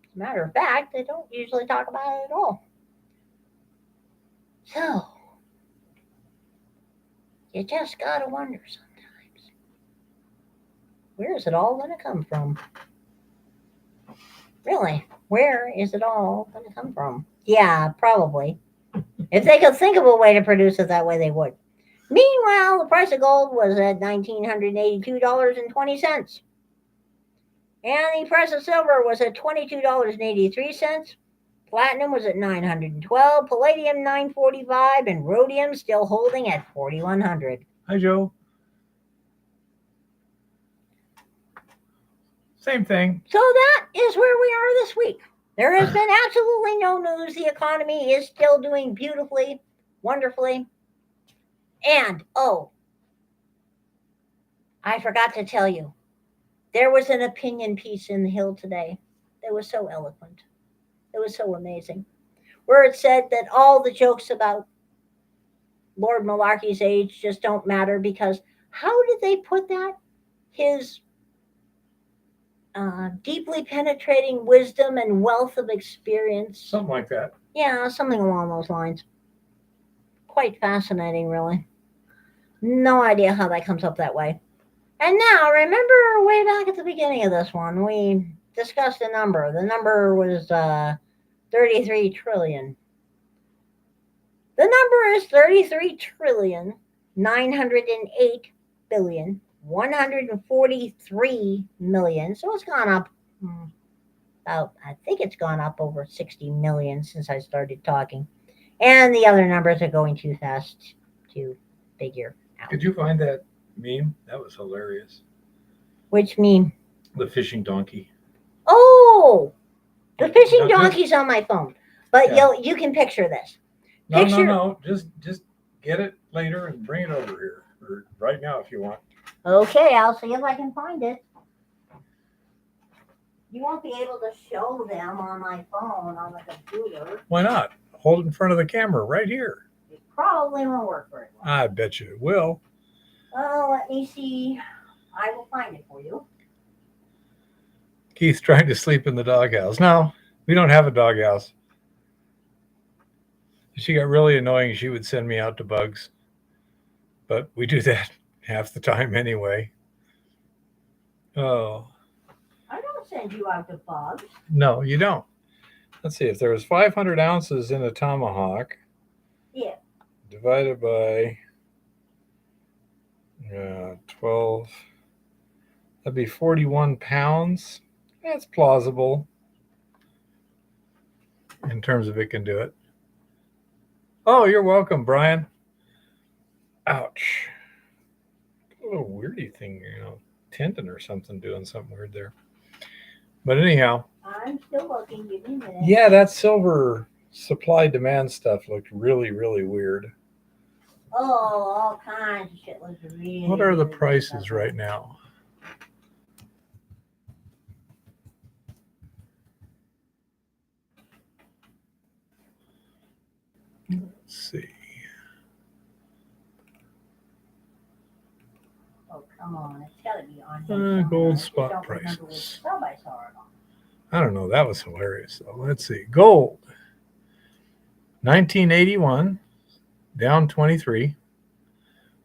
As a matter of fact, they don't usually talk about it at all. So, you just gotta wonder sometimes, where is it all going to come from? Really, where is it all going to come from? Yeah, probably. If they could think of a way to produce it that way, they would. Meanwhile, the price of gold was at $1,982.20. And the price of silver was at $22.83. Platinum was at $912, palladium $945, and rhodium still holding at $4,100. Hi, Joe. Same thing. So that is where we are this week. There has been absolutely no news. The economy is still doing beautifully, wonderfully. And, I forgot to tell you, there was an opinion piece in the Hill today that was so eloquent. It was so amazing. Where it said that all the jokes about Lord Malarkey's age just don't matter because How did they put that? His deeply penetrating wisdom and wealth of experience. Something like that. Yeah, something along those lines. Quite fascinating, really. No idea how that comes up that way. And now, remember way back at the beginning of this one, we discussed a number. The number was 33 trillion. The number is 33 trillion 908 billion 143 million. So it's gone up about, I think it's gone up over 60 million since I started talking. And the other numbers are going too fast to figure out. Did you find that meme? That was hilarious. Which meme? The fishing donkey. Oh, the fishing Now, just- donkey's on my phone. But Yeah. you can picture this. No, Picture- no. Just get it later and bring it over here, or right now if you want. Okay, I'll see if I can find it. You won't be able to show them on my phone on the computer. Why not? Hold it in front of the camera right here. It probably won't work very well. I bet you it will. Oh, let me see. I will find it for you. Keith's trying to sleep in the doghouse. No, we don't have a doghouse. She got really annoying. She would send me out to bugs, but we do that half the time anyway. Oh, I don't send you out to bugs. no, you don't. Let's see. If there was 500 ounces in a tomahawk, Yeah. divided by 12, that'd be 41 pounds. That's plausible in terms of it can do it. Oh, you're welcome, Brian. Ouch. A little weirdy thing, tendon or something doing something weird there. But anyhow, I'm still looking. Give me a minute. yeah, that silver supply demand stuff looked really, really weird. Oh, all kinds of shit looks really. What are the really prices stuff. right now? Let's see. Oh, come on. It's got to be on here. Gold somewhere. I just spot don't remember which prices. sub I saw it on. I don't know. That was hilarious, though. Let's see. Gold, 1981, down 23.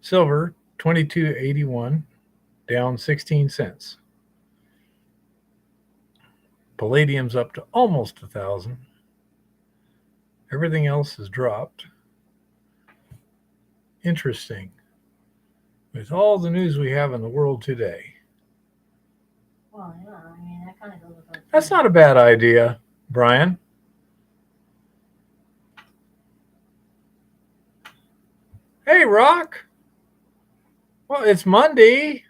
Silver, 22.81, down 16 cents. Palladium's up to almost 1,000. Everything else has dropped. Interesting. With all the news we have in the world today. Well, yeah. I mean, that kind of goes with. That's not a bad idea, Brian. Hey, Rock. Well, it's Monday.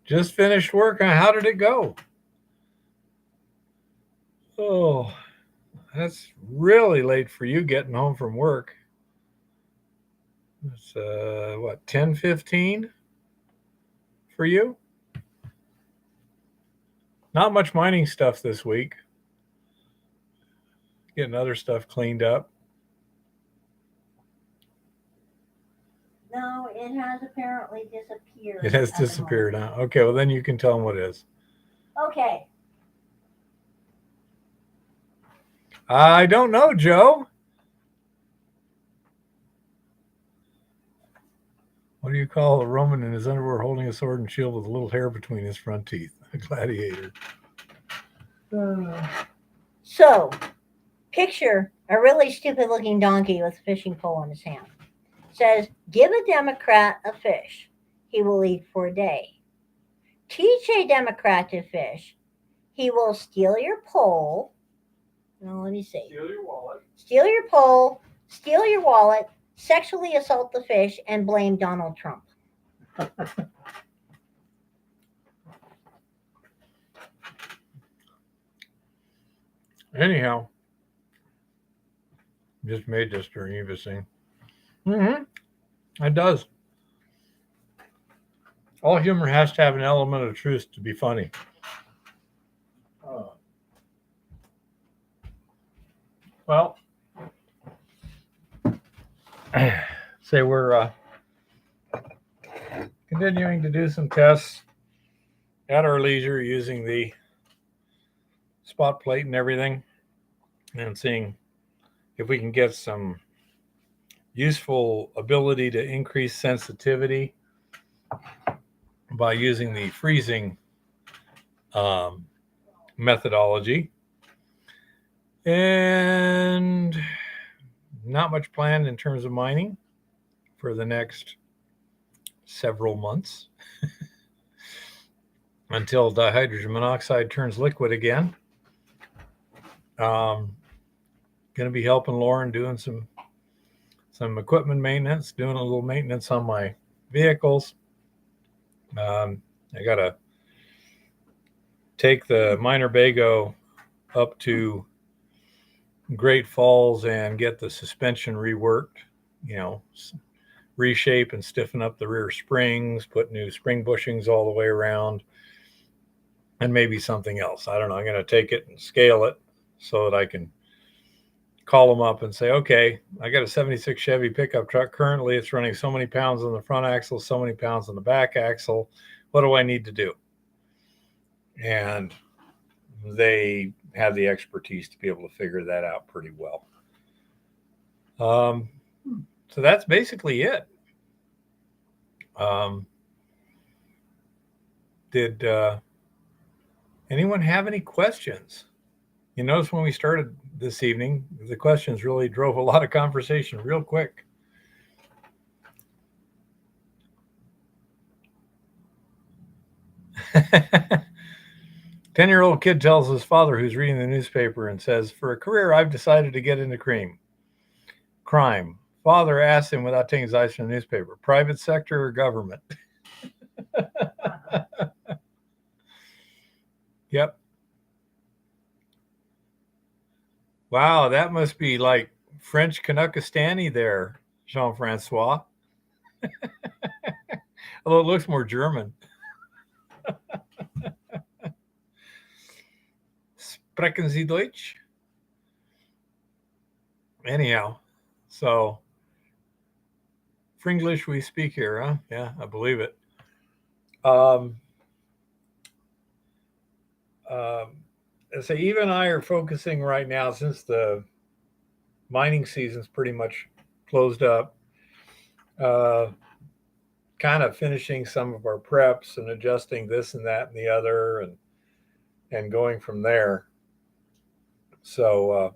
Just finished work. How did it go? Oh, that's really late for you getting home from work. It's what, 10:15 for you? Not much mining stuff this week. Getting other stuff cleaned up. No, it has apparently disappeared. It has at the disappeared, moment. huh? Okay, well then you can tell them what it is. Okay. I don't know, Joe. What do you call a Roman in his underwear holding a sword and shield with a little hair between his front teeth? A gladiator. So, picture a really stupid looking donkey with a fishing pole in his hand. Says, give a Democrat a fish, he will eat for a day. Teach a Democrat to fish, he will steal your pole. Now, let me see. Steal your wallet. Steal your pole, steal your wallet, sexually assault the fish, and blame Donald Trump. Anyhow, just made this during Eva's thing. It does. All humor has to have an element of truth to be funny. Well, say we're continuing to do some tests at our leisure using the spot plate and everything, and seeing if we can get some useful ability to increase sensitivity by using the freezing methodology. And not much planned in terms of mining for the next several months until dihydrogen monoxide turns liquid again. Going to be helping Lauren doing some equipment maintenance, doing a little maintenance on my vehicles. I got to take the minor Bago up to Great Falls and get the suspension reworked, reshape and stiffen up the rear springs, put new spring bushings all the way around, and maybe something else. I don't know. I'm going to take it and scale it so that I can call them up and say, okay, I got a 76 Chevy pickup truck. Currently, it's running so many pounds on the front axle, so many pounds on the back axle. What do I need to do? And they have the expertise to be able to figure that out pretty well. So that's basically it. Did anyone have any questions? You notice when we started this evening, the questions really drove a lot of conversation real quick. Ten-year-old kid tells his father, who's reading the newspaper, and says, "For a career, I've decided to get into crime." Father asks him without taking his eyes from the newspaper, "Private sector or government?" Yep. Wow, that must be like French Canuckistani there, Jean-Francois. Although it looks more German. Sprechen Sie Deutsch? Anyhow, so Fringlish we speak here, huh? Yeah, I believe it. So Eva and I are focusing right now, since the mining season's pretty much closed up, kind of finishing some of our preps and adjusting this and that and the other, and going from there. So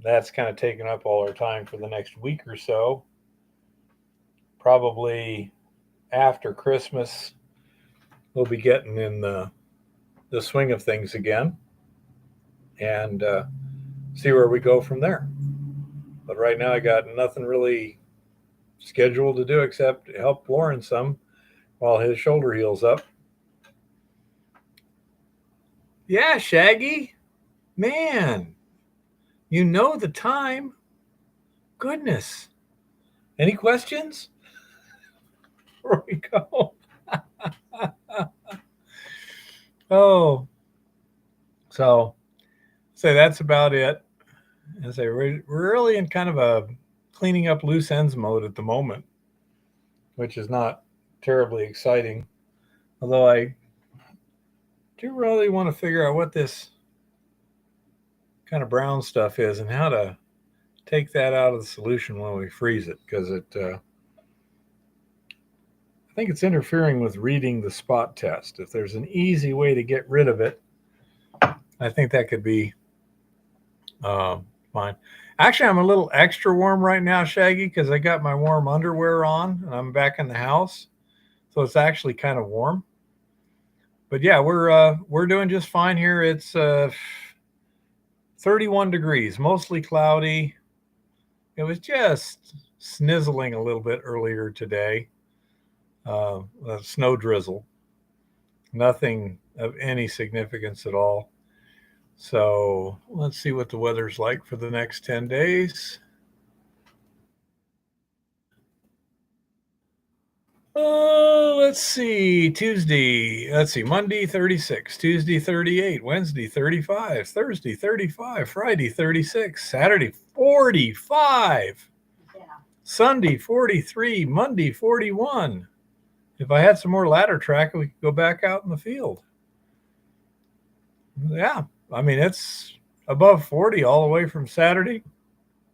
that's kind of taken up all our time for the next week or so. Probably after Christmas, we'll be getting in the swing of things again, and see where we go from there. But right now I got nothing really scheduled to do except help Lauren some while his shoulder heals up. Yeah, Shaggy, man, you know the time. Goodness. Any questions? There we go. Oh, so that's about it. And say we're really in kind of a cleaning up loose ends mode at the moment, which is not terribly exciting. Although I do really want to figure out what this kind of brown stuff is and how to take that out of the solution when we freeze it, because I think it's interfering with reading the spot test. If there's an easy way to get rid of it, I think that could be fine. Actually, I'm a little extra warm right now, Shaggy, because I got my warm underwear on and I'm back in the house. So it's actually kind of warm. But yeah, we're doing just fine here. It's 31 degrees, mostly cloudy. It was just snizzling a little bit earlier today. A snow drizzle, nothing of any significance at all. So let's see what the weather's like for the next 10 days. Oh, let's see. Monday 36, Tuesday 38, Wednesday 35, Thursday 35, Friday 36, Saturday 45. Sunday 43, Monday 41. If I had some more ladder track, we could go back out in the field. Yeah, I mean, it's above 40 all the way from Saturday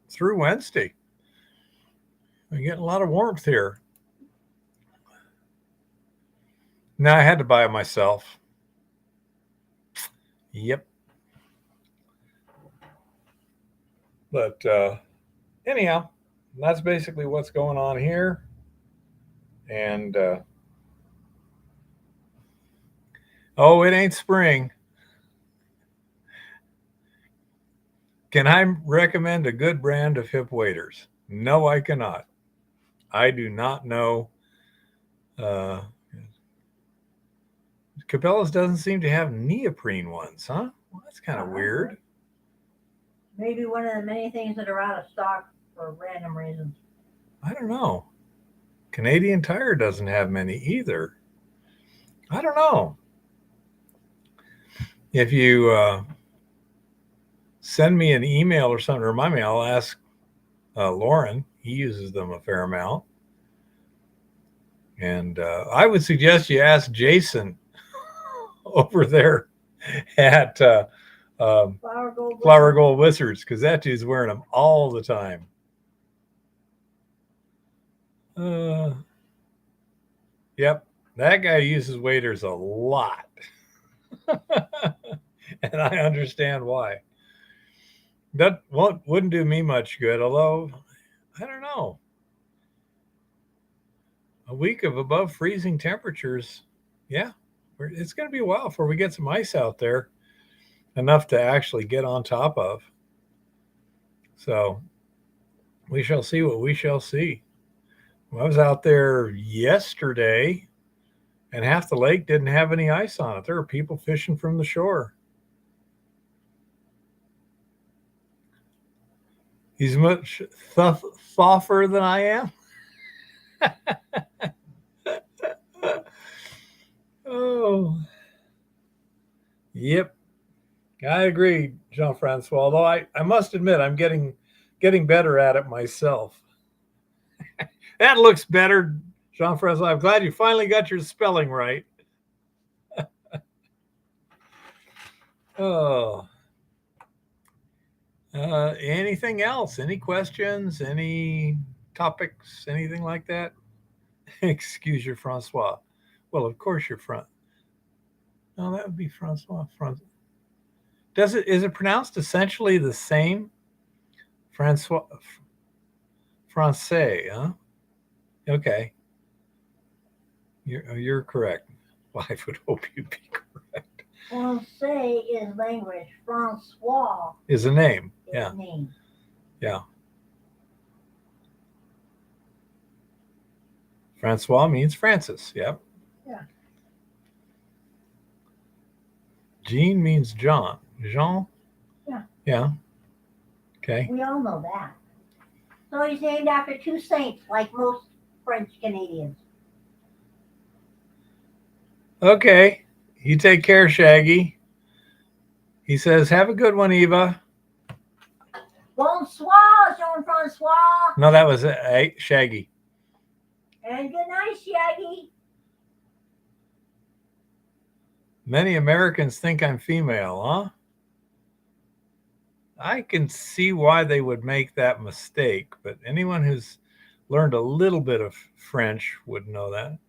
through Wednesday. We're getting a lot of warmth here. Now I had to buy it myself. Yep. But anyhow, that's basically what's going on here. And oh, it ain't spring. Can I recommend a good brand of hip waders? No, I cannot. I do not know. Cabela's doesn't seem to have neoprene ones, huh? Well, that's kind of weird. Maybe one of the many things that are out of stock for random reasons. I don't know. Canadian Tire doesn't have many either. I don't know. If you send me an email or something, remind me, I'll ask Lauren. He uses them a fair amount. And I would suggest you ask Jason over there at Flower Gold Wizards, because that dude's wearing them all the time. Yep, that guy uses waders a lot. And I understand why. That wouldn't do me much good, although, I don't know. A week of above freezing temperatures, yeah, it's going to be a while before we get some ice out there, enough to actually get on top of. So we shall see what we shall see. I was out there yesterday, and half the lake didn't have any ice on it. There were people fishing from the shore. He's much softer than I am. Oh, yep. I agree, Jean-Francois. Although I must admit, I'm getting better at it myself. That looks better, Jean-Francois. I'm glad you finally got your spelling right. Oh. Anything else? Any questions? Any topics? Anything like that? Excuse your Francois. Well, of course you're front. No, that would be Francois. Is it pronounced essentially the same? Francois, Francais, huh? Okay. You're correct. Well, I would hope you'd be correct. Francais is language. Francois is a name. is Yeah. name. Yeah. Francois means Francis. Yep. Yeah. Jean means John. Jean? Yeah. Yeah. Okay. We all know that. So he's named after two saints, like most French Canadians. Okay. You take care, Shaggy. He says, have a good one, Eva. Bonsoir, Jean-Francois. No, that was Shaggy. And good night, Shaggy. Many Americans think I'm female, huh? I can see why they would make that mistake, but anyone who's learned a little bit of French would know that.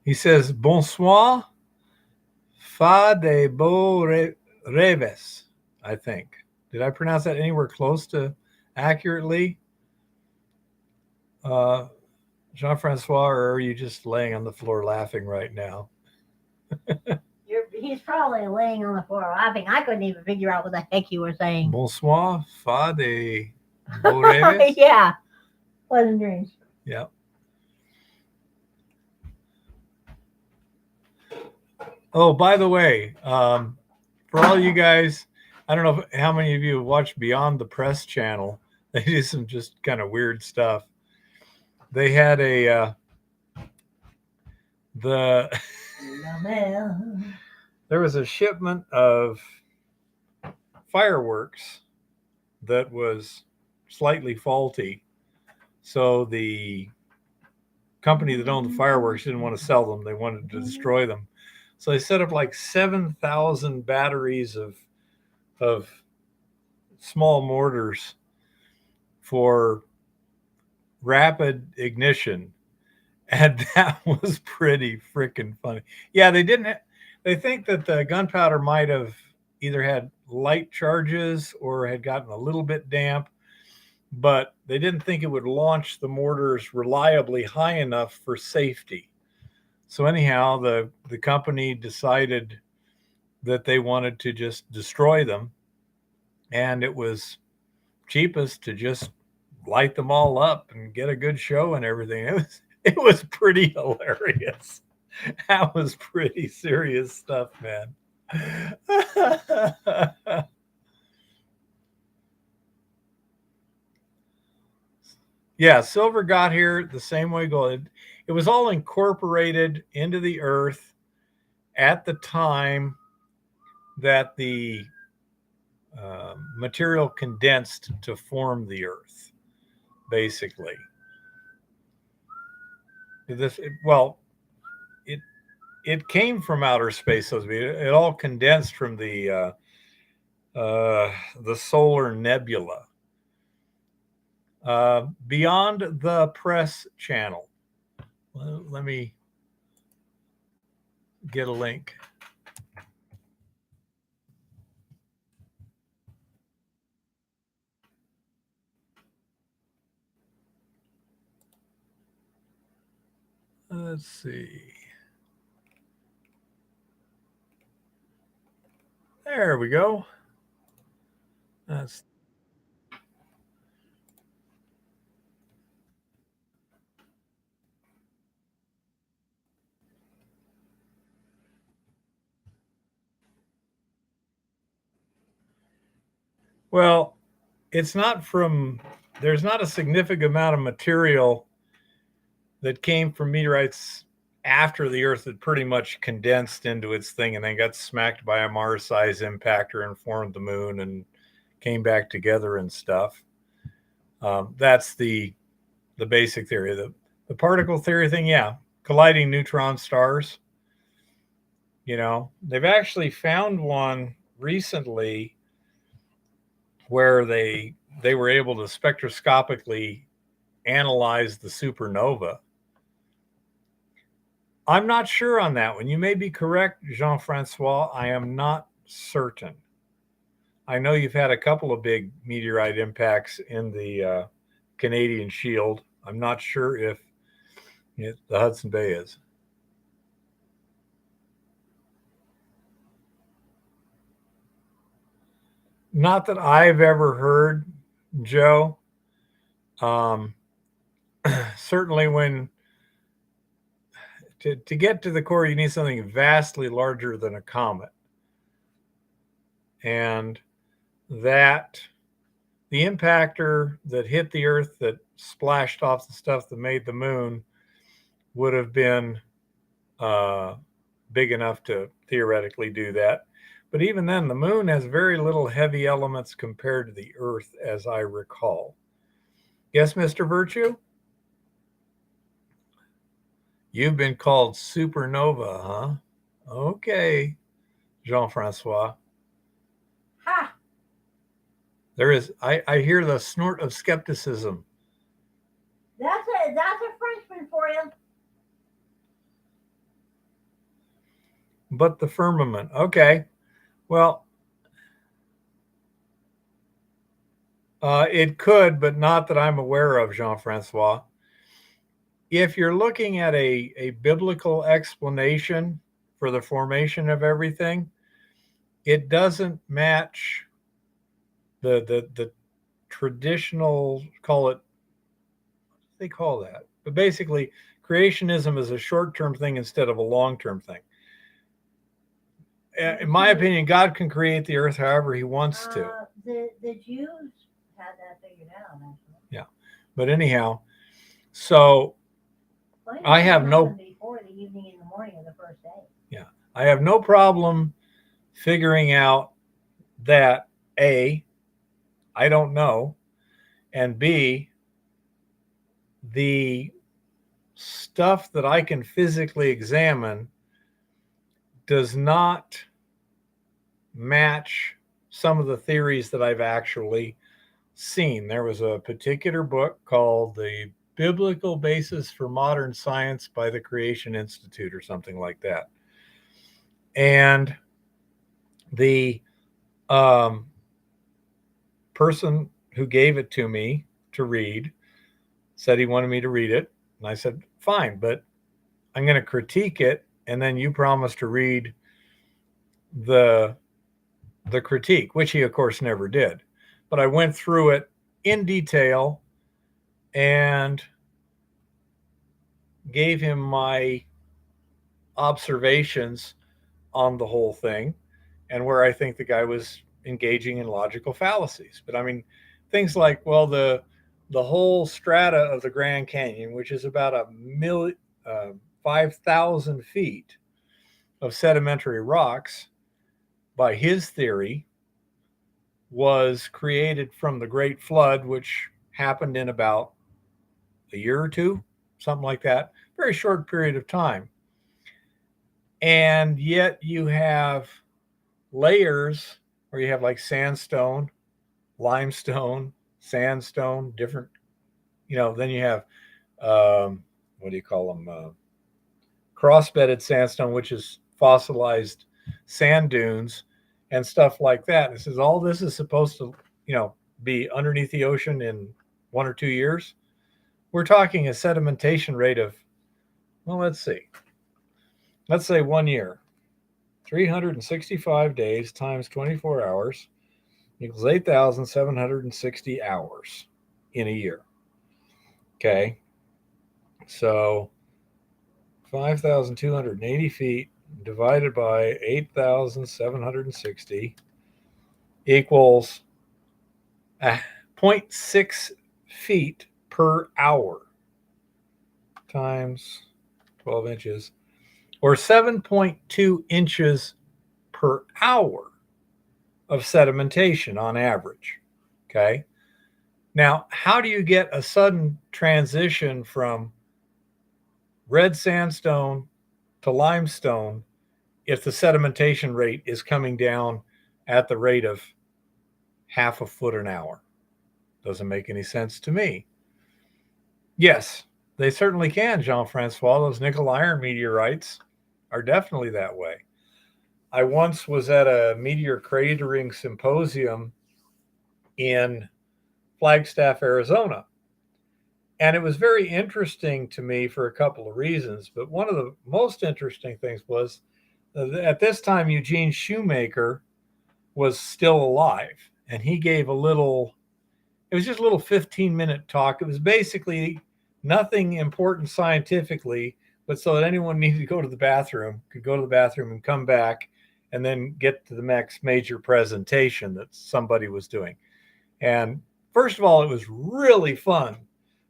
He says, bonsoir, fa de beaux rêves, I think. Did I pronounce that anywhere close to accurately? Jean-Francois, or are you just laying on the floor laughing right now? He's probably laying on the floor laughing. I couldn't even figure out what the heck you were saying. Bonsoir, fa de beaux rêves. Yeah. Pleasant dreams. Yep. Oh, by the way, for all you guys, I don't know how many of you have watched Beyond the Press channel. They do some just kind of weird stuff. They had there was a shipment of fireworks that was slightly faulty. So the company that owned the fireworks didn't want to sell them. They wanted to destroy them. So they set up like 7,000 batteries of small mortars for rapid ignition. And that was pretty freaking funny. Yeah, they didn't. They think that the gunpowder might have either had light charges or had gotten a little bit damp, but they didn't think it would launch the mortars reliably high enough for safety. So anyhow, the company decided that they wanted to just destroy them, and it was cheapest to just light them all up and get a good show and everything. It was pretty hilarious. That was pretty serious stuff, man. Yeah, silver got here the same way gold. It was all incorporated into the earth at the time that the material condensed to form the earth, basically. It came from outer space, so to speak. It all condensed from the solar nebula. Beyond the Press channel. Let me get a link. Let's see. There we go. That's well, it's not from, there's not a significant amount of material that came from meteorites after the Earth had pretty much condensed into its thing and then got smacked by a Mars-sized impactor and formed the moon and came back together and stuff. That's the basic theory. The particle theory thing, yeah, colliding neutron stars. You know, they've actually found one recently where they were able to spectroscopically analyze the supernova. I'm not sure on that one. You may be correct, Jean-Francois. I am not certain. I know you've had a couple of big meteorite impacts in the Canadian Shield. I'm not sure if the Hudson Bay is. Not that I've ever heard, Joe. Certainly when to get to the core, you need something vastly larger than a comet. And that the impactor that hit the Earth that splashed off the stuff that made the moon would have been big enough to theoretically do that. But even then, the moon has very little heavy elements compared to the Earth, as I recall. Yes, Mr. Virtue? You've been called supernova, huh? Okay, Jean-Francois. Ha! There is, I hear the snort of skepticism. That's a Frenchman for you. But the firmament, okay. Well, it could, but not that I'm aware of, Jean-Francois. If you're looking at a biblical explanation for the formation of everything, it doesn't match the traditional, call it, what do they call that? But basically, creationism is a short-term thing instead of a long-term thing. In my opinion, God can create the earth however he wants to. The Jews had that figured out, actually. Yeah. But anyhow, so I have no, before the evening and the morning of the first day. yeah, I have no problem figuring out that A, I don't know, and B, the stuff that I can physically examine does not match some of the theories that I've actually seen. There was a particular book called The Biblical Basis for Modern Science by the Creation Institute or something like that. And the person who gave it to me to read said he wanted me to read it. And I said, fine, but I'm going to critique it. And then you promise to read the critique, which he, of course, never did. But I went through it in detail and gave him my observations on the whole thing and where I think the guy was engaging in logical fallacies. But I mean, things like, well, the whole strata of the Grand Canyon, which is about 5,000 feet of sedimentary rocks, by his theory, was created from the Great Flood, which happened in about a year or two, something like that, very short period of time. And yet you have layers where you have like sandstone, limestone, sandstone, different, then you have, what do you call them? Cross-bedded sandstone, which is fossilized sand dunes and stuff like that. It says all this is supposed to, be underneath the ocean in 1 or 2 years. We're talking a sedimentation rate of, well, let's say 1 year, 365 days times 24 hours equals 8,760 hours in a year. Okay. So 5,280 feet divided by 8,760 equals 0.6 feet per hour times 12 inches, or 7.2 inches per hour of sedimentation on average. Okay. Now, how do you get a sudden transition from red sandstone to limestone if the sedimentation rate is coming down at the rate of half a foot an hour? Doesn't make any sense to me. Yes, they certainly can, Jean-Francois. Those nickel iron meteorites are definitely that way. I once was at a meteor cratering symposium in Flagstaff, Arizona. And it was very interesting to me for a couple of reasons. But one of the most interesting things was at this time, Eugene Shoemaker was still alive. And he gave it was just a little 15-minute talk. It was basically nothing important scientifically, but so that anyone needed to go to the bathroom could go to the bathroom and come back and then get to the next major presentation that somebody was doing. And first of all, it was really fun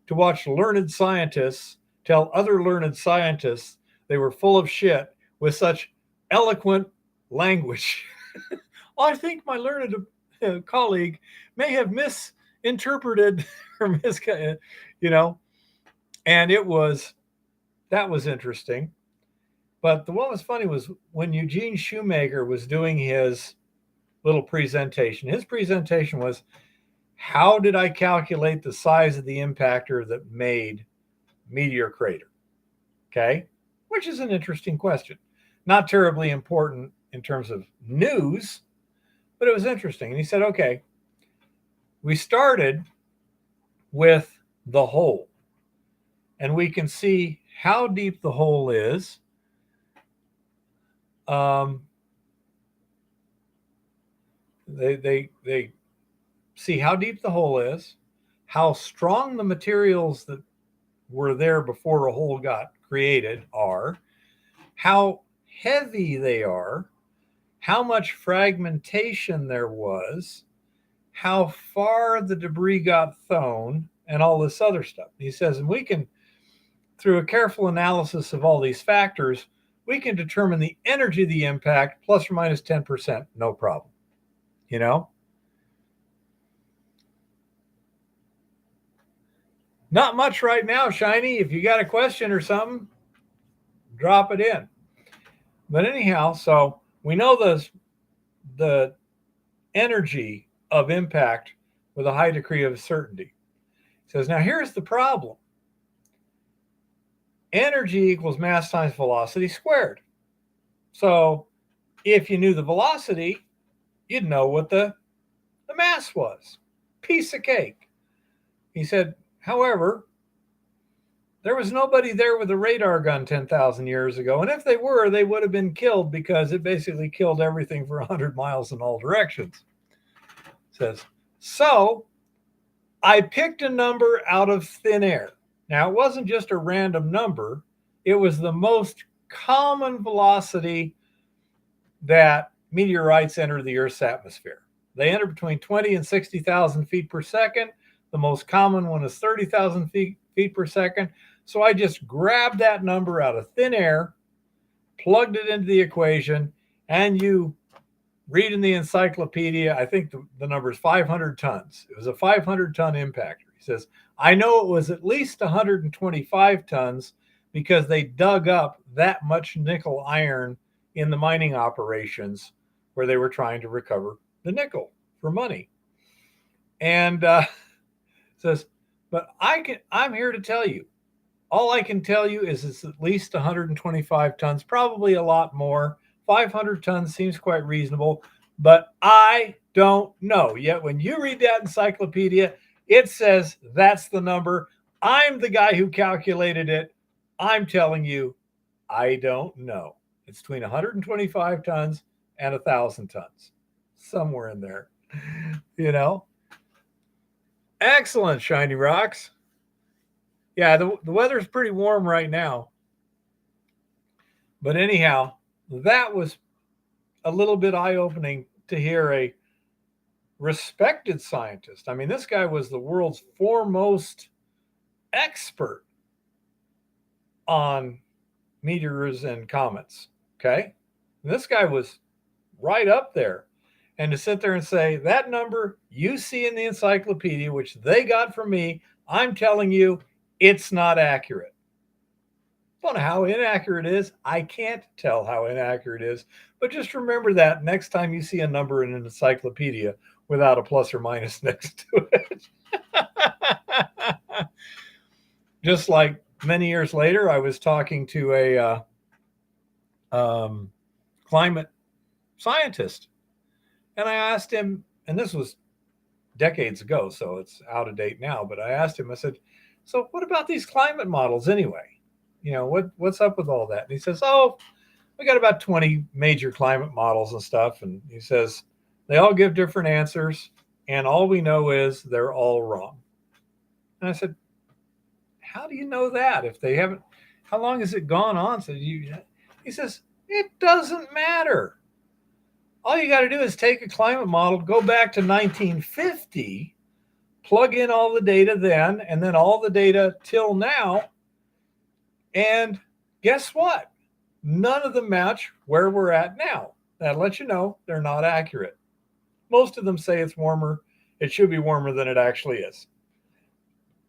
to watch learned scientists tell other learned scientists they were full of shit with such eloquent language. I think my learned colleague may have misinterpreted or and that was interesting. But what was funny was when Eugene Shoemaker was doing his little presentation, his presentation was, how did I calculate the size of the impactor that made Meteor Crater? Okay, which is an interesting question. Not terribly important in terms of news, but it was interesting. And he said, okay, we started with the hole, and we can see how deep the hole is. They see how deep the hole is, how strong the materials that were there before a hole got created are, how heavy they are, how much fragmentation there was, how far the debris got thrown, and all this other stuff. He says, and we can, through a careful analysis of all these factors, we can determine the energy of the impact plus or minus 10%, no problem. Not much right now, Shiny. If you got a question or something, drop it in. But anyhow, so we know the energy of impact with a high degree of certainty. It says, now here's the problem. Energy equals mass times velocity squared. So if you knew the velocity, you'd know what the mass was. Piece of cake. He said, however, there was nobody there with a radar gun 10,000 years ago. And if they were, they would have been killed because it basically killed everything for 100 miles in all directions. It says, so I picked a number out of thin air. Now, it wasn't just a random number. It was the most common velocity that meteorites enter the Earth's atmosphere. They enter between 20 and 60,000 feet per second. The most common one is 30,000 feet per second. So I just grabbed that number out of thin air, plugged it into the equation, and you read in the encyclopedia, I think the number is 500 tons. It was a 500-ton impactor. He says, I know it was at least 125 tons because they dug up that much nickel iron in the mining operations where they were trying to recover the nickel for money. And says, but I'm here to tell you, all I can tell you is it's at least 125 tons, probably a lot more. 500 tons seems quite reasonable, but I don't know. Yet when you read that encyclopedia, it says that's the number. I'm the guy who calculated it. I'm telling you, I don't know. It's between 125 tons and 1,000 tons, somewhere in there, you know. Excellent, Shiny Rocks. Yeah, the weather's pretty warm right now. But anyhow, that was a little bit eye-opening to hear a respected scientist. I mean, this guy was the world's foremost expert on meteors and comets, okay? And this guy was right up there. And to sit there and say, that number you see in the encyclopedia, which they got from me, I'm telling you, it's not accurate. I don't know how inaccurate it is. I can't tell how inaccurate it is. But just remember that next time you see a number in an encyclopedia without a plus or minus next to it. Just like many years later, I was talking to a climate scientist. And I asked him, and this was decades ago, so it's out of date now, but I asked him, I said, so what about these climate models anyway? You know, what's up with all that? And he says, oh, we got about 20 major climate models and stuff. And he says, they all give different answers. And all we know is they're all wrong. And I said, how do you know that? If they haven't, how long has it gone on? So he says, it doesn't matter. All you got to do is take a climate model, go back to 1950, plug in all the data then, and then all the data till now. And guess what? None of them match where we're at now. That lets you know they're not accurate. Most of them say it's warmer. It should be warmer than it actually is.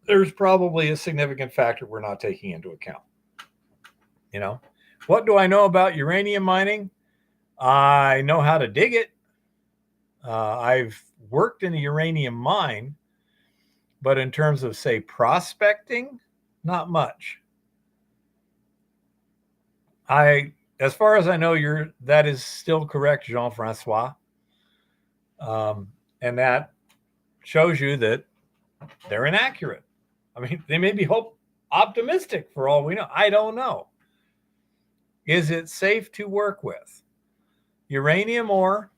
There's probably a significant factor we're not taking into account. You know, what do I know about uranium mining? I know how to dig it. I've worked in a uranium mine, but in terms of, say, prospecting, not much. As far as I know, that is still correct, Jean-Francois. And that shows you that they're inaccurate. I mean, they may be optimistic for all we know. I don't know. Is it safe to work with? Uranium ore,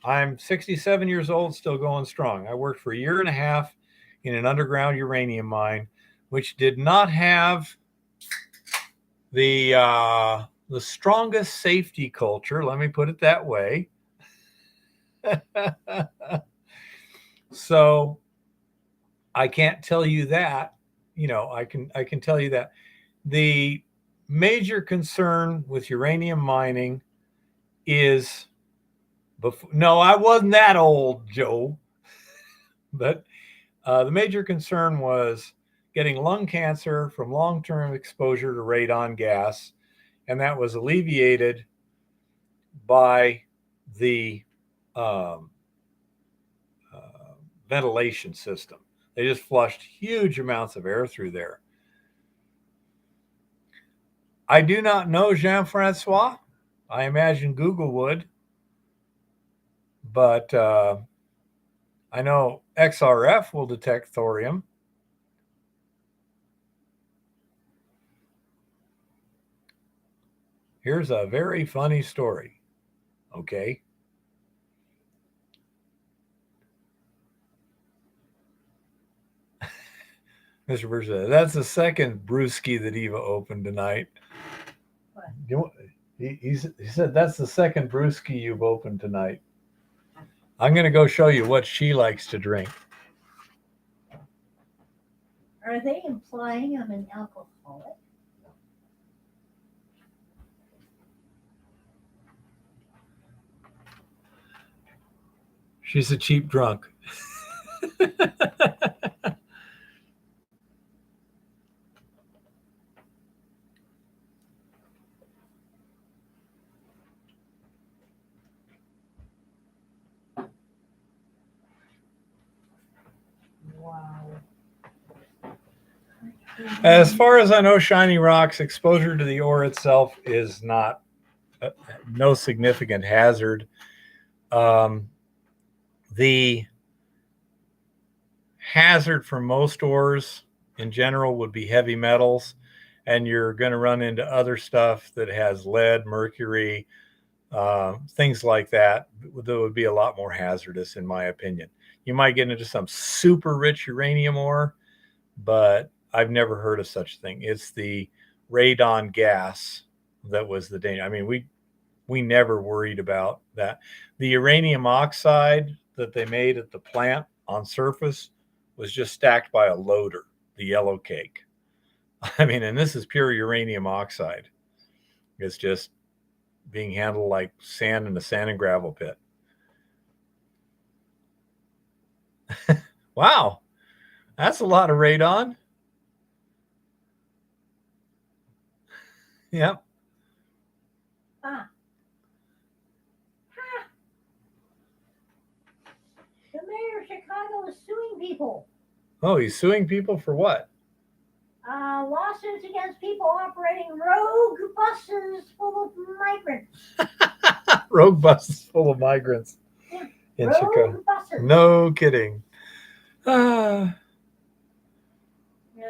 I'm 67 years old, still going strong. I worked for a year and a half in an underground uranium mine, which did not have the strongest safety culture. Let me put it that way. So I can't tell you that. You know, I can tell you that the major concern with uranium mining is no, I wasn't that old, Joe. But the major concern was getting lung cancer from long-term exposure to radon gas, and that was alleviated by the ventilation system. They just flushed huge amounts of air through there. I do not know, Jean-Francois. I imagine Google would. But I know XRF will detect thorium. Here's a very funny story. Okay. Mr. Burr said, that's the second brewski that Eva opened tonight. What? He said, that's the second brewski you've opened tonight. I'm going to go show you what she likes to drink. Are they implying I'm an alcoholic? She's a cheap drunk. Wow. As far as I know, Shiny Rock's exposure to the ore itself is not no significant hazard. The hazard for most ores in general would be heavy metals, and you're going to run into other stuff that has lead, mercury, things like that would be a lot more hazardous, in my opinion. You might get into some super rich uranium ore, but I've never heard of such a thing. It's the radon gas that was the danger. I mean, we never worried about that. The uranium oxide that they made at the plant on surface was just stacked by a loader, the yellow cake. I mean, and this is pure uranium oxide. It's just being handled like sand in a sand and gravel pit. Wow, that's a lot of radon. Yep. Ah. Ha. The mayor of Chicago is suing people. Oh, he's suing people for what? Lawsuits against people operating rogue buses full of migrants. Rogue buses full of migrants in Chicago. Rogue buses. No kidding. And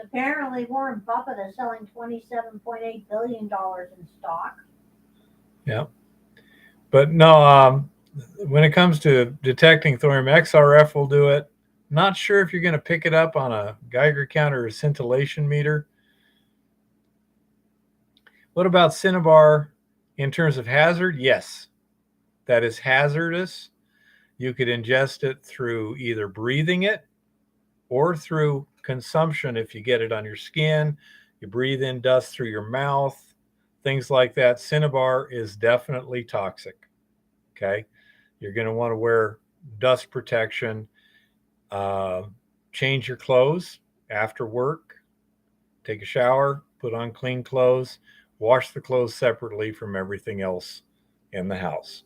apparently, Warren Buffett is selling $27.8 billion in stock. Yeah. But no, when it comes to detecting thorium, XRF will do it. Not sure if you're going to pick it up on a Geiger counter or scintillation meter. What about cinnabar in terms of hazard? Yes, that is hazardous. You could ingest it through either breathing it or through consumption. If you get it on your skin, you breathe in dust through your mouth, things like that. Cinnabar is definitely toxic. Okay. You're going to want to wear dust protection. Change your clothes after work, take a shower, put on clean clothes, wash the clothes separately from everything else in the house.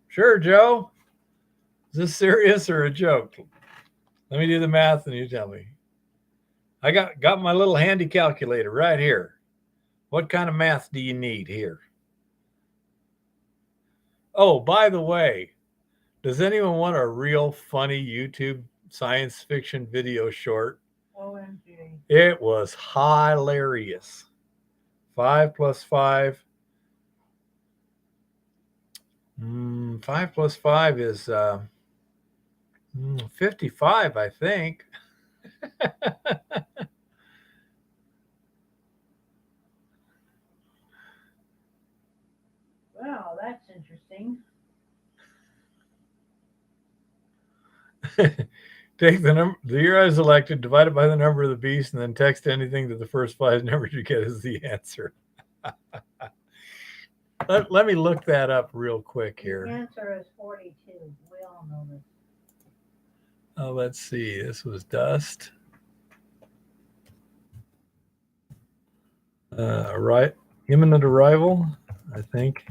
Sure, Joe. Is this serious or a joke? Let me do the math and you tell me. I got my little handy calculator right here. What kind of math do you need here? Oh, by the way, does anyone want a real funny YouTube science fiction video short? OMG. It was hilarious. 5 plus 5. 5 plus 5 is 55, I think. Wow, that's interesting. Take the year I was elected, divide it by the number of the beast, and then text anything that the first 5 numbers you get is the answer. Let me look that up real quick The here. answer is 42. We all know this. Let's see. This was dust. Right. Imminent arrival, I think.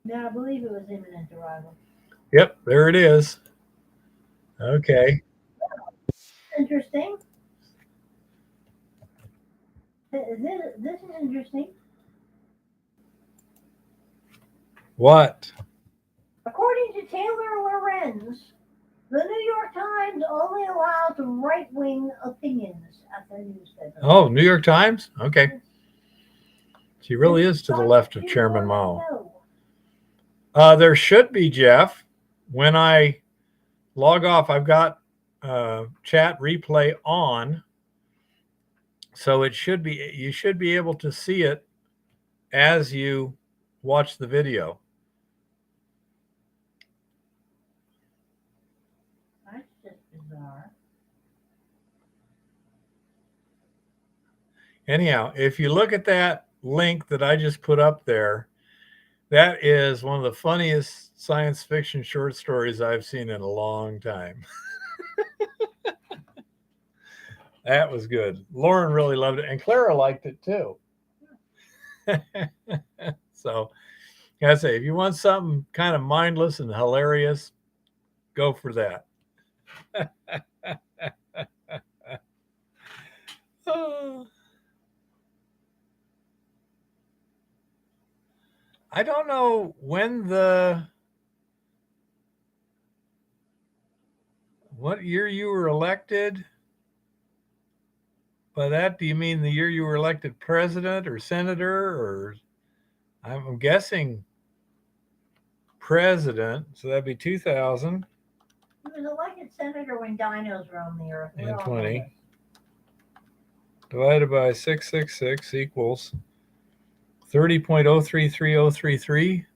Yeah, I believe it was imminent arrival. Yep, there it is. Okay. Interesting. This is interesting. What? According to Taylor Lorenz, the New York Times only allows right-wing opinions at their newspaper. Oh, New York Times? Okay. She really is to the left of Chairman Mao. There should be, Jeff. When I log off, I've got chat replay on. So it should be, you should be able to see it as you watch the video. That's just bizarre. Anyhow, if you look at that link that I just put up there, that is one of the funniest science fiction short stories I've seen in a long time. That was good. Lauren really loved it, and Clara liked it too. So, I say, if you want something kind of mindless and hilarious, go for that. I don't know when what year you were elected. By that, do you mean the year you were elected president or senator? Or I'm guessing president. So that'd be 2000. He was elected senator when dinos roamed the earth. We And all know 20. this. Divided by 666 equals 30.033033.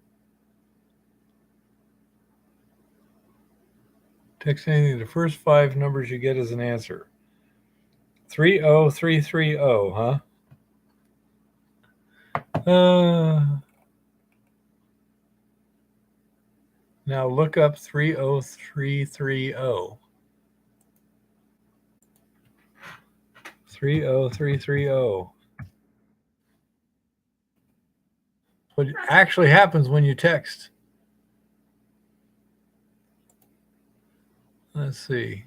Text anything, the first 5 numbers you get as an answer. 30330, huh? Now look up 30330. 30330. What actually happens when you text? Let's see.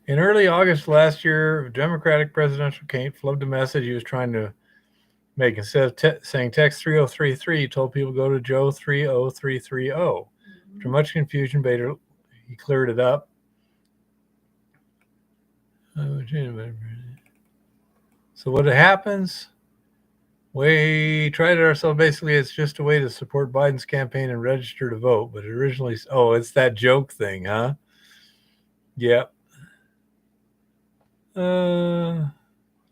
In early August last year, a Democratic presidential candidate flubbed a message he was trying to make. Instead of saying text 3033, he told people to go to Joe 30330. After much confusion, Bader, he cleared it up. So what happens? We tried it ourselves. Basically, it's just a way to support Biden's campaign and register to vote. But originally, it's that joke thing, huh? Yep.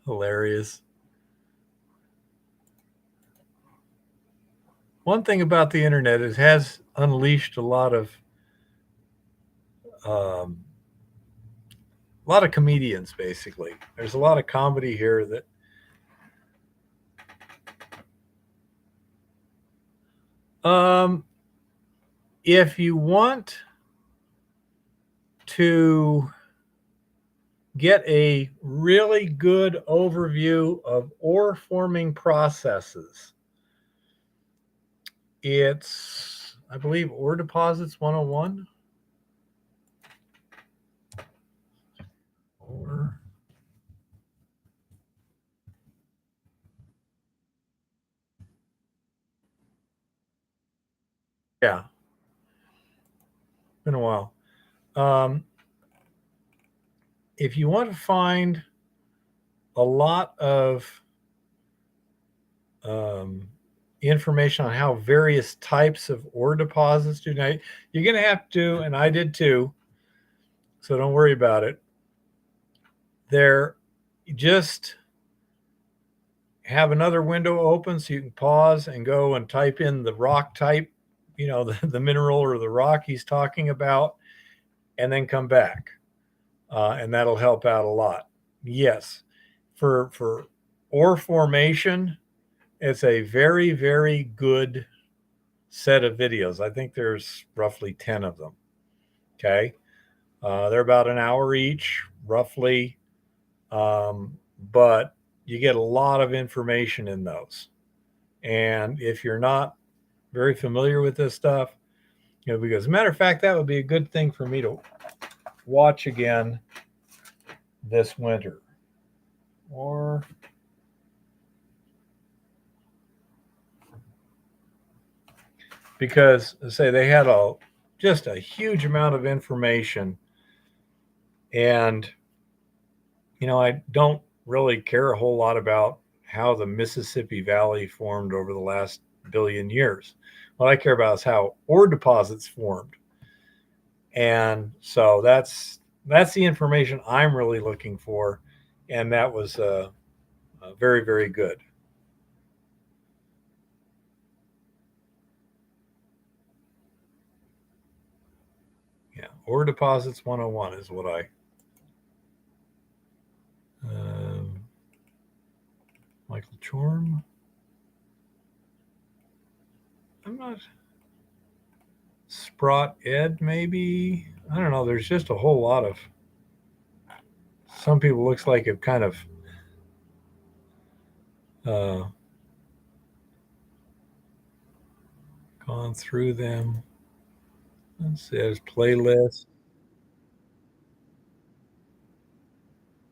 Hilarious. One thing about the internet is it has unleashed a lot of comedians. Basically, there's a lot of comedy here that if you want to get a really good overview of ore forming processes, it's, I believe, Ore Deposits 101. Ore. Yeah. Been a while. If you want to find a lot of information on how various types of ore deposits do, now you're going to have to, and I did too, so don't worry about it. There, just have another window open so you can pause and go and type in the rock type, the mineral or the rock he's talking about, and then come back. And that'll help out a lot. Yes, for ore formation, it's a very, very good set of videos. I think there's roughly 10 of them. Okay. They're about an hour each, roughly. But you get a lot of information in those. And if you're not very familiar with this stuff, because as a matter of fact, that would be a good thing for me to watch again this winter. Or because say they had just a huge amount of information, and I don't really care a whole lot about how the Mississippi Valley formed over the last billion years. What I care about is how ore deposits formed. And so that's the information I'm really looking for. And that was very, very good. Yeah, Ore Deposits 101 is what I Michael Chorm. I'm not. Sprott Ed, maybe. I don't know. There's just a whole lot of. Some people looks like have kind of gone through them. Let's see, there's playlist.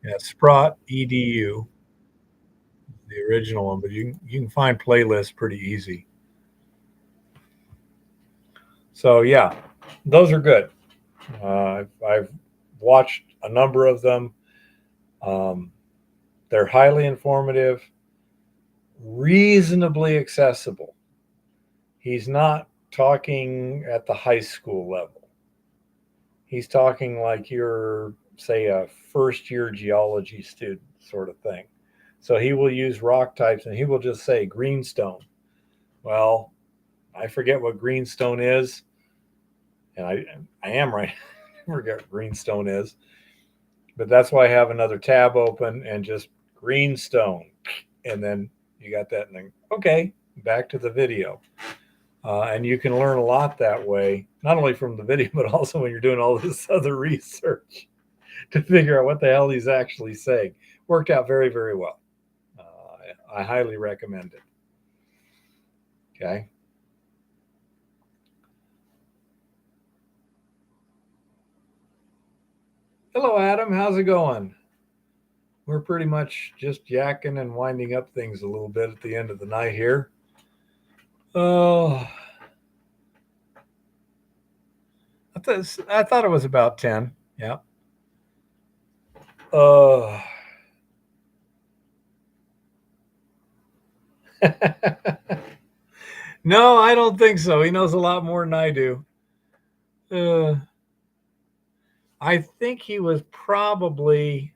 Yeah, Sprott EDU, the original one, but you can find playlists pretty easy. So yeah, those are good. I've watched a number of them. They're highly informative, reasonably accessible. He's not talking at the high school level. He's talking like you're, say, a first-year geology student sort of thing. So he will use rock types, and he will just say greenstone. Well, I forget what greenstone is, and I am right. I forget what greenstone is, but that's why I have another tab open and just greenstone, and then you got that, and then okay, back to the video. And you can learn a lot that way, not only from the video, but also when you're doing all this other research to figure out what the hell he's actually saying. Worked out very, very well. I highly recommend it. Okay. Hello, Adam. How's it going? We're pretty much just yakking and winding up things a little bit at the end of the night here. Oh, I thought it was about 10. Yeah. No, I don't think so. He knows a lot more than I do. I think he was probably,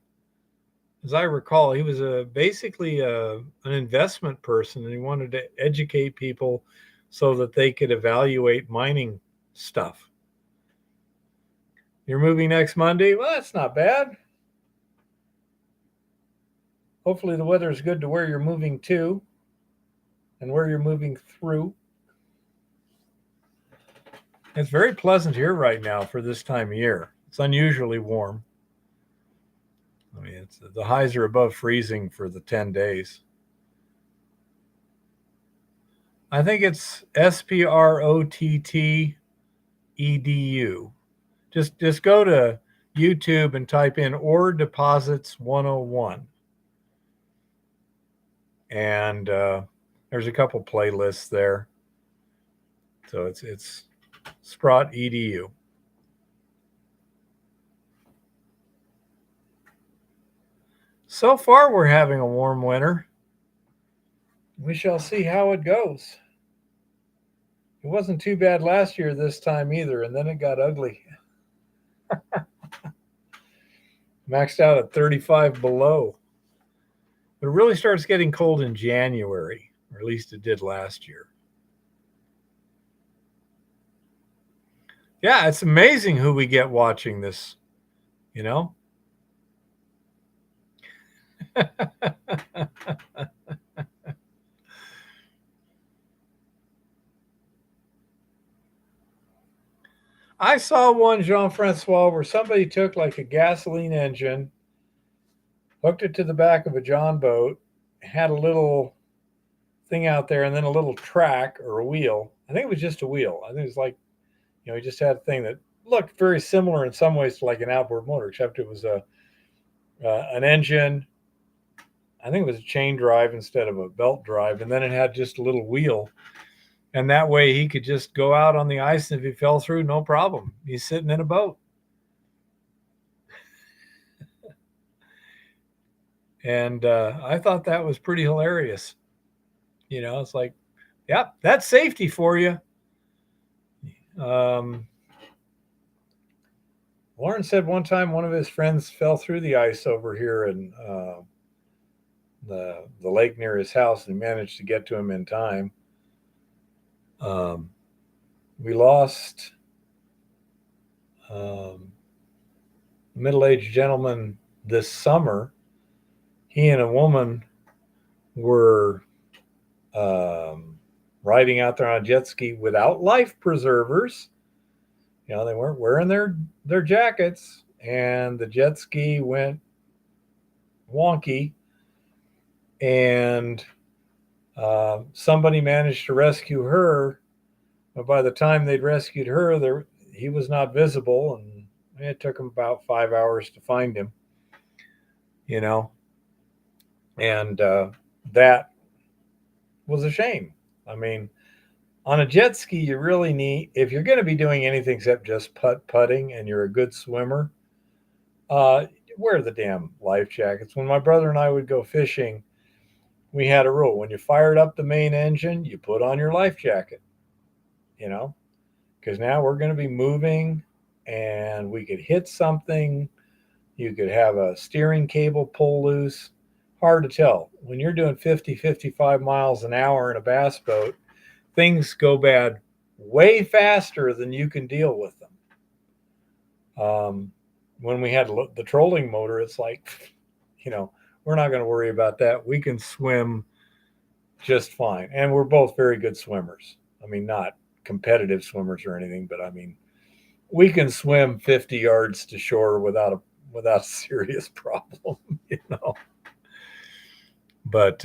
as I recall, he was basically an investment person, and he wanted to educate people so that they could evaluate mining stuff. You're moving next Monday? Well, that's not bad. Hopefully the weather is good to where you're moving to and where you're moving through. It's very pleasant here right now for this time of year. It's unusually warm. I mean, the highs are above freezing for the 10 days. I think it's SPROTT-EDU. Just go to YouTube and type in Ore Deposits 101. And there's a couple playlists there. So it's Sprott EDU. So far, we're having a warm winter. We shall see how it goes. It wasn't too bad last year this time either, and then it got ugly. Maxed out at 35 below. But it really starts getting cold in January, or at least it did last year. Yeah, it's amazing who we get watching this, you know? I saw one, Jean-Francois, where somebody took like a gasoline engine, hooked it to the back of a John boat, had a little thing out there, and then a little track or a wheel. I think it was just a wheel. I think it was like, he just had a thing that looked very similar in some ways to like an outboard motor, except it was an engine. I think it was a chain drive instead of a belt drive, and then it had just a little wheel. And that way he could just go out on the ice, and if he fell through, no problem. He's sitting in a boat. And I thought that was pretty hilarious. It's like, yeah, that's safety for you. Lauren said one time one of his friends fell through the ice over here in the lake near his house, and he managed to get to him in time. We lost a middle-aged gentleman this summer. He and a woman were riding out there on a jet ski without life preservers. They weren't wearing their jackets, and the jet ski went wonky, and somebody managed to rescue her. But by the time they'd rescued her, he was not visible, and it took them about 5 hours to find him. And that was a shame. I mean, on a jet ski, you really need, if you're going to be doing anything except just putting and you're a good swimmer, wear the damn life jackets. When my brother and I would go fishing, we had a rule. When you fired up the main engine, you put on your life jacket, because now we're going to be moving and we could hit something. You could have a steering cable pull loose. Hard to tell. When you're doing 50, 55 miles an hour in a bass boat, things go bad way faster than you can deal with them. When we had the trolling motor, it's like, we're not going to worry about that. We can swim just fine. And we're both very good swimmers. I mean, not competitive swimmers or anything, but I mean, we can swim 50 yards to shore without a serious problem, But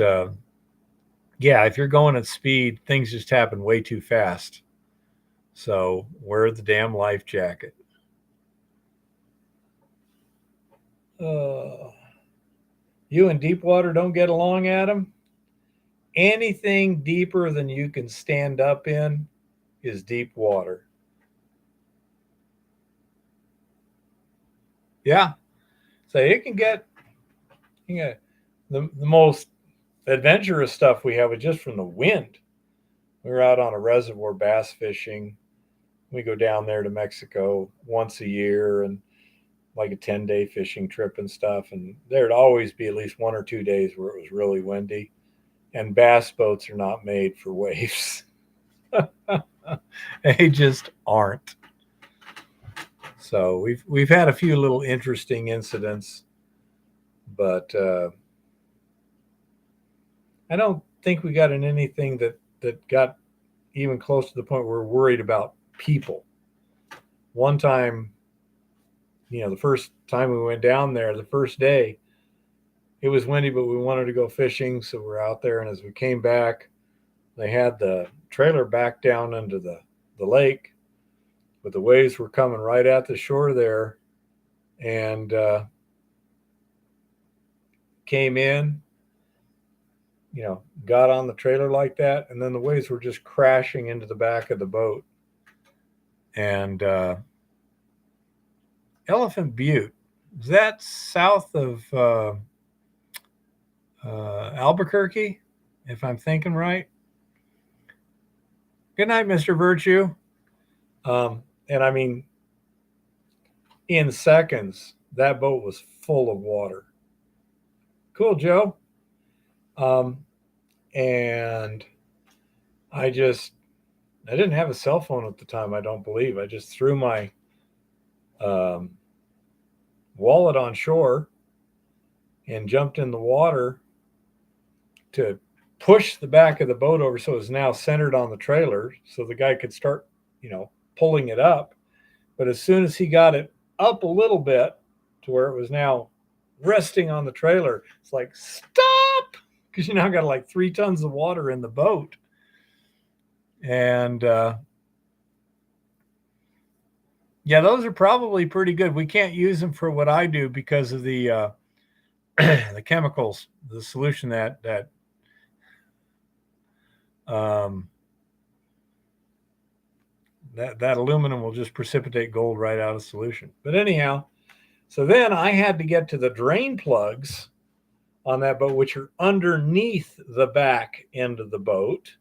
yeah, if you're going at speed, things just happen way too fast. So wear the damn life jacket. You and Deepwater don't get along, Adam? Anything deeper than you can stand up in is deep water. Yeah. So it can get, the most adventurous stuff we have is just from the wind. We were out on a reservoir bass fishing. We go down there to Mexico once a year, and like a 10-day fishing trip and stuff. And there'd always be at least 1 or 2 days where it was really windy, and bass boats are not made for waves. They just aren't. So we've had a few little interesting incidents, but I don't think we got in anything that got even close to the point where we're worried about people. One time, the first time we went down there, the first day, it was windy, but we wanted to go fishing. So we're out there. And as we came back, they had the trailer back down into the lake, but the waves were coming right at the shore there, and came in, got on the trailer like that. And then the waves were just crashing into the back of the boat. And Elephant Butte, is that south of Albuquerque, if I'm thinking right? Good night, Mr. Virtue. And I mean, in seconds, that boat was full of water. Cool, Joe. And I didn't have a cell phone at the time, I don't believe. I just threw my wallet on shore and jumped in the water to push the back of the boat over so it was now centered on the trailer so the guy could start, pulling it up. But as soon as he got it up a little bit to where it was now resting on the trailer, it's like, stop! Because you now got like 3 tons of water in the boat. And yeah, those are probably pretty good. We can't use them for what I do because of the the chemicals, the solution that that aluminum will just precipitate gold right out of solution. But anyhow, so then I had to get to the drain plugs on that boat, which are underneath the back end of the boat.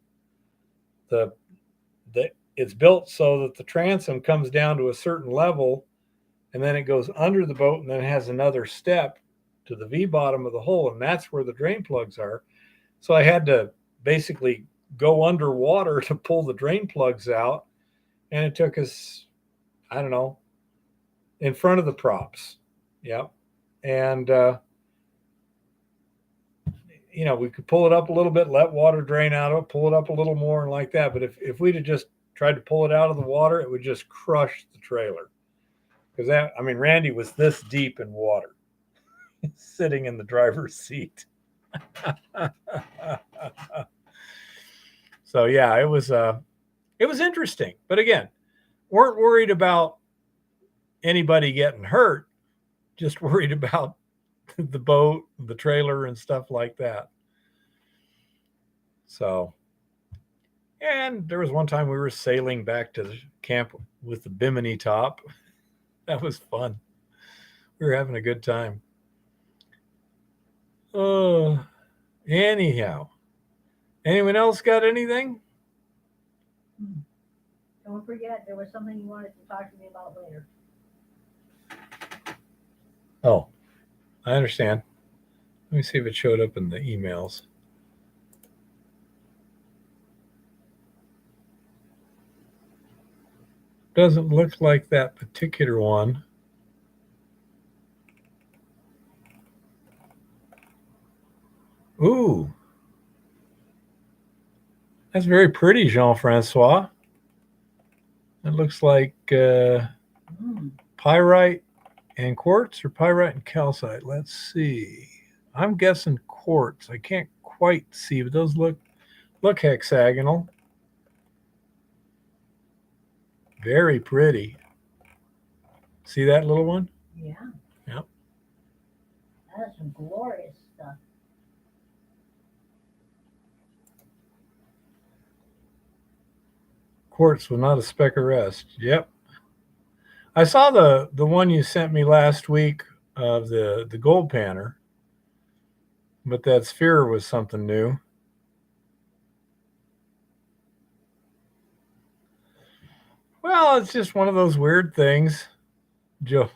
It's built so that the transom comes down to a certain level, and then it goes under the boat, and then it has another step to the V bottom of the hole, and that's where the drain plugs are. So I had to basically go underwater to pull the drain plugs out, and it took us, I don't know, in front of the props. Yep. And we could pull it up a little bit, let water drain out of it, pull it up a little more, and like that. But if we'd have just tried to pull it out of the water, it would just crush the trailer. Because Randy was this deep in water, sitting in the driver's seat. So yeah, it was interesting. But again, weren't worried about anybody getting hurt, just worried about the boat, the trailer, and stuff like that. So, and there was one time we were sailing back to the camp with the Bimini top. That was fun. We were having a good time. Anyhow, anyone else got anything? Don't forget, there was something you wanted to talk to me about later. Oh, I understand. Let me see if it showed up in the emails. Doesn't look like that particular one. Ooh. That's very pretty, Jean-Francois. It looks like pyrite and quartz, or pyrite and calcite. Let's see. I'm guessing quartz. I can't quite see, but those look hexagonal. Very pretty. See that little one? Yeah. Yep. That's some glorious stuff. Quartz with not a speck of rust. Yep. I saw the one you sent me last week of the gold panner, but that sphere was something new. Well, it's just one of those weird things, Joe.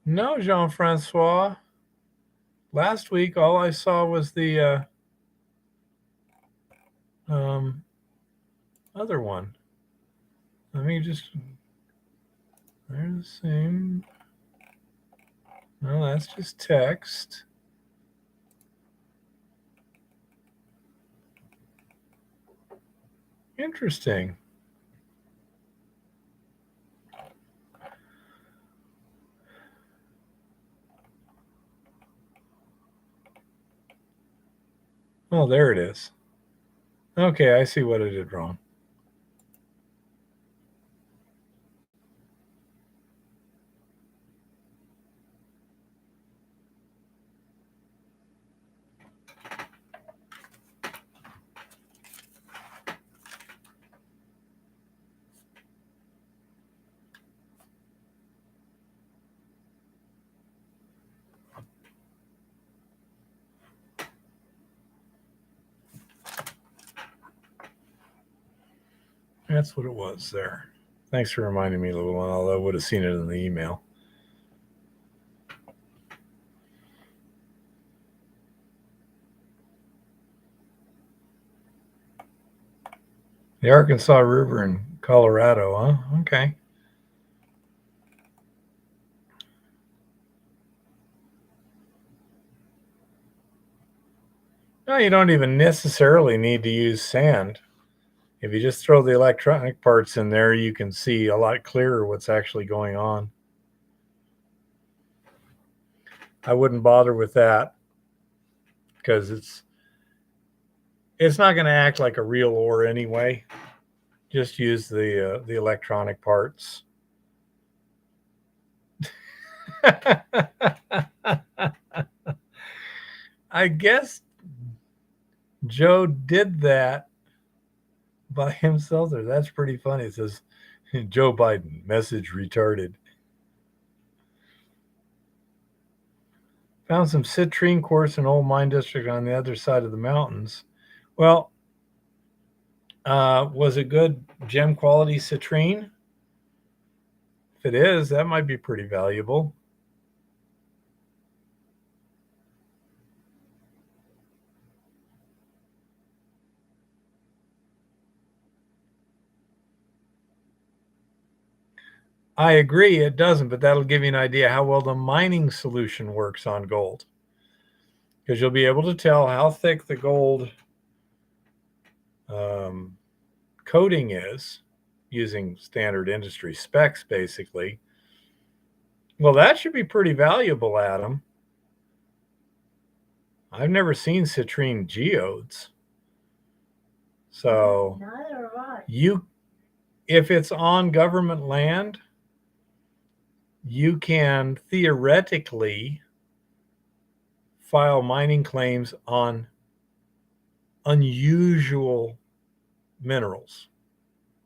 No, Jean-Francois. Last week, all I saw was the other one. Let me just. They're the same. No, that's just text. Interesting. Oh, there it is. Okay, I see what I did wrong. That's what it was there. Thanks for reminding me, little one, although I would have seen it in the email. The Arkansas River in Colorado, huh? Okay. No, you don't even necessarily need to use sand. If you just throw the electronic parts in there, you can see a lot clearer what's actually going on. I wouldn't bother with that because it's not going to act like a real ore anyway. Just use the electronic parts. I guess Joe did that by himself there. That's pretty funny. It says Joe Biden, message retarded. Found some citrine quartz in old mine district on the other side of the mountains. Well, was it good gem quality citrine? If it is, that might be pretty valuable. I agree, it doesn't, but that'll give you an idea how well the mining solution works on gold. Because you'll be able to tell how thick the gold coating is using standard industry specs, basically. Well, that should be pretty valuable, Adam. I've never seen citrine geodes. So Neither have I. if it's on government land, you can theoretically file mining claims on unusual minerals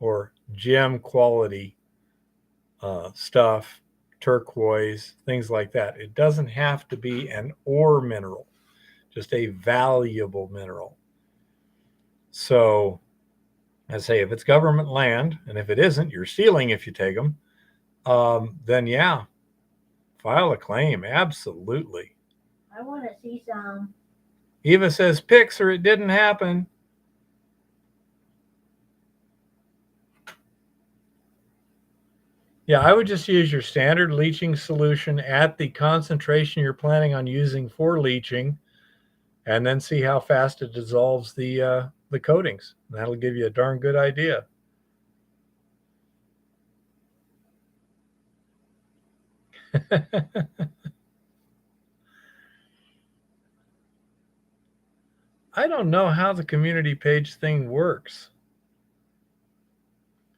or gem quality stuff, turquoise, things like that. It doesn't have to be an ore mineral, just a valuable mineral. So I say if it's government land, and if it isn't, you're stealing if you take them, then yeah, file a claim. Absolutely. I want to see some. Eva says pics or it didn't happen. Yeah, I would just use your standard leaching solution at the concentration you're planning on using for leaching, and then see how fast it dissolves the coatings. That'll give you a darn good idea. I don't know how the community page thing works.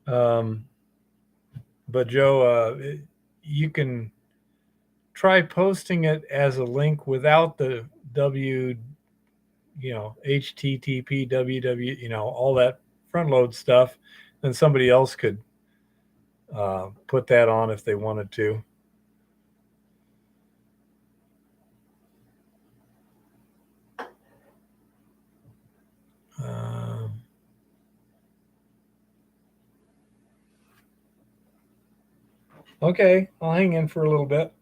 But Joe, you can try posting it as a link without the HTTP, www, all that front load stuff. Then somebody else could put that on if they wanted to. Okay, I'll hang in for a little bit.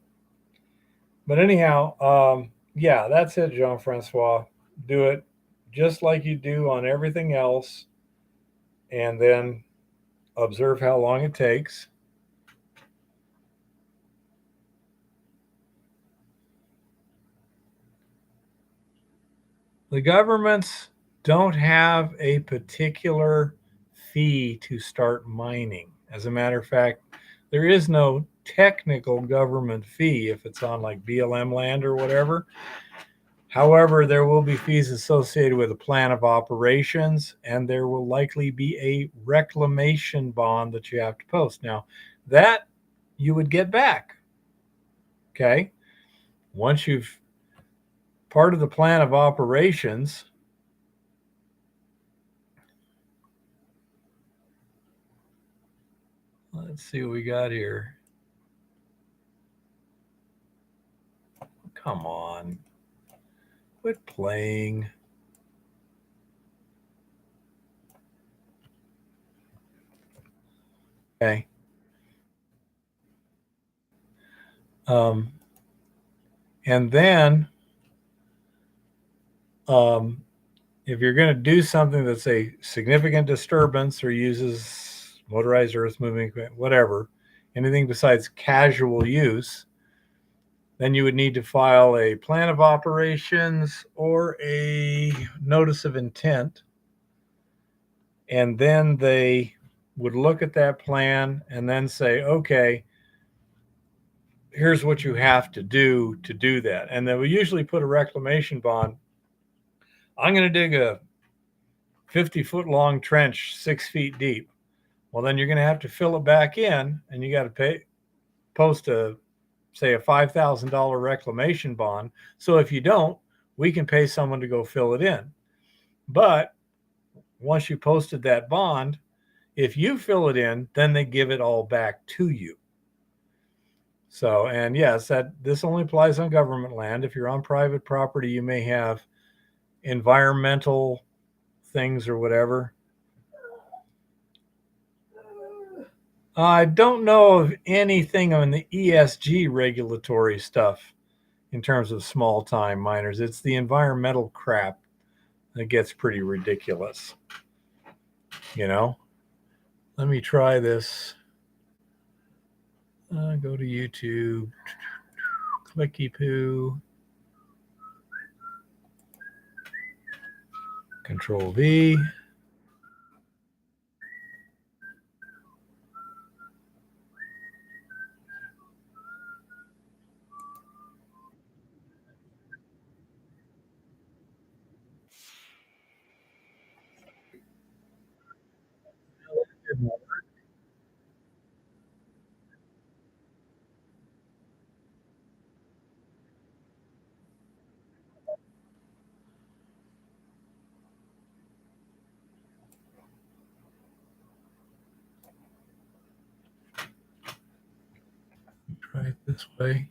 But anyhow, yeah, that's it, Jean-Francois. Do it just like you do on everything else, and then observe how long it takes. The governments don't have a particular fee to start mining. As a matter of fact, there is no technical government fee if it's on like BLM land or whatever. However, there will be fees associated with a plan of operations, and there will likely be a reclamation bond that you have to post. Now, that you would get back. Okay. Once you've part of the plan of operations, let's see what we got here. Come on. Quit playing. Okay. And then if if you're going to do something that's a significant disturbance or uses motorized earth moving equipment, whatever, anything besides casual use, then you would need to file a plan of operations or a notice of intent. And then they would look at that plan and then say, okay, here's what you have to do that. And they will usually put a reclamation bond. I'm going to dig a 50-foot long trench 6 feet deep. Well, then you're going to have to fill it back in, and you got to post a $5,000 reclamation bond. So if you don't, we can pay someone to go fill it in. But once you posted that bond, if you fill it in, then they give it all back to you. So, and yes, this only applies on government land. If you're on private property, you may have environmental things or whatever. I don't know of anything on the ESG regulatory stuff in terms of small time miners. It's the environmental crap that gets pretty ridiculous. You know, let me try this. Go to YouTube, clicky poo, Control V. Try it this way.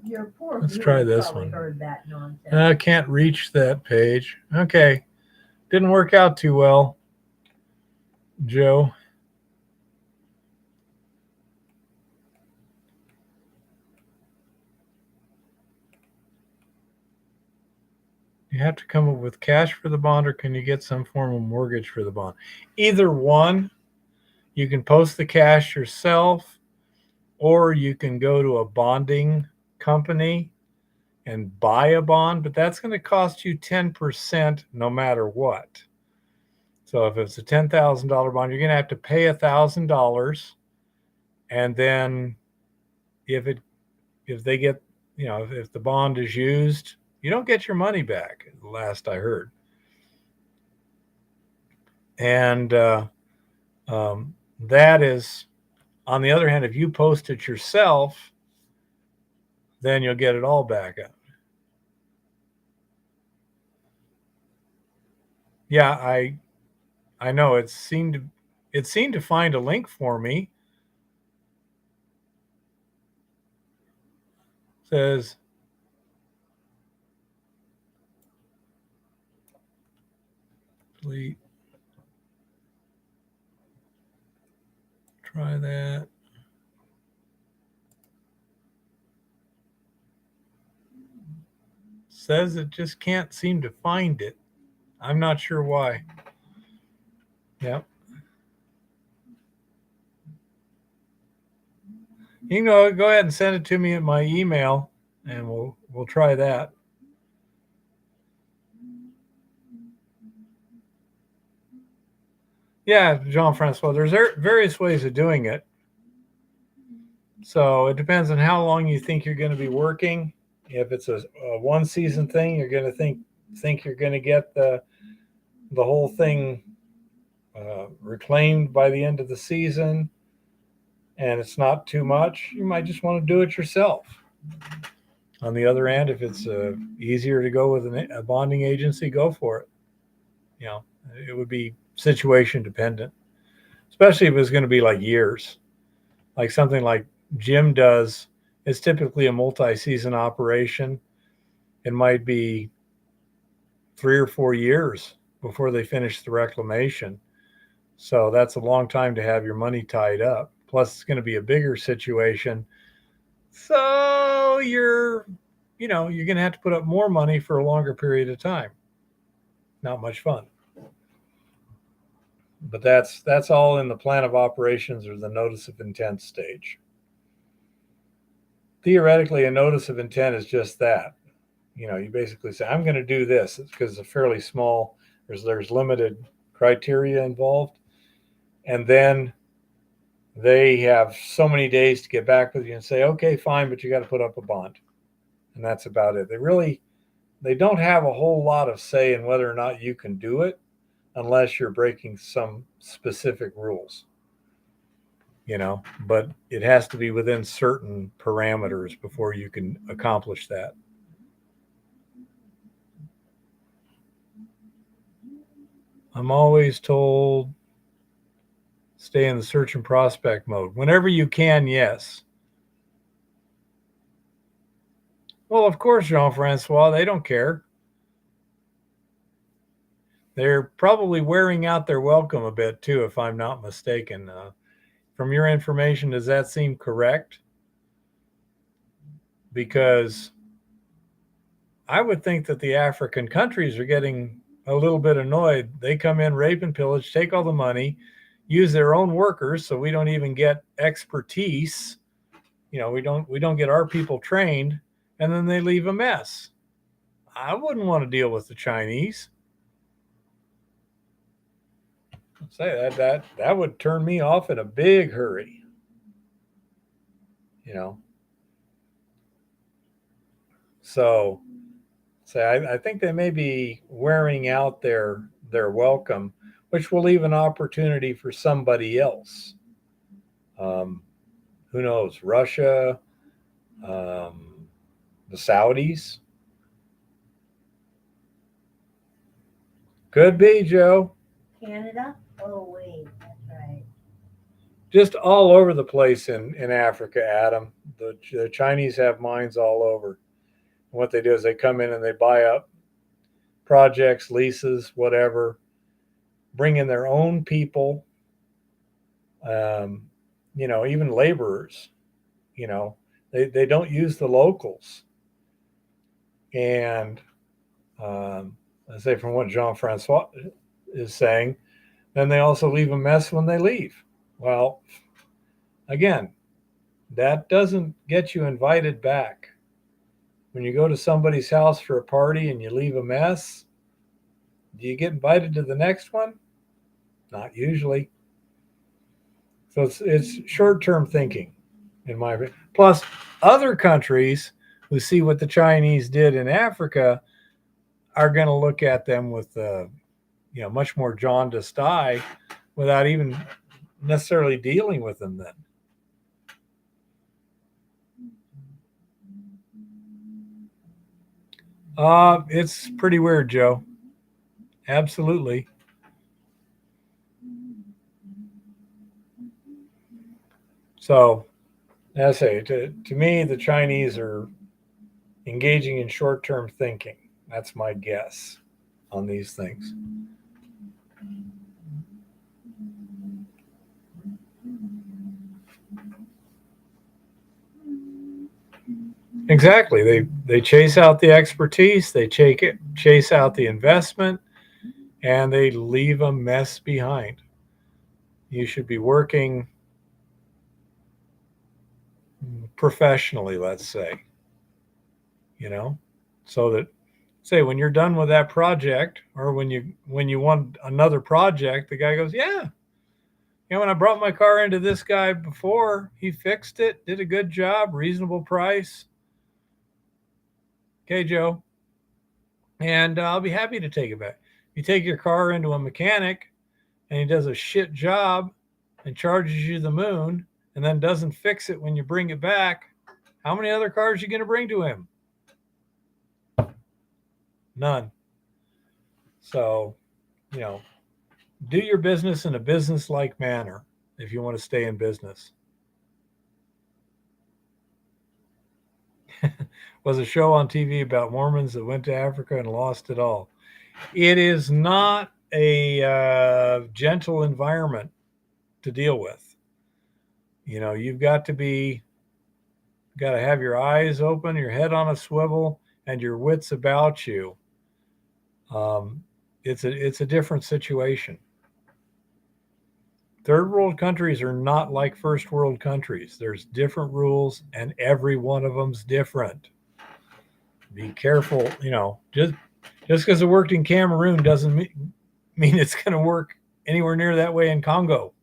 Your poor Let's viewers try this probably one. heard that nonsense. I can't reach that page. Okay. Didn't work out too well, Joe. You have to come up with cash for the bond, or can you get some form of mortgage for the bond? Either one. You can post the cash yourself, or you can go to a bonding company and buy a bond, but that's going to cost you 10% no matter what. So if it's a $10,000 bond, you're going to have to pay $1,000, and then if they get, if the bond is used, you don't get your money back. Last I heard. And that is, on the other hand, if you post it yourself, then you'll get it all back up. Yeah, I know it seemed to find a link for me. It says delete. Try that. Says it just can't seem to find it. I'm not sure why. Yep. You can go ahead and send it to me at my email, and we'll try that. Yeah, Jean-Francois, there's various ways of doing it. So it depends on how long you think you're going to be working. If it's a one season thing, you're going to think you're going to get the whole thing reclaimed by the end of the season, and it's not too much, you might just want to do it yourself. On the other hand, if it's easier to go with a bonding agency, go for it. It would be situation dependent, especially if it's going to be like years. Like something like Jim does, it's typically a multi-season operation. It might be 3 or 4 years before they finish the reclamation. So that's a long time to have your money tied up. Plus, it's going to be a bigger situation. So you're you're going to have to put up more money for a longer period of time. Not much fun. But that's all in the plan of operations or the notice of intent stage. Theoretically, a notice of intent is just that. You basically say, I'm going to do this. It's because it's a fairly small, there's limited criteria involved. And then they have so many days to get back with you and say, okay, fine, but you got to put up a bond. And that's about it. They don't have a whole lot of say in whether or not you can do it unless you're breaking some specific rules. But it has to be within certain parameters before you can accomplish that. I'm always told stay in the search and prospect mode. Whenever you can, yes. Well, of course, Jean-Francois, they don't care. They're probably wearing out their welcome a bit too, if I'm not mistaken. From your information, does that seem correct? Because I would think that the African countries are getting a little bit annoyed. They come in, rape and pillage, take all the money, use their own workers, so we don't even get expertise. We don't get our people trained, and then they leave a mess. I wouldn't want to deal with the Chinese. I'll say that would turn me off in a big hurry. So I think they may be wearing out their welcome, which will leave an opportunity for somebody else. Who knows? Russia, the Saudis. Could be, Joe. Canada? Oh, wait, that's right. Just all over the place in Africa, Adam. The Chinese have mines all over. And what they do is they come in and they buy up projects, leases, whatever, bring in their own people, even laborers. They don't use the locals. And I say from what Jean-Francois is saying, then they also leave a mess when they leave. Well, again, that doesn't get you invited back. When you go to somebody's house for a party and you leave a mess, do you get invited to the next one? Not usually. So it's short-term thinking, in my opinion. Plus, other countries who see what the Chinese did in Africa are going to look at them with much more jaundiced eye without even necessarily dealing with them then. It's pretty weird, Joe. Absolutely. So, as I say, to me, the Chinese are engaging in short-term thinking. That's my guess on these things. Exactly. They chase out the expertise, they chase out the investment, and they leave a mess behind. You should be working professionally, let's say, so that, say, when you're done with that project, or when you want another project, the guy goes, yeah, when I brought my car into this guy before, he fixed it, did a good job, reasonable price. Okay, Joe. And I'll be happy to take it back. You take your car into a mechanic and he does a shit job and charges you the moon and then doesn't fix it when you bring it back, how many other cars are you going to bring to him? None. So, do your business in a business-like manner if you want to stay in business. Was a show on TV about Mormons that went to Africa and lost it all. It is not a gentle environment to deal with. You've got to be got to have your eyes open, your head on a swivel, and your wits about you. It's a different situation. Third world countries are not like first world countries. There's different rules, and every one of them's different. Be careful, just because it worked in Cameroon doesn't mean it's going to work anywhere near that way in Congo.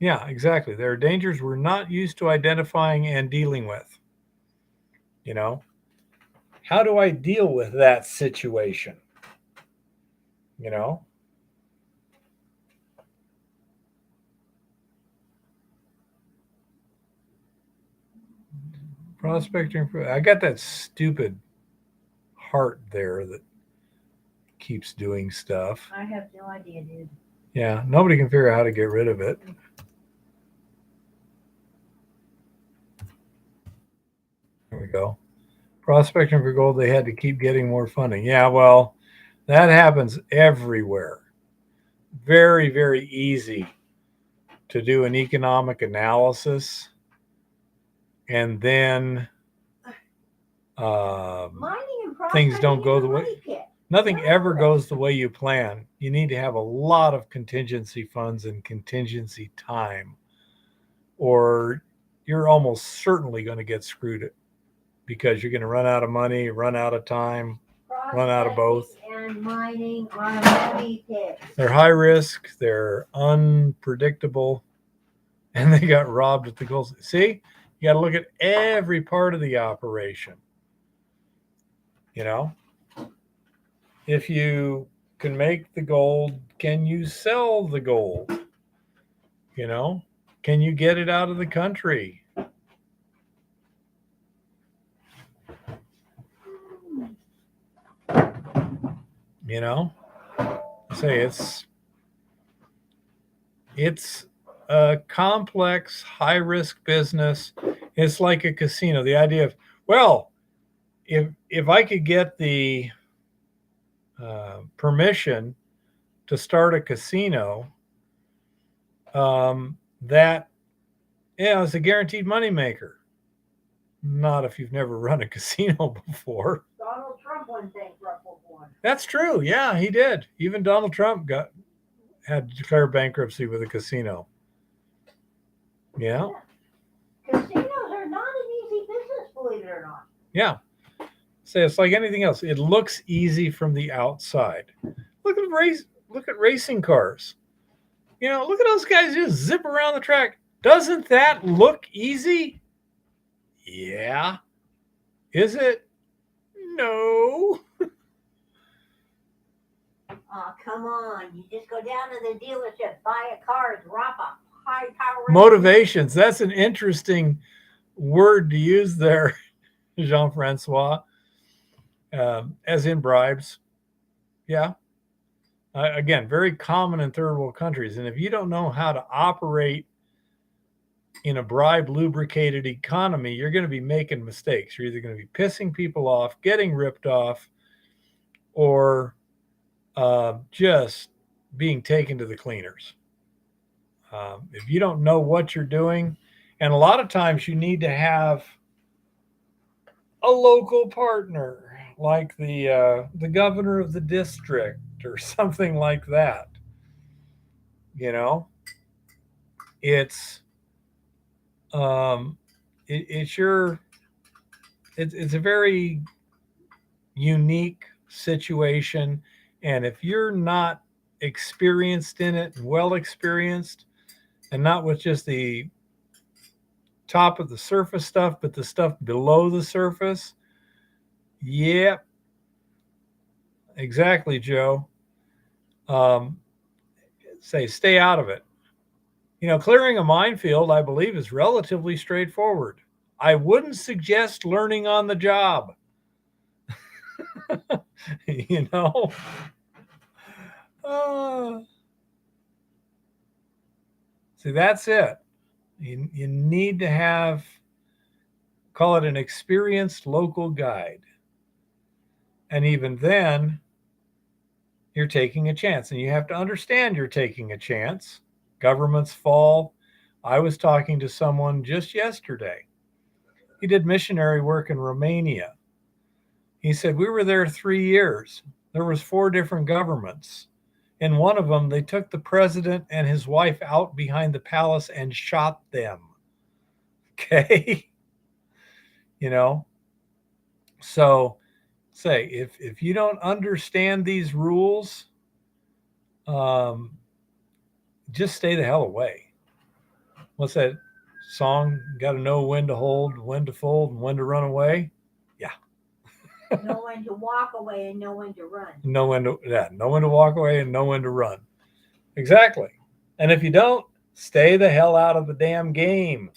Yeah, exactly. There are dangers we're not used to identifying and dealing with. How do I deal with that situation? Prospecting. I got that stupid heart there that keeps doing stuff. I have no idea, dude. Yeah, nobody can figure out how to get rid of it. There we go. Prospecting for gold, they had to keep getting more funding. Yeah, well, that happens everywhere. Very, very easy to do an economic analysis and then Mining and things don't prospecting go is a the way. money pit. Nothing ever goes the way you plan. You need to have a lot of contingency funds and contingency time, or you're almost certainly going to get screwed because you're going to run out of money, run out of time, run out of both. Prospecting and mining are money pits. They're high risk, they're unpredictable, and they got robbed at the gold. See, you got to look at every part of the operation. If you can make the gold, can you sell the gold? Can you get it out of the country? Say it's a complex, high-risk business. It's like a casino. The idea of, well, if I could get the permission to start a casino, that it's a guaranteed moneymaker. Not if you've never run a casino before. Donald Trump went bankrupt with one. That's true. Yeah, he did. Even Donald Trump had to declare bankruptcy with a casino. Yeah. Casinos are not an easy business, believe it or not. Yeah. Say it's like anything else. It looks easy from the outside. Look at racing cars. Look at those guys just zip around the track. Doesn't that look easy? Yeah. Is it? No. Oh, come on. You just go down to the dealership, buy a car, drop a high power. Motivations. That's an interesting word to use there, Jean-Francois, as in bribes. Yeah. Again, very common in third world countries. And if you don't know how to operate in a bribe lubricated economy, you're going to be making mistakes. You're either going to be pissing people off, getting ripped off, or just being taken to the cleaners. If you don't know what you're doing, and a lot of times you need to have a local partner, like the governor of the district or something like that. It's it's a very unique situation, and if you're not experienced in it, well experienced, and not with just the top of the surface stuff, but the stuff below the surface. Yep. Exactly, Joe. Stay out of it. Clearing a minefield, I believe, is relatively straightforward. I wouldn't suggest learning on the job. See, that's it. You need to have, call it an experienced local guide. And even then, you're taking a chance, and you have to understand you're taking a chance. Governments fall. I was talking to someone just yesterday. He did missionary work in Romania. He said, we were there 3 years. There was 4 different governments. In one of them, they took the president and his wife out behind the palace and shot them. Okay. You know, so say if you don't understand these rules, just stay the hell away. What's that song? Got to know when to hold, when to fold, and when to run away. Yeah. Know when to walk away and know when to run. Know when to walk away and know when to run. Exactly. And if you don't, stay the hell out of the damn game.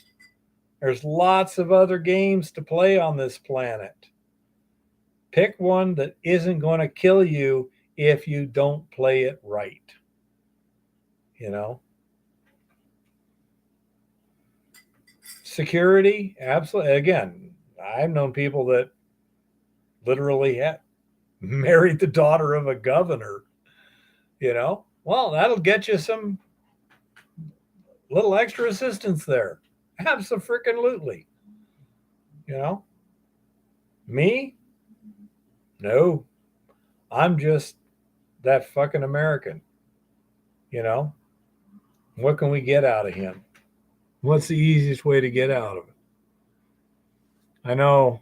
There's lots of other games to play on this planet. Pick one that isn't going to kill you if you don't play it right. You know? Security, absolutely. Again, I've known people that literally had married the daughter of a governor. You know? Well, that'll get you some little extra assistance there. Abso-freaking-lutely. You know? Me? No. I'm just that fucking American. You know? What can we get out of him? What's the easiest way to get out of it? I know,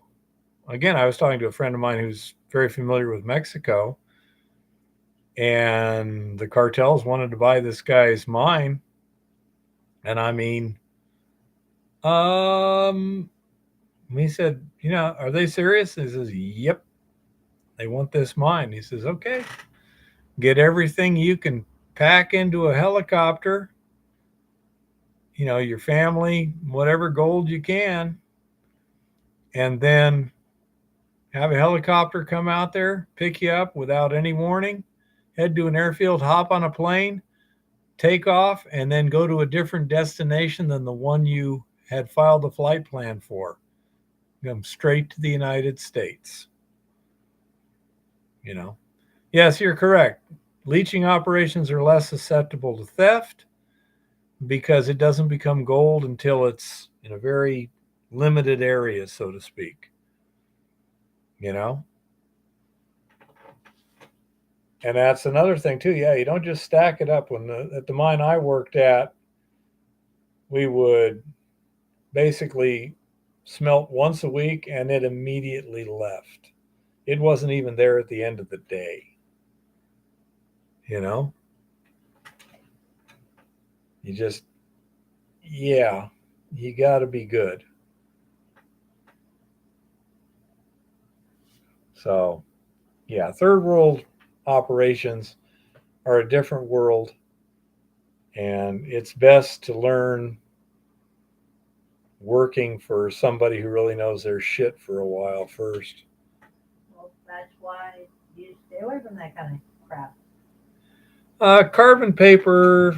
again, I was talking to a friend of mine who's very familiar with Mexico, and the cartels wanted to buy this guy's mine. And I mean, he said, you know, are they serious? He says, yep, they want this mine. He says, okay, get everything you can pack into a helicopter, you know, your family, whatever gold you can, and then have a helicopter come out there, pick you up without any warning, head to an airfield, hop on a plane, take off, and then go to a different destination than the one you had filed a flight plan for. Come straight to the United States. You know, yes, you're correct. Leaching operations are less susceptible to theft because it doesn't become gold until it's in a very limited area, so to speak. You know? And that's another thing too. Yeah, you don't just stack it up. At the mine I worked at, we would basically smelt once a week and it immediately left. It wasn't even there at the end of the day. You know? You just, yeah, you got to be good. So, yeah, third world operations are a different world, and it's best to learn working for somebody who really knows their shit for a while first. Well, that's why you stay away from that kind of crap. Carbon paper,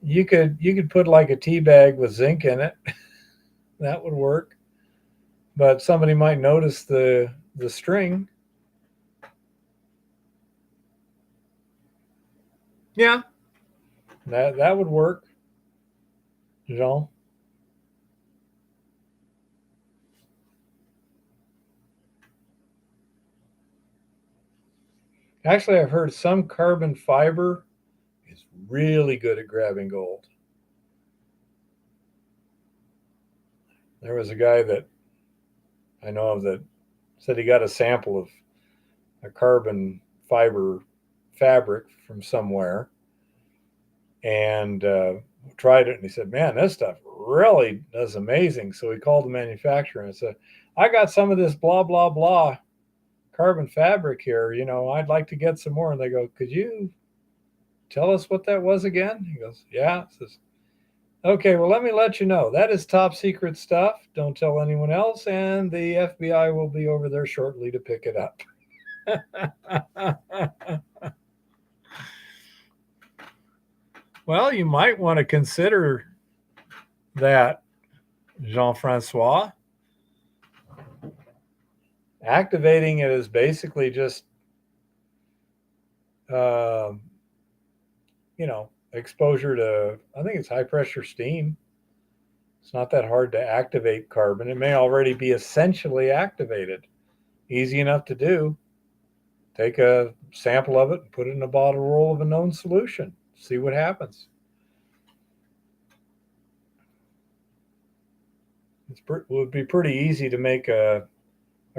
you could put like a tea bag with zinc in it. That would work. But somebody might notice the string. Yeah, that would work. You know. Actually, I've heard some carbon fiber is really good at grabbing gold. There was a guy that I know of that said he got a sample of a carbon fiber fabric from somewhere and tried it, and he said, man, this stuff really does amazing. So he called the manufacturer and said, I got some of this blah blah blah carbon fabric here, you know, I'd like to get some more. And they go, could you tell us what that was again? He goes, yeah. He says, okay, well, let me let you know. That is top secret stuff. Don't tell anyone else. And the FBI will be over there shortly to pick it up. Well, you might want to consider that, Jean-Francois. Activating it is basically just um, exposure to, I think it's high pressure steam. It's not that hard to activate carbon. It may already be essentially activated. Easy enough to do. Take a sample of it and put it in a bottle roll of a known solution. See what happens. It would be pretty easy to make a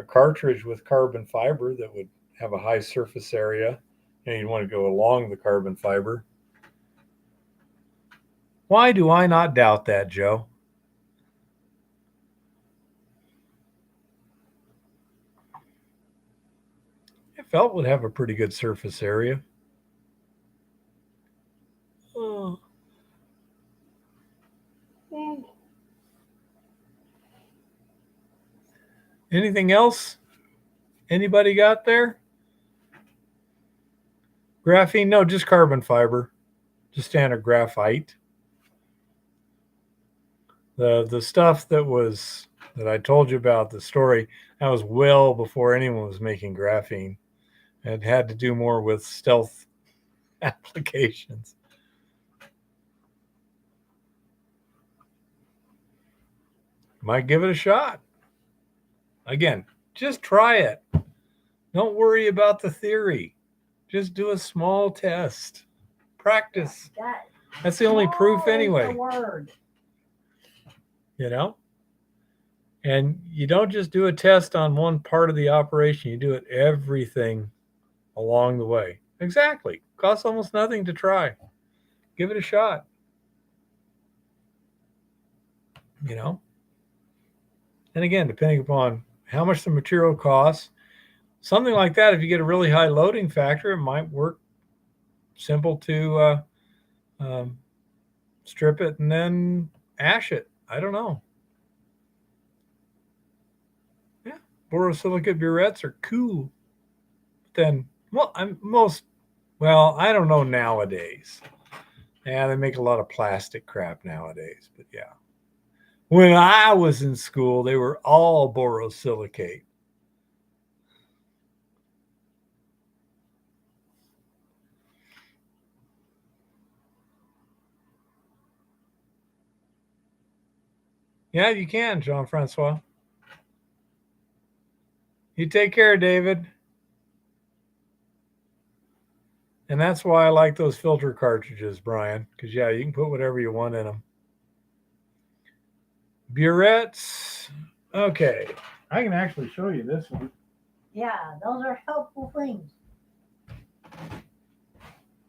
cartridge with carbon fiber that would have a high surface area. You'd want to go along the carbon fiber. Why do I not doubt that, Joe? Felt would have a pretty good surface area. Oh. Anything else? Anybody got there? Graphene? No, just carbon fiber. Just standard graphite. The stuff that I told you about, the story, that was well before anyone was making graphene. It had to do more with stealth applications. Might give it a shot. Again, just try it. Don't worry about the theory. Just do a small test. Practice. That's the only proof anyway. The word. And you don't just do a test on one part of the operation. You do it everything along the way. Exactly. Costs almost nothing to try. Give it a shot. And again, depending upon how much the material costs, something like that, if you get a really high loading factor, it might work simple to strip it and then ash it. I don't know. Yeah, borosilicate burettes are cool. But then, I don't know nowadays. Yeah, they make a lot of plastic crap nowadays, but yeah. When I was in school, they were all borosilicate. Yeah, you can, Jean-Francois. You take care, David. And that's why I like those filter cartridges, Brian, because, yeah, you can put whatever you want in them. Burettes. Okay. I can actually show you this one. Yeah, those are helpful things.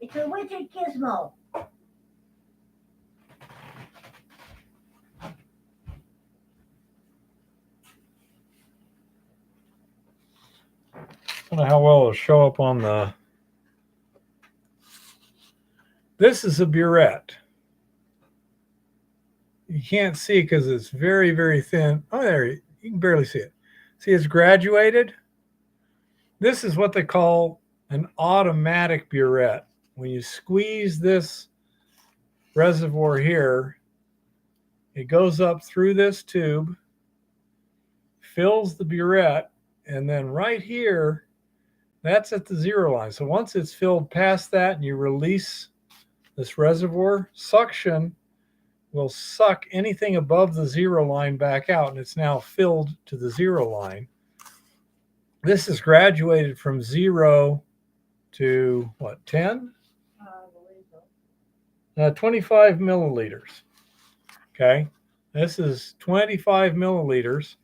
It's a widget gizmo. I don't know how well it'll show up on the... This is a burette. You can't see it because it's very, very thin. Oh, there, you can barely see it. See, it's graduated. This is what they call an automatic burette. When you squeeze this reservoir here, it goes up through this tube, fills the burette, and then right here, that's at the zero line. So once it's filled past that and you release this reservoir, suction will suck anything above the zero line back out, and it's now filled to the zero line. This is graduated from 0 to what, 10? 25 milliliters. Okay, this is 25 milliliters,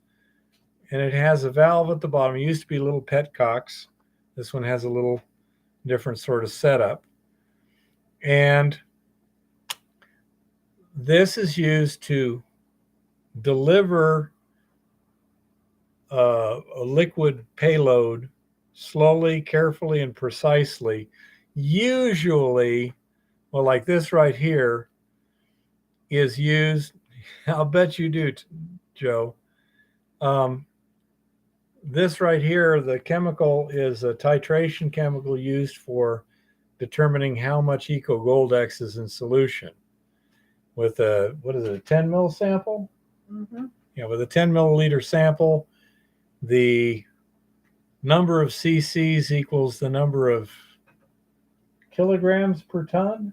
and it has a valve at the bottom. It used to be little petcocks. This one has a little different sort of setup. And this is used to deliver a liquid payload slowly, carefully, and precisely. Usually, well, like this right here is used, I'll bet you do, Joe. This right here, the chemical is a titration chemical used for determining how much Eco Goldex is in solution. With a, what is it, a 10 mil sample? Mm-hmm. Yeah, with a 10 milliliter sample, the number of cc's equals the number of kilograms per ton,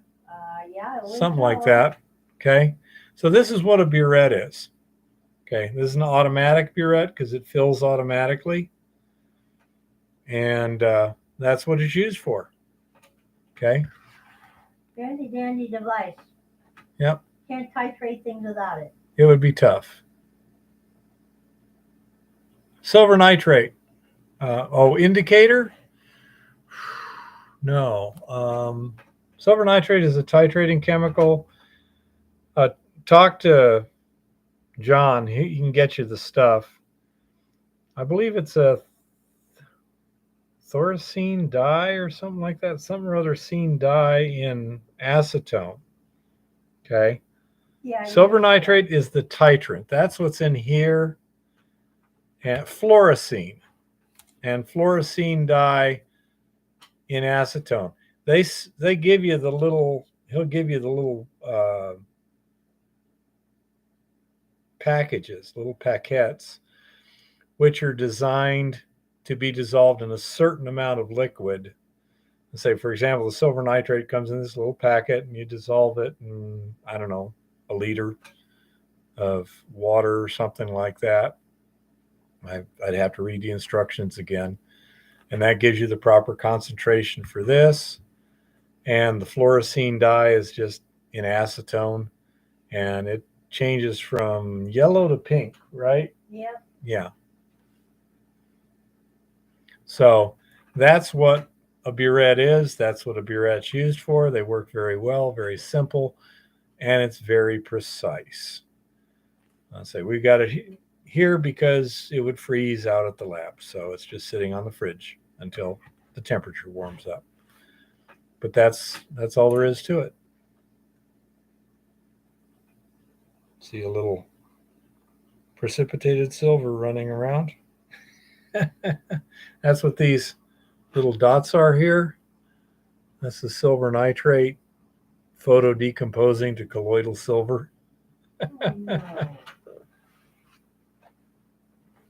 Yeah. it was something like so. that. Okay. So this is what a burette is. Okay. This is an automatic burette because it fills automatically. And that's what it's used for. Okay. Handy dandy device. Yep. Can't titrate things without it. It would be tough. Silver nitrate. Indicator? No. Silver nitrate is a titrating chemical. Talk to John. He can get you the stuff. I believe it's a thoracine dye or something like that. Some or other scene dye in acetone. Okay. Yeah. Silver nitrate is the titrant. That's what's in here. And fluorescein. And fluorescein dye in acetone. They give you the little. He'll give you the little packages, little paquettes, which are designed to be dissolved in a certain amount of liquid. And say, for example, the silver nitrate comes in this little packet, and you dissolve it in, I don't know, a liter of water or something like that. I'd have to read the instructions again. And that gives you the proper concentration for this. And the fluorescein dye is just in acetone, and it changes from yellow to pink, right? Yep. Yeah. So that's what a burette is. That's what a burette's used for. They work very well, very simple, and it's very precise. I'll say we got it here because it would freeze out at the lab. So it's just sitting on the fridge until the temperature warms up. But that's all there is to it. See a little precipitated silver running around. That's what these little dots are here. That's the silver nitrate photo decomposing to colloidal silver. Oh, no.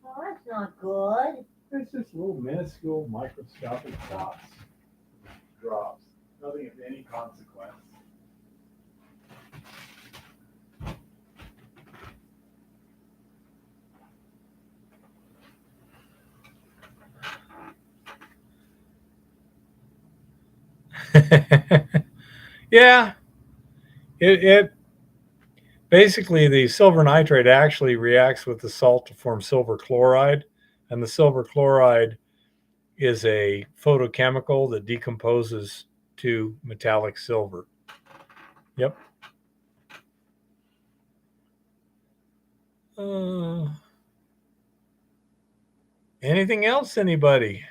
Well, that's not good. It's just little minuscule microscopic dots, drops, nothing of any consequence. Yeah, it basically, the silver nitrate actually reacts with the salt to form silver chloride, and the silver chloride is a photochemical that decomposes to metallic silver. Yep. Anything else, anybody?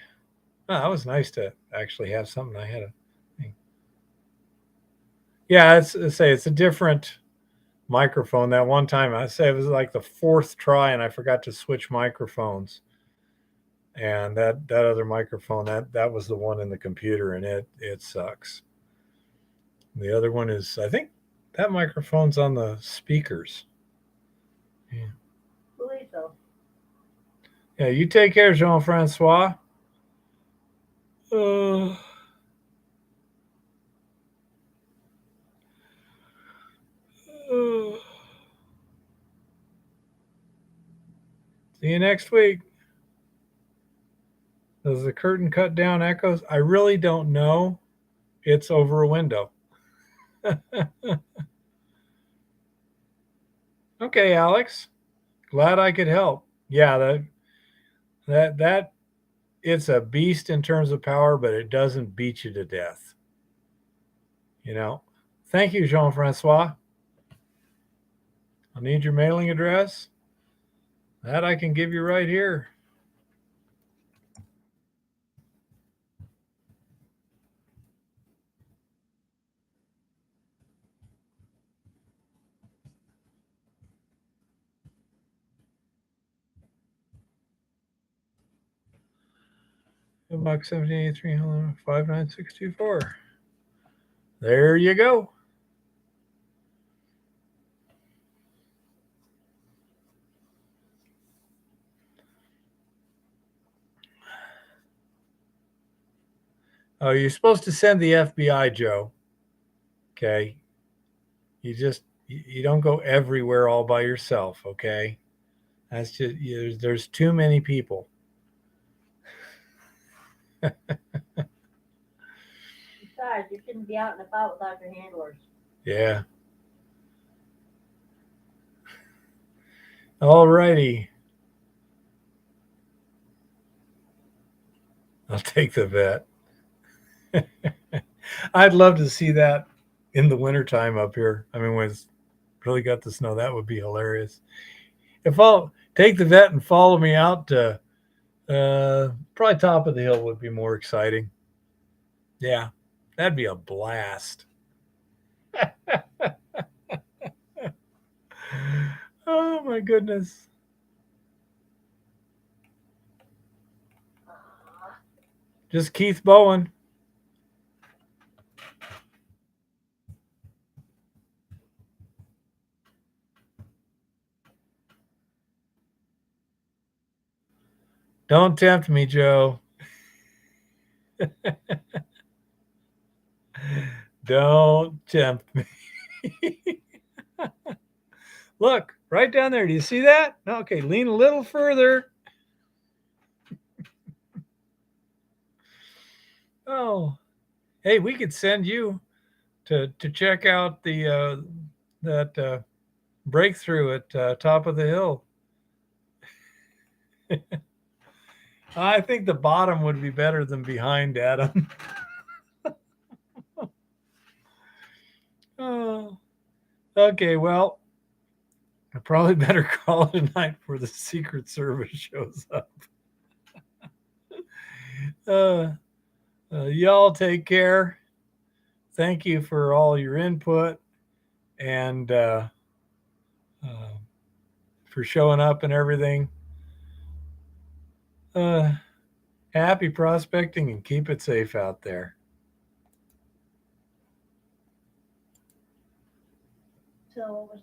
Oh, that was nice to actually have something. I had a thing. Yeah, it's a different microphone. That one time, I say it was like the fourth try, and I forgot to switch microphones. And that other microphone, that was the one in the computer, and it sucks. The other one is, I think that microphone's on the speakers. Yeah. Believe so. Yeah, you take care, Jean-Francois. See you next week. Does the curtain cut down echoes? I really don't know. It's over a window. Okay, Alex. Glad I could help. Yeah, that it's a beast in terms of power, but it doesn't beat you to death. You know. Thank you, Jean-Francois. I'll need your mailing address. That I can give you right here. Box 1783 59624. There you go. Oh, you're supposed to send the FBI, Joe. Okay. You don't go everywhere all by yourself. Okay. That's just there's too many people. Besides, you shouldn't be out and about without your handlers. Yeah. All righty. I'll take the vet. I'd love to see that in the wintertime up here. I mean, when it's really got the snow, that would be hilarious. If I'll take the vet and follow me out to probably top of the hill would be more exciting. Yeah, that'd be a blast. Oh my goodness. Just Keith Bowen. Don't tempt me, Joe. Don't tempt me. Look, right down there. Do you see that? Okay, lean a little further. Oh, hey, we could send you to check out the that breakthrough at top of the hill. I think the bottom would be better than behind, Adam. Oh, okay. Well, I probably better call it a night before the Secret Service shows up. Y'all take care. Thank you for all your input and for showing up and everything. Happy prospecting and keep it safe out there. So what was the